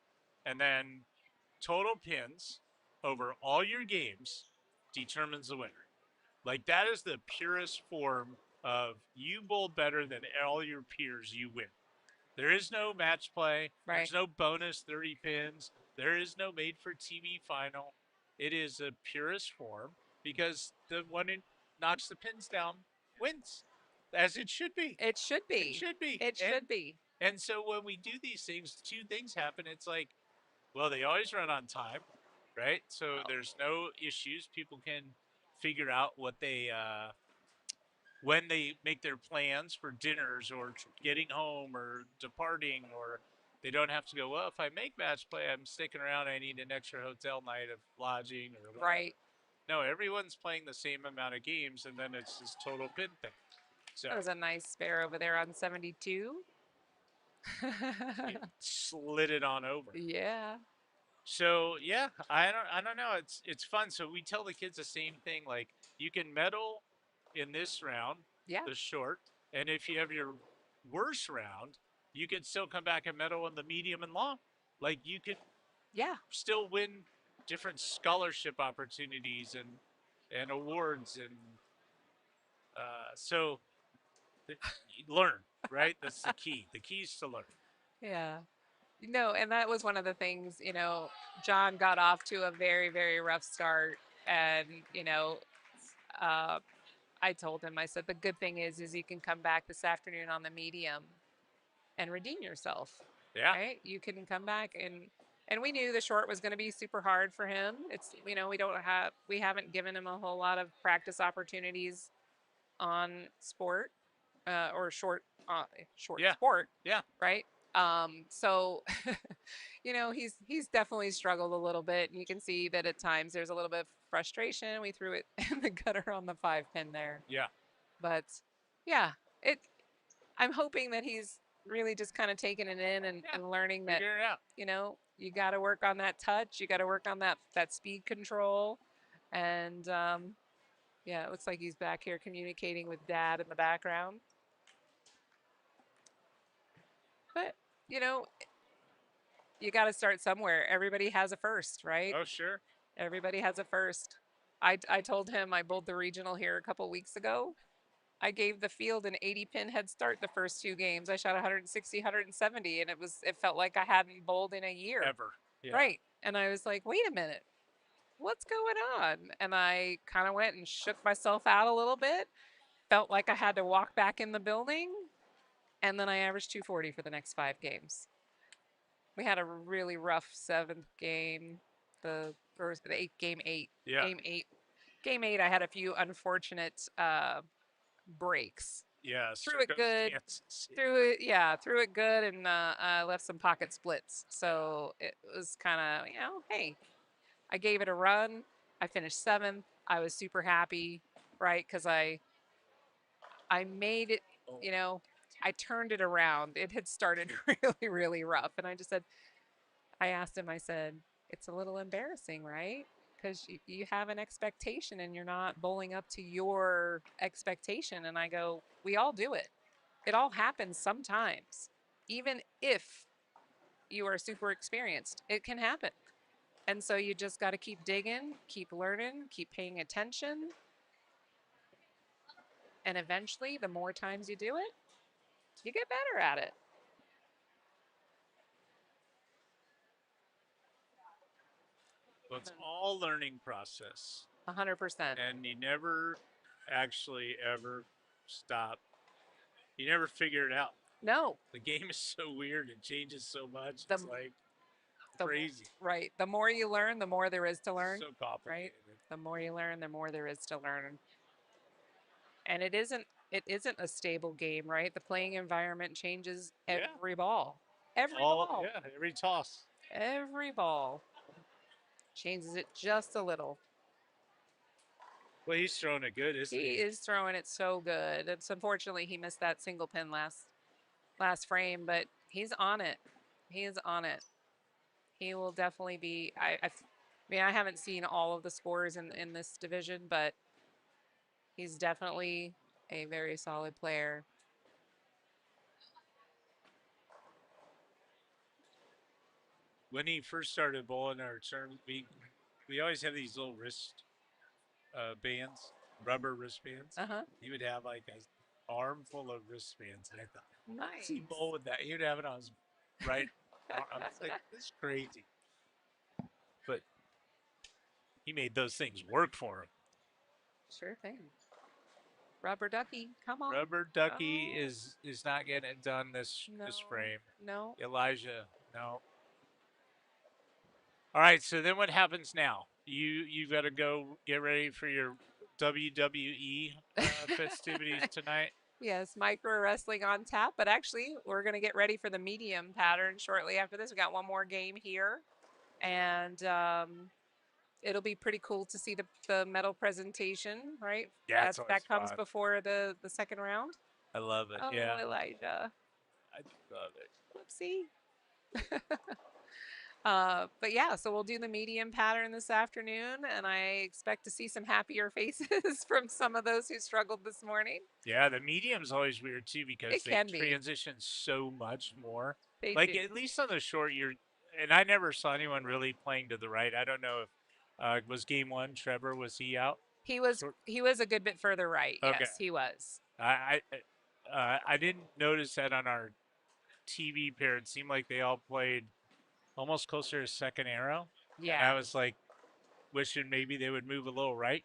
And then total pins over all your games determines the winner. Like that is the purest form of you bowl better than all your peers, you win. There is no match play. Right. There's no bonus 30 pins. There is no made for TV final. It is the purest form because the one who knocks the pins down wins, as it should be. It should be. It should be. It should be. And so when we do these things, 2 things happen. It's like, well, they always run on time, right? So there's no issues. People can figure out what they, when they make their plans for dinners or getting home or departing, or they don't have to go, well, if I make match play, I'm sticking around. I need an extra hotel night of lodging or whatever. Right. No, everyone's playing the same amount of games, and then it's this total pin thing. So That was a nice spare over there on 72. slid it on over. Yeah. So yeah, I don't know. It's fun. So we tell the kids the same thing. Like you can medal in this round, Yeah. the short, and if you have your worst round, you can still come back and medal in the medium and long. Like you could Yeah. still win different scholarship opportunities and awards and so learn, right? That's the key. The key is to learn. Yeah. No, and that was one of the things, John got off to a very, very rough start. And, uh, I told him, I said, the good thing is you can come back this afternoon on the medium and redeem yourself, Yeah. right? You can come back and we knew the short was going to be super hard for him. It's, we haven't given him a whole lot of practice opportunities on sport, or short Yeah. sport, Yeah. right? So he's definitely struggled a little bit, and you can see that at times there's a little bit of frustration. We threw it in the gutter on the 5-pin there, Yeah. but yeah, it. I'm hoping that he's really just kind of taking it in and learning that Figure it out. you got to work on that touch, you got to work on that speed control, and yeah, it looks like he's back here communicating with Dad in the background. But you got to start somewhere. Everybody has a first, right? Oh sure. Everybody has a first. I told him I bowled the regional here a couple weeks ago. I gave the field an 80-pin head start the first 2 games. I shot 160, 170, and it felt like I hadn't bowled in a year. Ever. Yeah. Right. And I was like, wait a minute, what's going on? And I kind of went and shook myself out a little bit. Felt like I had to walk back in the building. And then I averaged 240 for the next 5 games. We had a really rough 7th game, the game 8. Yeah. Game 8, I had a few unfortunate breaks. Yeah. Threw it good. Threw it good, and left some pocket splits. So it was kind of, hey, I gave it a run. I finished 7th. I was super happy, right? Because I made it, I turned it around. It had started really, really rough. And I asked him, I said, it's a little embarrassing, right? Because you have an expectation and you're not bowling up to your expectation. And I go, we all do it. It all happens sometimes. Even if you are super experienced, it can happen. And so you just got to keep digging, keep learning, keep paying attention. And eventually, the more times you do it, you get better at it. Well, it's all learning process. 100%. And you never actually ever stop. You never figure it out. No. The game is so weird. It changes so much. The- It's like crazy. Right. The more you learn, the more there is to learn. So complicated. Right. The more you learn, the more there is to learn. And it isn't a stable game, right? The playing environment changes every ball. Every ball. Yeah, every toss. Every ball changes it just a little. Well, he's throwing it good, isn't he? He is throwing it so good. It's unfortunately he missed that single pin last frame, but he's on it. He is on it. He will definitely be. I mean, I haven't seen all of the scores in this division, but he's definitely a very solid player. When he first started bowling our term, we always have these little wrist bands, rubber wristbands. He would have like an armful of wristbands, and I thought, nice. He bowl with that. He would have it on his right arm. I was like, this is crazy. But he made those things work for him. Sure thing. Rubber Ducky, come on. Rubber Ducky is not getting it done this frame. No. Elijah, no. All right, so then what happens now? You got to go get ready for your WWE festivities tonight. Yes, micro wrestling on tap, but actually we're going to get ready for the medium pattern shortly after this. We got one more game here, and it'll be pretty cool to see the medal presentation, right? Yeah, that comes fun. before the second round. I love it. Oh, yeah, Elijah. I love it. Whoopsie. But yeah, so we'll do the medium pattern this afternoon, and I expect to see some happier faces from some of those who struggled this morning. Yeah, the medium's always weird too because It they can be. transition so much more. They Like do. at least on the short, and I never saw anyone really playing to the right. I don't know if was game one. Trevor, was he out? He was Short- he was a good bit further right. Okay, Yes, he was. I didn't notice that on our TV pair. It seemed like they all played almost closer to second arrow, and I Yeah. was like wishing maybe they would move a little right,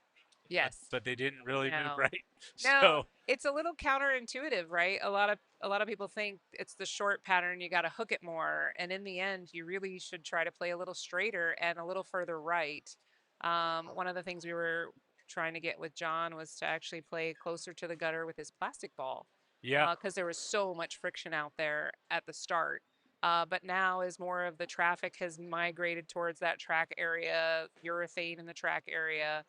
Yes. but they didn't really move No. right. No, So it's a little counterintuitive, right? A lot of people think it's the short pattern, you got to hook it more, and in the end, you really should try to play a little straighter and a little further right. One of the things we were trying to get with John was to actually play closer to the gutter with his plastic ball, yeah, because there was so much friction out there at the start. But now, as more of the traffic has migrated towards that track area, urethane in the track area,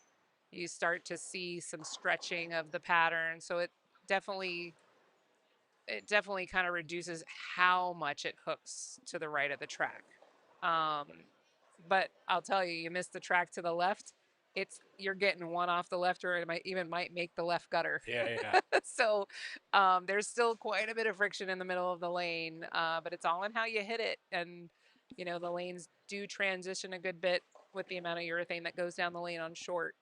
you start to see some stretching of the pattern. So definitely it definitely kind of reduces how much it hooks to the right of the track. Um, but I'll tell you, you miss the track to the left, you're getting one off the left, or it might make the left gutter. yeah. So there's still quite a bit of friction in the middle of the lane, but it's all in how you hit it. And the lanes do transition a good bit with the amount of urethane that goes down the lane on short.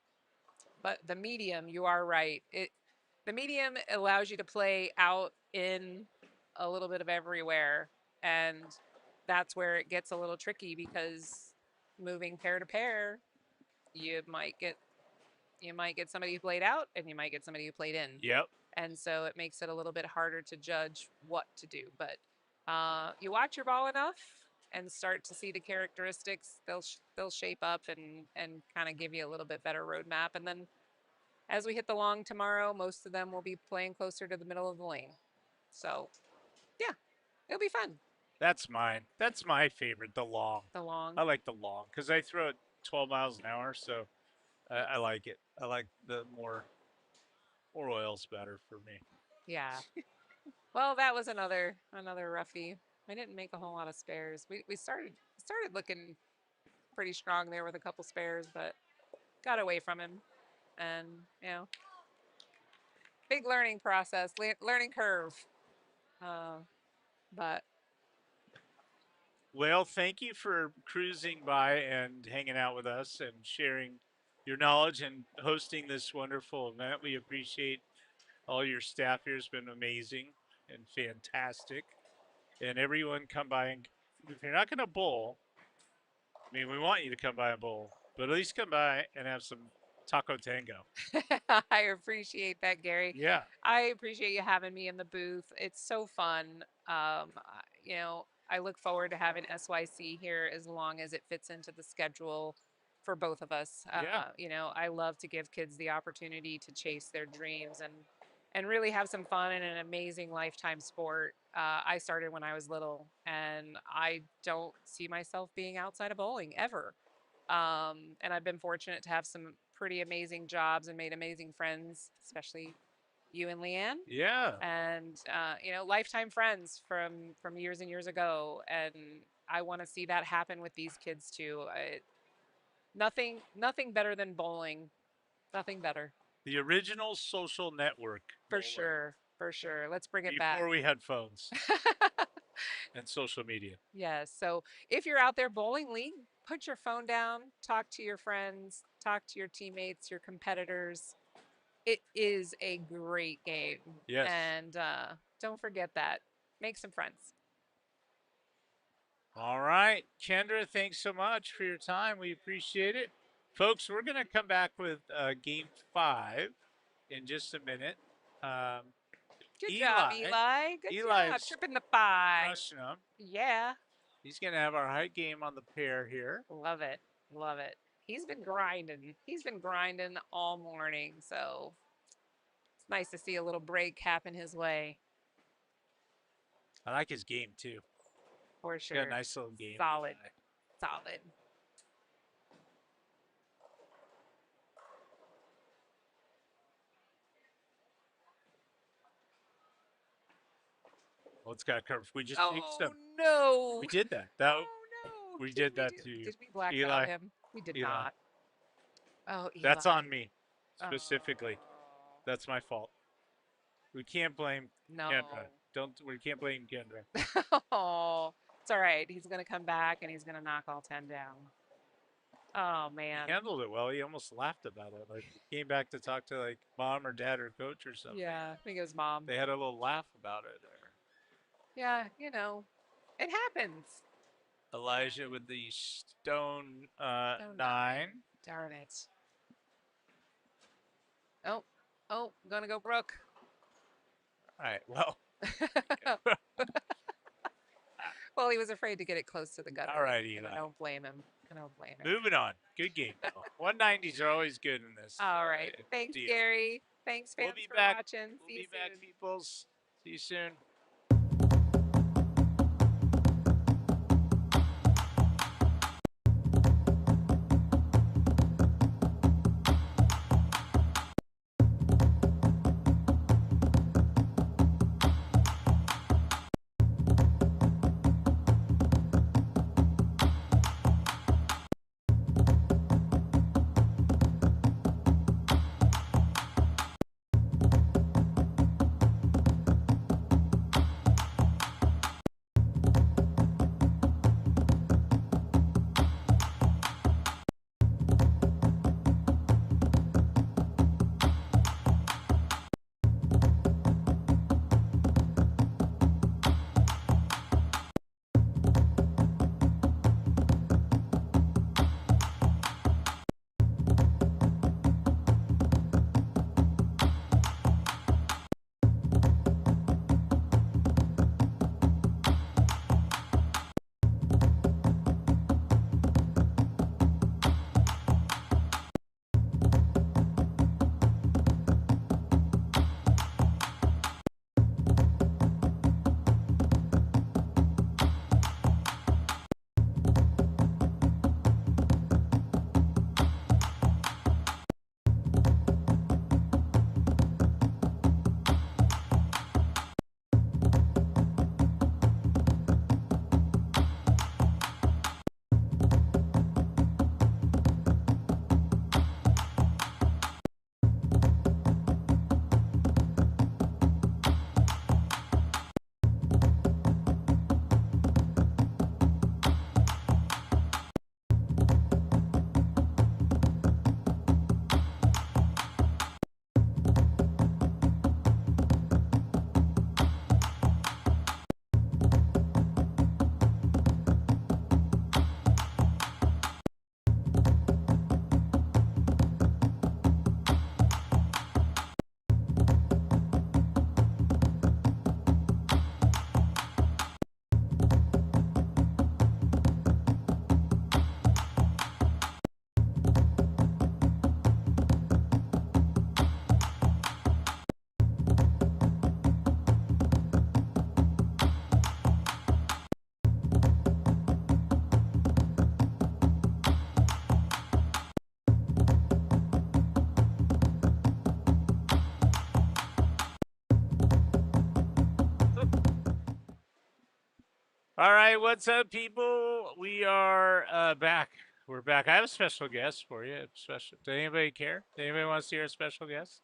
But the medium, you are right. The medium allows you to play out in a little bit of everywhere, and that's where it gets a little tricky because moving pair to pair, you might get somebody who played out, and you might get somebody who played in. Yep. And so it makes it a little bit harder to judge what to do. But you watch your ball enough and start to see the characteristics, they'll shape up and kind of give you a little bit better roadmap. And then as we hit the long tomorrow, most of them will be playing closer to the middle of the lane. So yeah, it'll be fun. That's mine. That's my favorite, the long. The long. I like the long because I throw it 12 miles an hour, so I like it. I like the more oil's better for me. Yeah. Well, that was another roughie. I didn't make a whole lot of spares. We started looking pretty strong there with a couple spares, but got away from him. And big learning process, learning curve. But Well, thank you for cruising by and hanging out with us and sharing your knowledge and hosting this wonderful event. We appreciate all your staff here. Has been amazing and fantastic. And everyone come by, and if you're not going to bowl, I mean, we want you to come by and bowl, but at least come by and have some taco tango. I appreciate that, Gary. Yeah. I appreciate you having me in the booth. It's so fun. I look forward to having SYC here as long as it fits into the schedule for both of us. Yeah. I love to give kids the opportunity to chase their dreams and really have some fun in an amazing lifetime sport. I started when I was little, and I don't see myself being outside of bowling ever. And I've been fortunate to have some pretty amazing jobs and made amazing friends, especially you and Leanne. Yeah. And lifetime friends from years and years ago. And I want to see that happen with these kids too. Nothing better than bowling. Nothing better. The original social network. For bowling. sure. For sure. Let's bring it back. Before we had phones and social media. Yes. So if you're out there bowling league, put your phone down, talk to your friends, talk to your teammates, your competitors. It is a great game. Yes. And don't forget that. Make some friends. All right. Kendra, thanks so much for your time. We appreciate it. Folks, we're going to come back with game 5 in just a minute. Good job, Eli. Good Eli's job. Tripping the 5. Crushing them. Yeah. He's going to have our height game on the pair here. Love it. Love it. He's been grinding. He's been grinding all morning. So it's nice to see a little break happen his way. I like his game, too. For sure. Got a nice little game. Solid. Solid. Well, it's got a curve. We just jinxed Oh, him. no. We did that. Oh, no. We did that to you. Did we black Eli. out him? We did Eli. not. Oh, Eli. That's on me, Oh. specifically. That's my fault. We can't blame No. Kendra. We can't blame Kendra. Oh, it's all right. He's gonna come back and he's gonna knock all 10 down. Oh man. He handled it well. He almost laughed about it. Like he came back to talk to like mom or dad or coach or something. Yeah, I think it was mom. They had a little laugh about it. Yeah, it happens. Elijah with the stone, Stone 9. Darn it. Oh, gonna go Brooke. All right. Well. Well, he was afraid to get it close to the gutter. All right, and Eli. I don't blame him. I don't blame him. Moving on. Good game. 190s are always good in this. All right. Thanks, deal. Gary. Thanks, fans, We'll be for back. watching. We'll See you be back, soon. peoples. See you soon. All right, what's up, people? We are back. We're back. I have a special guest for you. Special. Does anybody care? Does anybody want to see our special guest?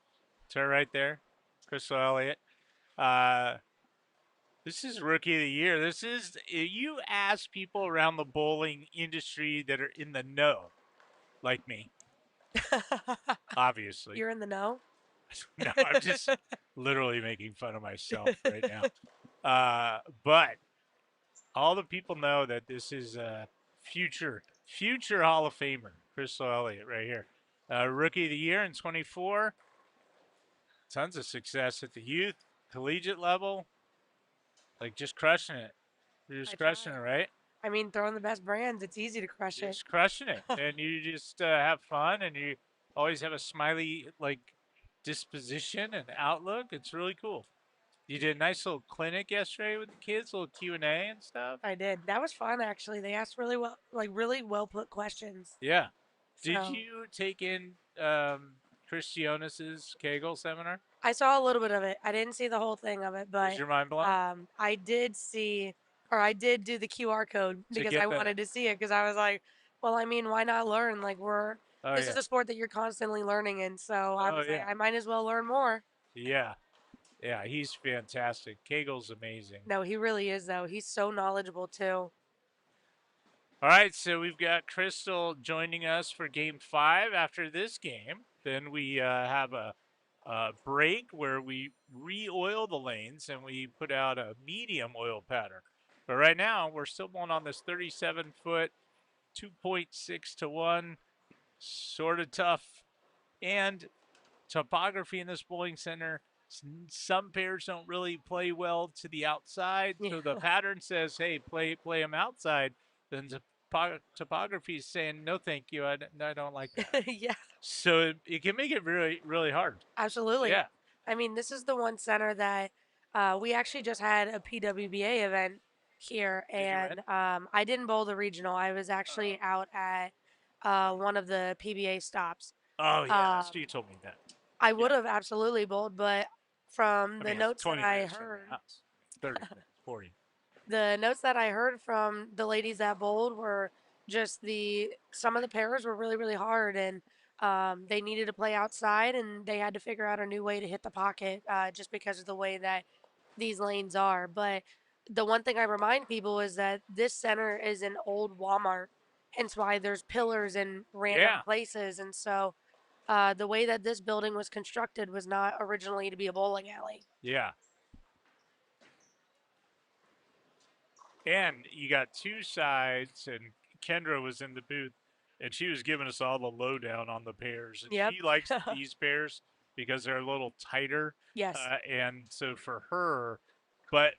Turn right there, Crystal Elliott. This is Rookie of the Year. This is, you ask people around the bowling industry that are in the know, like me, obviously. You're in the know? No, I'm just literally making fun of myself right now. But all the people know that this is a future Hall of Famer, Crystal Elliott, right here. Rookie of the Year in 24. Tons of success at the youth, collegiate level. Like just crushing it. You're just crushing it, right? I mean, throwing the best brands, it's easy to crush it. Just crushing it. And you just have fun, and you always have a smiley, like, disposition and outlook. It's really cool. You did a nice little clinic yesterday with the kids, a little Q&A and stuff. I did. That was fun, actually. They asked really well put questions. Yeah. So, Did you take in Chris Jonas' KEGEL seminar? I saw a little bit of it. I didn't see the whole thing of it, but Was your mind blown? I did see or I did do the QR code To because get I the- wanted to see it because I was like, well, I mean, why not learn? Like Oh this yeah. is a sport that you're constantly learning in, so I Oh was like, yeah. I might as well learn more. Yeah. Yeah. He's fantastic. KEGEL's amazing. No, he really is though. He's so knowledgeable too. All right, so we've got Crystal joining us for Game 5. After this game, then we have a break where we re-oil the lanes and we put out a medium oil pattern. But right now, we're still going on this 37-foot, 2.6 to 1, sort of tough. And topography in this bowling center, some pairs don't really play well to the outside. So the pattern says, hey, play them outside. Then topography is saying, no, thank you. I don't like that. Yeah, So it can make it really, really hard. absolutely. Yeah. I mean, this is the one center that we actually just had a PWBA event here, Did you win? and I didn't bowl the regional. I was actually out at one of the PBA stops. Oh, yeah. That's Um, you told me that. I would have absolutely bowled, but from I the mean, notes it's that 20 I minutes from heard, your house. 30 minutes, 40. the notes that I heard from the ladies that bowled were just some of the pairs were really, really hard, and they needed to play outside, and they had to figure out a new way to hit the pocket just because of the way that these lanes are. But the one thing I remind people is that this center is an old Walmart, hence why there's pillars in random Yeah. places, and so the way that this building was constructed was not originally to be a bowling alley. Yeah. And you got two sides, and Kendra was in the booth, and she was giving us all the lowdown on the pairs. And Yep. she likes these pairs because they're a little tighter. Yes. And so for her, but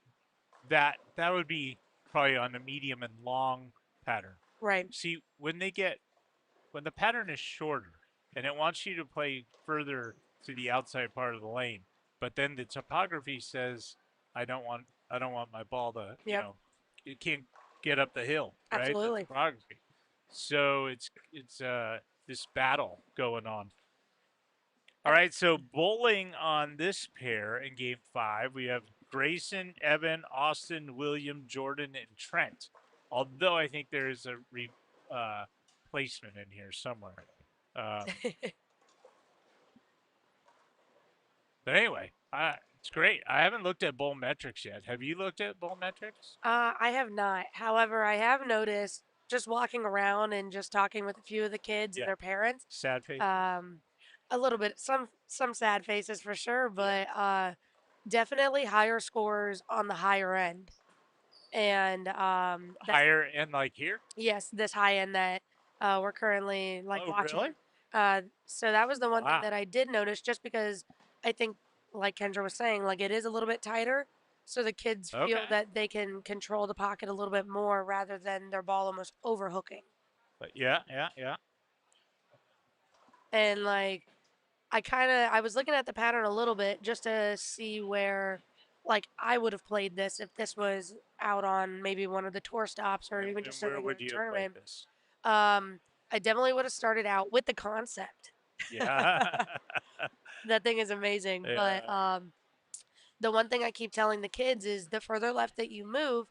that would be probably on a medium and long pattern. Right. See, when the pattern is shorter and it wants you to play further to the outside part of the lane, but then the topography says I don't want my ball to, Yep. it can't get up the hill, right? Absolutely. The topography. So it's this battle going on. All right, so bowling on this pair in Game 5, we have Grayson, Evan, Austin, William, Jordan, and Trent. Although I think there is a replacement in here somewhere. But anyway, it's great. I haven't looked at bowl metrics yet. Have you looked at bowl metrics? I have not. However, I have noticed just walking around and just talking with a few of the kids Yeah. and their parents. Sad face. A little bit, some sad faces for sure, but definitely higher scores on the higher end. And Higher end, like here? yes, this high end that we're currently like Oh, watching. really? So that was the one Wow. thing that I did notice, just because I think, like Kendra was saying, like it is a little bit tighter, so the kids feel Okay. that they can control the pocket a little bit more rather than their ball almost overhooking. But yeah. And like I was looking at the pattern a little bit just to see where like I would have played this if this was out on maybe one of the tour stops or even And just a where regular would you have played tournament. this? I definitely would have started out with the concept. Yeah. That thing is amazing. Yeah. But the one thing I keep telling the kids is the further left that you move,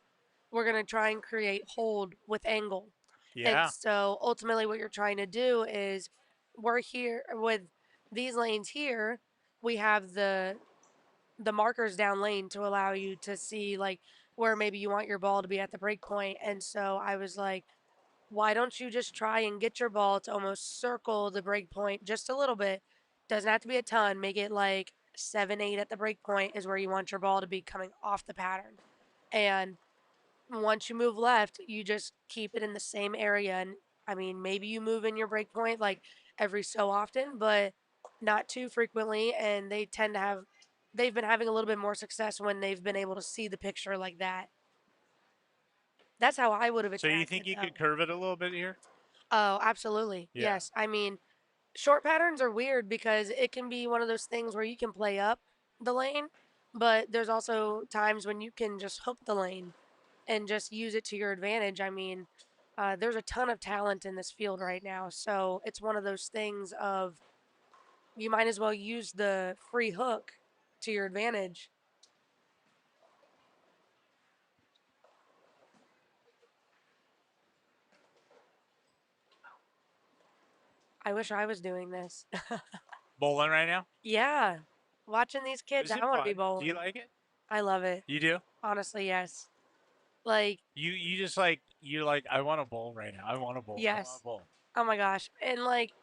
we're going to try and create hold with angle. Yeah. And so ultimately what you're trying to do is we're here with these lanes here, we have the markers down lane to allow you to see like where maybe you want your ball to be at the break point. And so I was like, why don't you just try and get your ball to almost circle the break point just a little bit? Doesn't have to be a ton. Make it like 7-8 at the break point is where you want your ball to be coming off the pattern. And once you move left, you just keep it in the same area. And I mean, maybe you move in your break point like every so often, but not too frequently. And they've been having a little bit more success when they've been able to see the picture like that. That's how I would have So attacked you think it, you though. could curve it a little bit here? Oh, absolutely. Yeah. Yes. I mean, short patterns are weird because it can be one of those things where you can play up the lane, but there's also times when you can just hook the lane and just use it to your advantage. I mean, there's a ton of talent in this field right now. So it's one of those things of you might as well use the free hook to your advantage. I wish I was doing this. Bowling right now? Yeah. Watching these kids, Is I it want to fun? be Do bowling. you like it? I love it. You do? Honestly, yes. Like, You just like you're like I want to bowl right now. I want to bowl. I want yes. to bowl. Oh my gosh. And like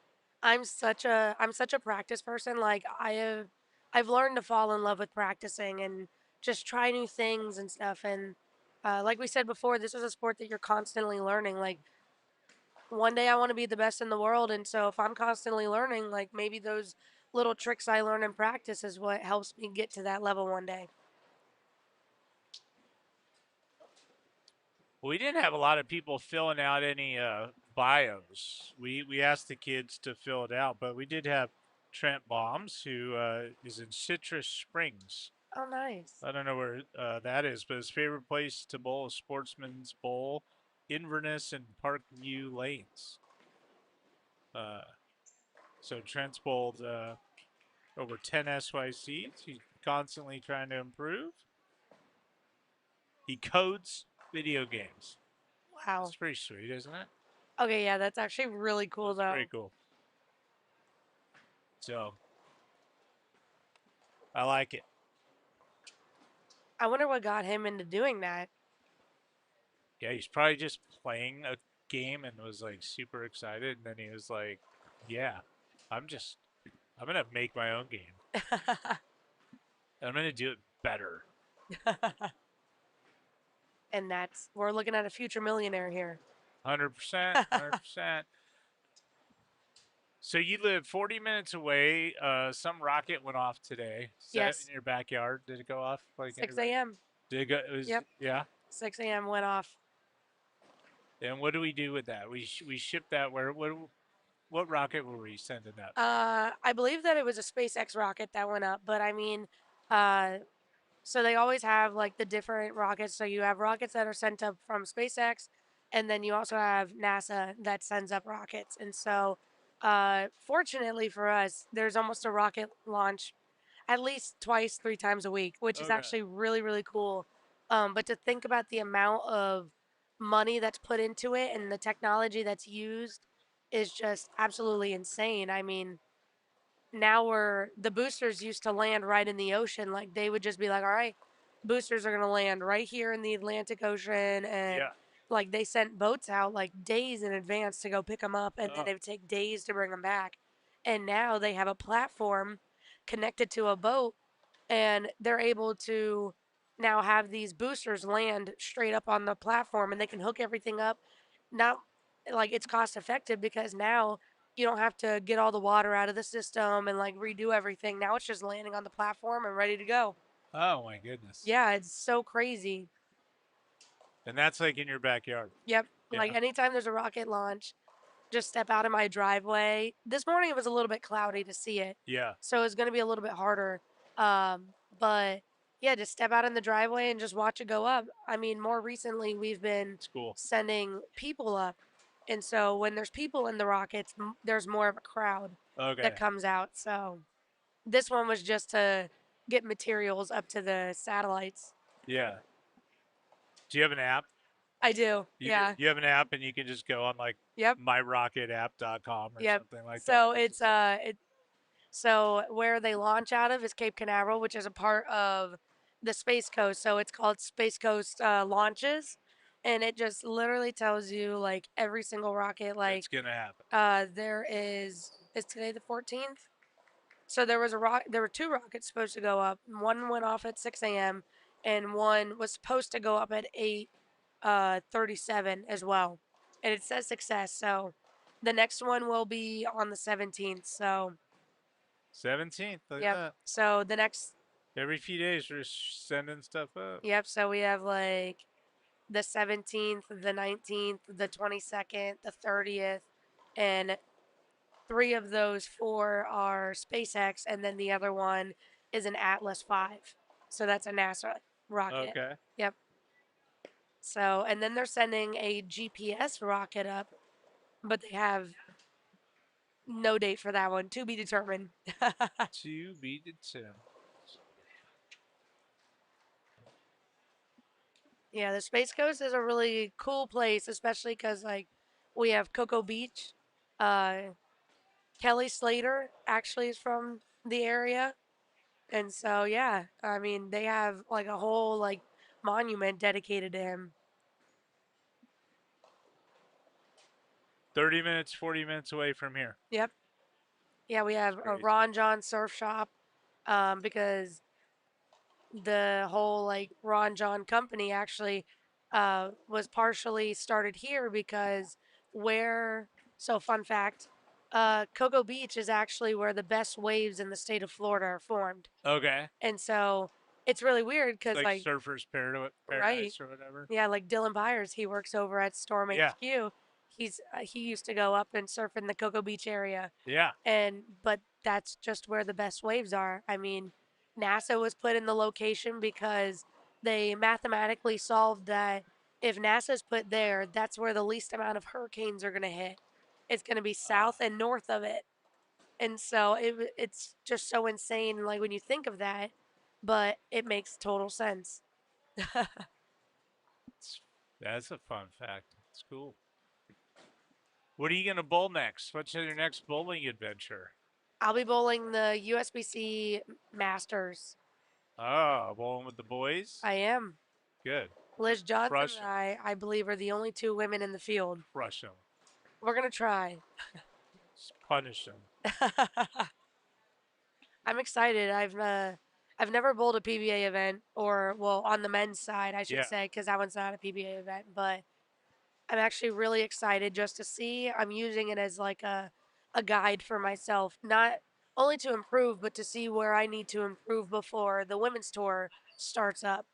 I'm such a practice person. Like I've learned to fall in love with practicing and just try new things and stuff. And like we said before, this is a sport that you're constantly learning. Like one day I want to be the best in the world, and so if I'm constantly learning, like maybe those little tricks I learn in practice is what helps me get to that level one day. We didn't have a lot of people filling out any bios. We asked the kids to fill it out, but we did have Trent Bombs, who is in Citrus Springs. Oh, nice. I don't know where that is, but his favorite place to bowl is Sportsman's Bowl, Inverness, and Parkview Lanes. So Trent's bowled over 10 SYCs. He's constantly trying to improve. He codes video games. Wow. That's pretty sweet, isn't it? Okay, yeah, that's actually really cool though. Very cool. So I like it. I wonder what got him into doing that. Yeah, he's probably just playing a game and was like super excited, and then he was like, "Yeah, I'm gonna make my own game. I'm gonna do it better." And we're looking at a future millionaire here. 100%, 100%. So you live 40 minutes away. Some rocket went off today. Yes. In your backyard. Did it go off? Like 6 a.m. Did it go? It was, Yep. Yeah. 6 a.m. went off. And what do we do with that? We ship that where? What rocket were we sending up? I believe that it was a SpaceX rocket that went up, but I mean, uh, so they always have like the different rockets. So you have rockets that are sent up from SpaceX, and then you also have NASA that sends up rockets. And so, fortunately for us, there's almost a rocket launch at least twice, 3 times a week, which is Okay. actually really, really cool. But to think about the amount of money that's put into it and the technology that's used is just absolutely insane. I mean, now the boosters used to land right in the ocean. Like they would just be like, all right, boosters are going to land right here in the Atlantic Ocean. And Yeah. like they sent boats out like days in advance to go pick them up. And then it would take days to bring them back. And now they have a platform connected to a boat and they're able to now have these boosters land straight up on the platform and they can hook everything up. Not like it's cost effective because now you don't have to get all the water out of the system and like redo everything. Now it's just landing on the platform and ready to go. Oh my goodness. Yeah, it's so crazy. And that's like in your backyard. Yep. Yeah. Like anytime there's a rocket launch, just step out of my driveway. This morning it was a little bit cloudy to see it. Yeah. So it's going to be a little bit harder. But yeah, just step out in the driveway and just watch it go up. I mean, more recently we've been sending people up. And so when there's people in the rockets, there's more of a crowd that comes out. So this one was just to get materials up to the satellites. Yeah. Do you have an app? I do. Yeah. You have an app and you can just go on like myrocketapp.com or something like that. So it's so where they launch out of is Cape Canaveral, which is a part of the Space Coast. So it's called Space Coast Launches, and it just literally tells you like every single rocket. Like it's gonna happen. Is today the 14th? So there were 2 rockets supposed to go up. One went off at 6 a.m. and one was supposed to go up at 8:37 as well. And it says success. So the next one will be on the 17th. So 17th. Look at yep. that. So the next every few days we're sending stuff up. Yep. So we have like the 17th, the 19th, the 22nd, the 30th, and 3 of those 4 are SpaceX, and then the other one is an Atlas V. So that's a NASA rocket. Okay. Yep. So, and then they're sending a GPS rocket up, but they have no date for that one. To be determined. To be determined. Yeah, the Space Coast is a really cool place, especially because like we have Cocoa Beach, Kelly Slater actually is from the area. And so, yeah, I mean, they have like a whole like monument dedicated to him. 30 minutes, 40 minutes away from here. Yep. Yeah, we have a crazy. Ron John surf shop because the whole like Ron John company actually was partially started here because so fun fact, Cocoa Beach is actually where the best waves in the state of Florida are formed. Okay. And so it's really weird It's because like like Surfers right, Paradise or whatever. yeah, like Dylan Byers, he works over at Storm Yeah. HQ. He used to go up and surf in the Cocoa Beach area, Yeah. but that's just where the best waves are. I mean, NASA was put in the location because they mathematically solved that if NASA's put there, that's where the least amount of hurricanes are going to hit. It's going to be south and north of it. And so it's just so insane like when you think of that, but it makes total sense. That's a fun fact. It's cool. What are you going to bowl next? What's your next bowling adventure? I'll be bowling the USBC Masters. Oh, bowling with the boys? I am. Good. Liz Johnson Crush and I believe, are the only two women in the field. Crush them. We're going to try. Just punish them. I'm excited. I've never bowled a PBA event, or well, on the men's side, I should Yeah. say, because that one's not a PBA event. But I'm actually really excited just to see. I'm using it as like a guide for myself, not only to improve, but to see where I need to improve before the women's tour starts up.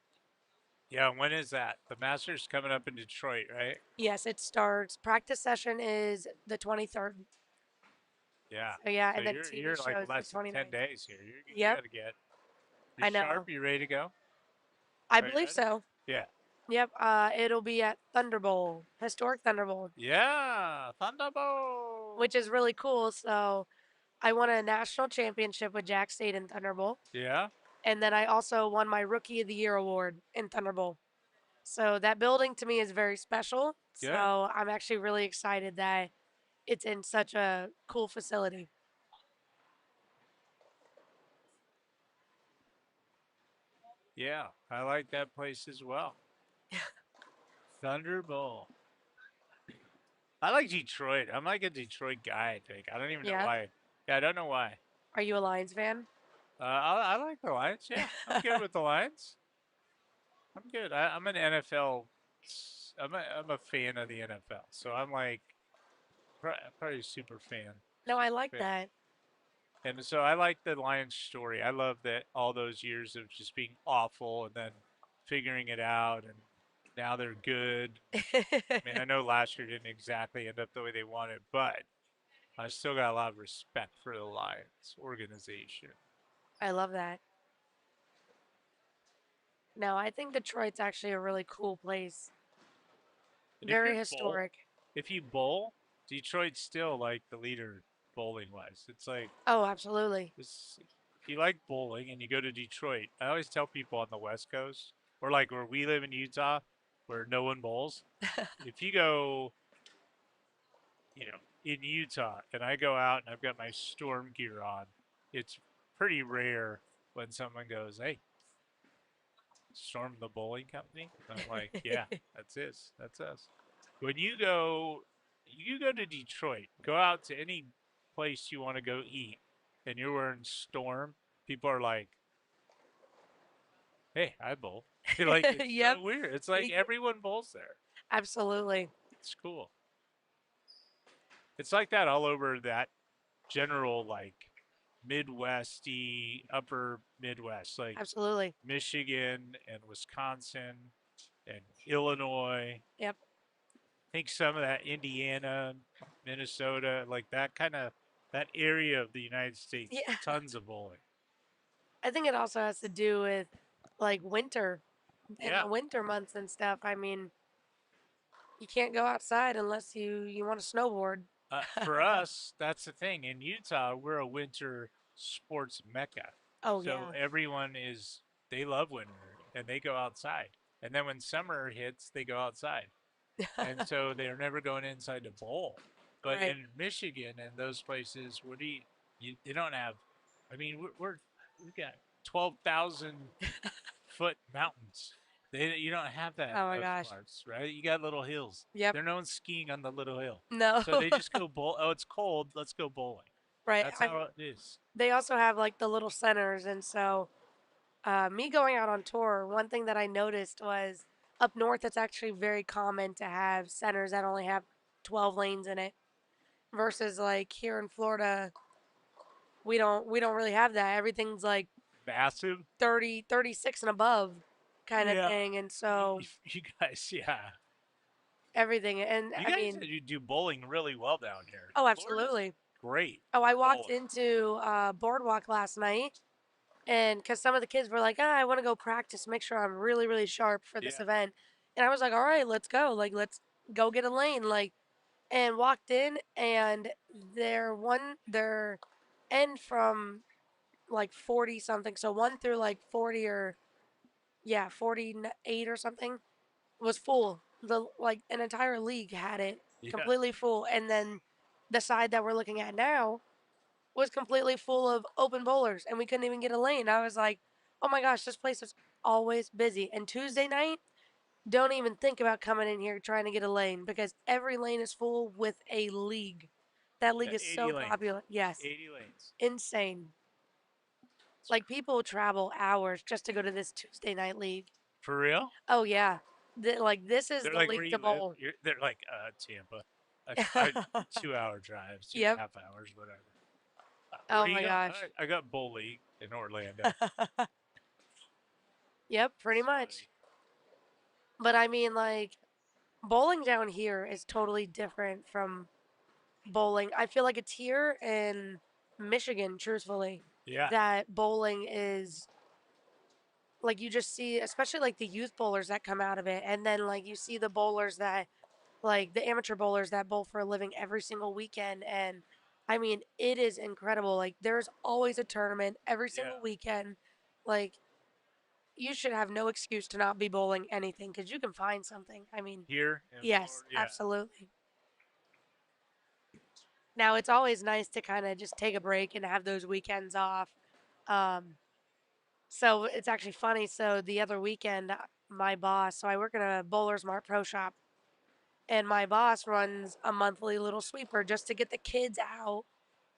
Yeah, when is that? The Masters coming up in Detroit, right? Yes, it starts. Practice session is the 23rd. Yeah. So yeah, So and then you're TV like shows the less than 10 29th. days here. You Yep, got to get. I You know. sharp? You ready to go? I Are you believe ready? so. Yeah. Yep. It'll be at Thunderbolt, historic Thunderbolt, Yeah. Thunderbolt. which is really cool. So I won a national championship with Jack State in Thunderbolt, Yeah. and then I also won my Rookie of the Year award in Thunderbolt. So that building to me is very special. Good. So I'm actually really excited that it's in such a cool facility. Yeah. I like that place as well. Thunderbolt. I like Detroit. I'm like a Detroit guy, I think. I don't even know Yeah. why. Yeah, I don't know why. Are you a Lions fan? I like the Lions. Yeah, I'm good with the Lions. I'm good. I'm an NFL. I'm a fan of the NFL. So I'm like probably a super fan. No, I like Fan. that. And so I like the Lions story. I love that all those years of just being awful and then figuring it out, and now they're good. I mean, I know last year didn't exactly end up the way they wanted, but I still got a lot of respect for the Lions organization. I love that. No, I think Detroit's actually a really cool place. And Very historic. if you bowl, Detroit's still like the leader bowling wise. It's like Oh, absolutely. if you like bowling and you go to Detroit, I always tell people on the West Coast or like where we live in Utah, where no one bowls. If you go, in Utah and I go out and I've got my storm gear on, it's pretty rare when someone goes, "Hey, Storm the bowling company?" And I'm like, "Yeah, that's us. That's us." When you go to Detroit, go out to any place you want to go eat, and you're wearing Storm. People are like, "Hey, I bowl." Like it's Yep. so weird. It's like everyone bowls there. Absolutely. It's cool. It's like that all over that general like Midwesty, upper Midwest, like Absolutely. Michigan and Wisconsin and Illinois. Yep. I think some of that Indiana, Minnesota, like that area of the United States, Yeah. tons of bowling. I think it also has to do with like winter and Yeah. the winter months and stuff. I mean, you can't go outside unless you want to snowboard. For us, that's the thing. In Utah, we're a winter sports mecca. Oh So yeah. everyone they love winter and they go outside. And then when summer hits, they go outside. And so they're never going inside to bowl. But Right. in Michigan and those places, what do you don't have? I mean, we got 12,000 foot mountains. You don't have that Oh my those gosh. parts, right? You got little hills. Yep. There no one's skiing on the little hill, No. so they just go bowl. Oh, it's cold. Let's go bowling. Right. That's how it is. They also have like the little centers, and so me going out on tour, one thing that I noticed was up north, it's actually very common to have centers that only have 12 lanes in it, versus like here in Florida, we don't really have that. Everything's like Massive. 30, 36 and above kind of Yeah. thing, and so You guys, yeah. everything. And You I guys mean, you do bowling really well down here. oh, Florida's absolutely. great. Oh, I for walked bowling. into Boardwalk last night, and because some of the kids were like, I want to go practice, make sure I'm really, really sharp for this Yeah. event. And I was like, all right, let's go. Like, let's go get a lane. Like, and walked in, and their end from like 40 something. So one through like 40 or, yeah, 48 or something was full. The like an entire league had it Yeah. completely full. And then the side that we're looking at now was completely full of open bowlers, and we couldn't even get a lane. I was like, oh my gosh, this place is always busy. And Tuesday night, don't even think about coming in here trying to get a lane because every lane is full with a league. That league Yeah, is 80 so lanes. popular. Yes, 80 lanes. insane. Like people travel hours just to go to this Tuesday night league. For real? Oh yeah, like this is They're the like where league to you live. bowl. They're like Tampa. I 2 hour drive, two and Yep. a half hours, whatever. Oh Where you my go? gosh. I got bowl league in Orlando. Yep, pretty It's much. funny. But I mean, like, bowling down here is totally different from bowling. I feel like it's here in Michigan, truthfully, Yeah. that bowling is like you just see, especially like the youth bowlers that come out of it. And then, like, you see the bowlers that, like, the amateur bowlers that bowl for a living every single weekend. And I mean, it is incredible. Like, there's always a tournament every single Yeah. weekend. Like, you should have no excuse to not be bowling anything because you can find something. I mean, Here in yes, Florida. Yeah. absolutely. Now it's always nice to kind of just take a break and have those weekends off. Um, so it's actually funny. So the other weekend, my boss, so I work in a Bowler's Mart Pro Shop, and my boss runs a monthly little sweeper just to get the kids out,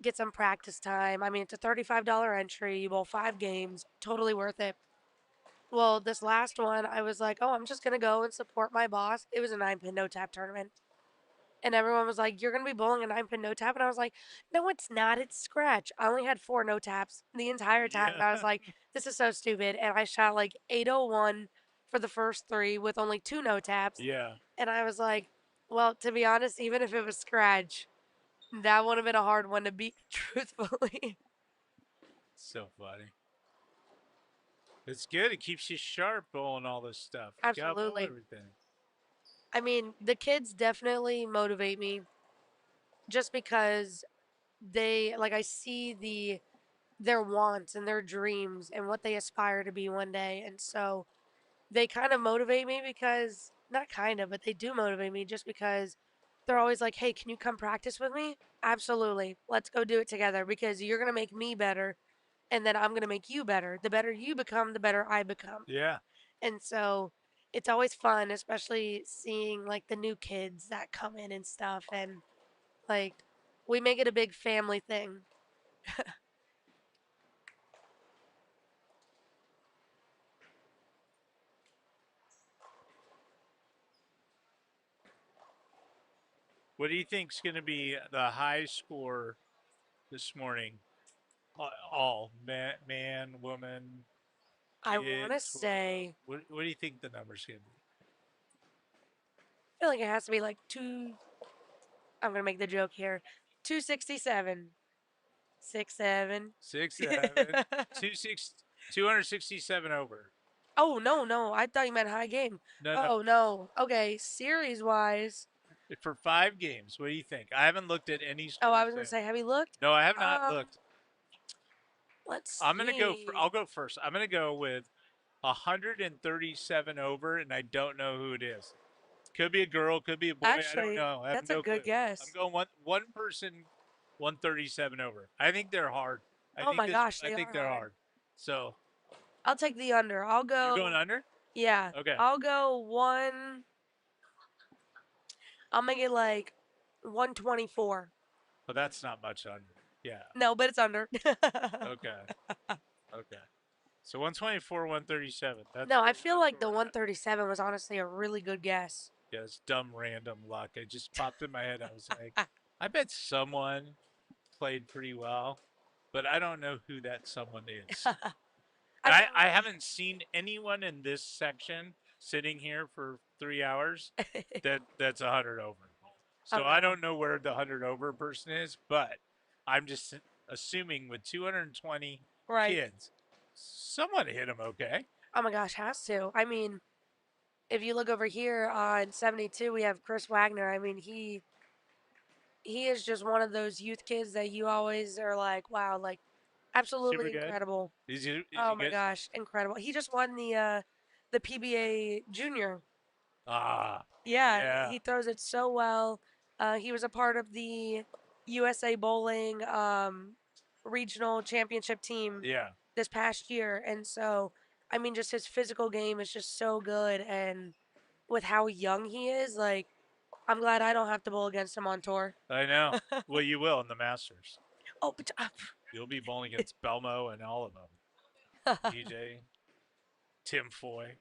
get some practice time. I mean, it's a $35 entry. You bowl 5 games, totally worth it. Well, this last one, I was like, oh, I'm just gonna go and support my boss. It was a 9-pin no tap tournament. And everyone was like, "You're gonna be bowling a 9-pin no tap," and I was like, "No, it's not. It's scratch." I only had 4 no taps the entire time, and I was Yeah. like, "This is so stupid." And I shot like 801 for the first 3 with only 2 no taps, Yeah. and I was like, "Well, to be honest, even if it was scratch, that would have been a hard one to beat, truthfully." So funny. It's good. It keeps you sharp bowling all this stuff. You gotta bowl Absolutely. everything. I mean, the kids definitely motivate me just because they like I see their wants and their dreams and what they aspire to be one day. And so they kind of motivate me because, not kind of, but they do motivate me just because they're always like, hey, can you come practice with me? Absolutely. Let's go do it together because you're going to make me better and then I'm going to make you better. The better you become, the better I become. Yeah. And so it's always fun, especially seeing like the new kids that come in and stuff. And like, we make it a big family thing. What do you think's going to be the high score this morning? All man, woman, I want to kids. say, What do you think the number's going to be? I feel like it has to be like I'm going to make the joke here. 267. 67. 6-7, 267 over. Oh, no. I thought you meant high game. No, Oh, no. Okay. Series wise. for 5 games. What do you think? I haven't looked at any Oh, scores. I was going to say, have you looked? No, I have not Um, looked. Let's I'm gonna go. see. I'll go first. I'm gonna go with 137 over, and I don't know who it is. Could be a girl, could be a boy. I don't Actually, know. I have that's no a good clue. guess. I'm going one person 137 over. I think they're hard. Oh my gosh, I they think are they're hard. hard. So I'll take the under. I'll go. you're going under? Yeah. Okay. I'll go I'll make it like 124. But that's not much under. Yeah. No, but it's under. Okay. Okay. So 124, 137. That's No, I feel like the where we're at. 137 was honestly a really good guess. Yeah, it's dumb random luck. It just popped in my head. I was like, I bet someone played pretty well, but I don't know who that someone is. I haven't seen anyone in this section sitting here for 3 hours that's 100 over. So I don't know where the 100 over person is, but I'm just assuming with 220 Right. kids, someone hit them okay. Oh my gosh, has to. I mean, if you look over here on 72, we have Chris Wagner. I mean, he is just one of those youth kids that you always are like, wow, like absolutely Super good. incredible. Is he Oh my good? gosh, incredible. He just won the PBA junior. Ah, Yeah, yeah. he throws it so well. He was a part of the USA Bowling regional championship team Yeah. this past year, and so I mean, just his physical game is just so good, and with how young he is, like I'm glad I don't have to bowl against him on tour. I know. Well, you will in the Masters. Oh, but You'll be bowling against Belmo and all of them. DJ, Tim Foy,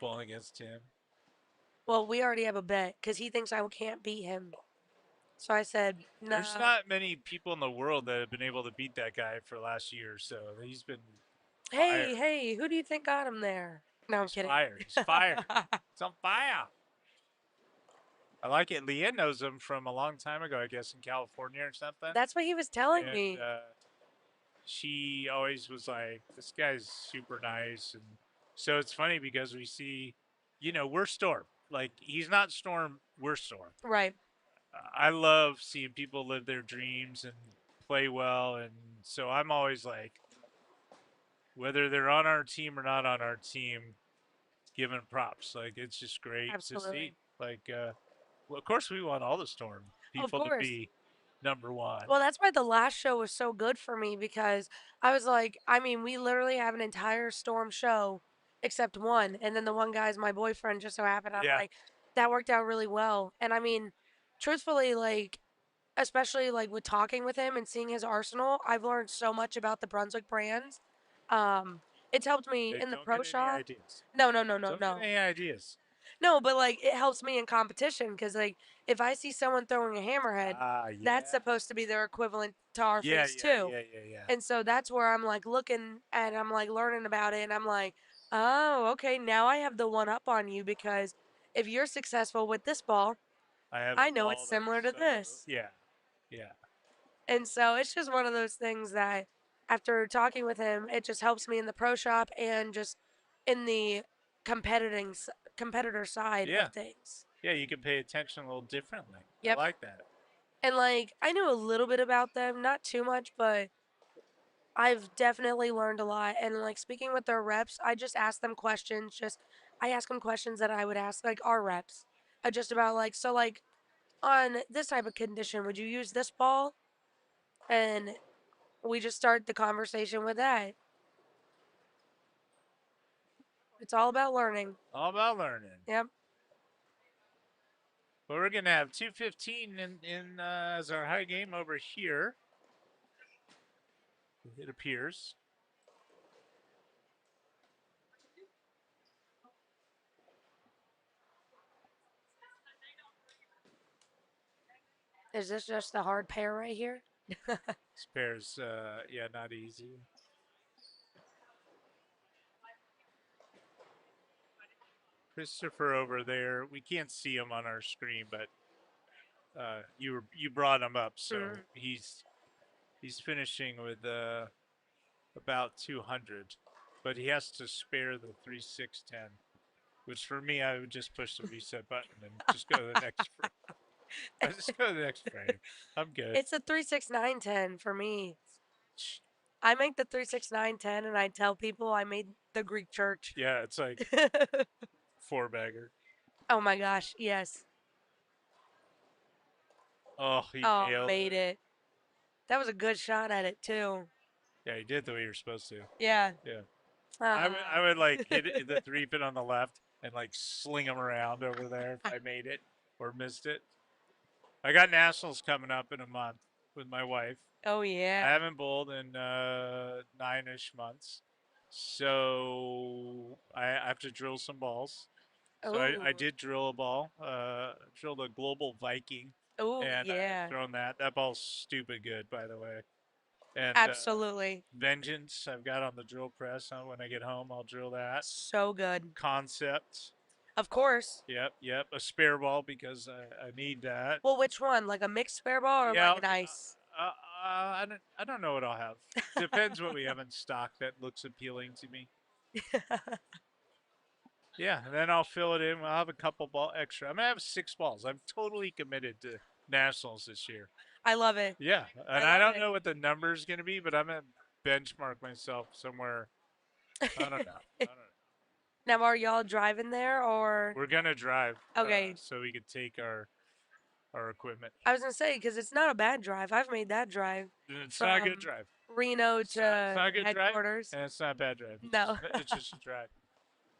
bowling against Tim. well, we already have a bet because he thinks I can't beat him. So I said, no. There's not many people in the world that have been able to beat that guy for last year, so he's been Hey, hey, who do you think got him there? No, I'm kidding. fired. He's fired. It's on fire. I like it. Leanne knows him from a long time ago, I guess, in California or something. That's what he was telling And, me. she always was like, this guy's super nice. And so it's funny because we see, we're Storm. Like, he's not Storm, we're Storm. Right. I love seeing people live their dreams and play well. And so I'm always like, whether they're on our team or not on our team, giving props. Like, it's just great to see. Like, well, of course, we want all the Storm people to be number one. Well, that's why the last show was so good for me because I was like, I mean, we literally have an entire Storm show except one. And then the one guy's my boyfriend, just so happened. I'm like, that worked out really well. And I mean, truthfully, like, especially like with talking with him and seeing his arsenal, I've learned so much about the Brunswick brands. It's helped me in the pro shop. No. Don't get any ideas. No, but like it helps me in competition because like if I see someone throwing a hammerhead, that's supposed to be their equivalent to our face too. Yeah. And so that's where I'm like looking and I'm like learning about it and I'm like, oh, okay, now I have the one up on you because if you're successful with this ball, I know it's similar to this. Yeah. And so it's just one of those things that after talking with him, it just helps me in the pro shop and just in the competitor side of things. Yeah, you can pay attention a little differently. Yep. I like that. And like I knew a little bit about them, not too much, but I've definitely learned a lot. And like speaking with their reps, I just ask them questions. I ask them questions that I would ask like our reps. Just about like so like on this type of condition, would you use this ball? And we just start the conversation with that. It's all about learning. All about learning. Yep. Well, we're gonna have 2:15 in as our high game over here. It appears. Is this just the hard pair right here? This pair's not easy. Christopher over there. We can't see him on our screen, but you brought him up, so he's finishing with about 200, but he has to spare the 3.610, which for me I would just push the reset button and just go to the next frame. I just go to the next frame. I'm good. It's a 3.6910 for me. I make the 3.6910 and I tell people I made the Greek church. Yeah, it's like 4-bagger. Oh my gosh, yes. Oh, he Oh, nailed made it. it. That was a good shot at it too. Yeah, he did the way you're supposed to. Yeah. Yeah. I Ah. would like hit it, the 3-pin on the left and like sling him around over there if I made it or missed it. I got nationals coming up in a month with my wife. Oh I yeah. haven't bowled in 9-ish months, so I have to drill some balls. So I Oh. did drill a ball. Drilled a Global Viking, Oh and I've yeah. thrown that. That ball's stupid good, by the way. And Absolutely. Vengeance I've got on the drill press. When I get home, I'll drill that. So good. Concept. Of course. Yep. A spare ball because I need that. Well, which one? Like a mixed spare ball or Yeah, like an ice? I don't know what I'll have. Depends what we have in stock that looks appealing to me. Yeah, and then I'll fill it in. I'll have a couple ball extra. I'm gonna have 6 balls. I'm totally committed to nationals this year. I love it. Yeah, and I I love don't it. know what the number is gonna be, but I'm gonna benchmark myself somewhere. I don't know. I don't know. Now, are y'all driving there or? We're gonna drive. Okay. So we could take our equipment. I was gonna say because it's not a bad drive. I've made that drive It's not a good from drive. Reno It's to not a good drive, headquarters. and it's not a bad drive. No. It's just a drive.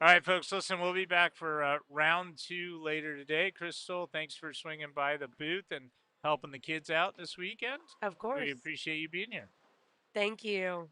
All right, folks, listen, we'll be back for round 2 later today. Crystal, thanks for swinging by the booth and helping the kids out this weekend. Of We course. appreciate you being here. Thank you.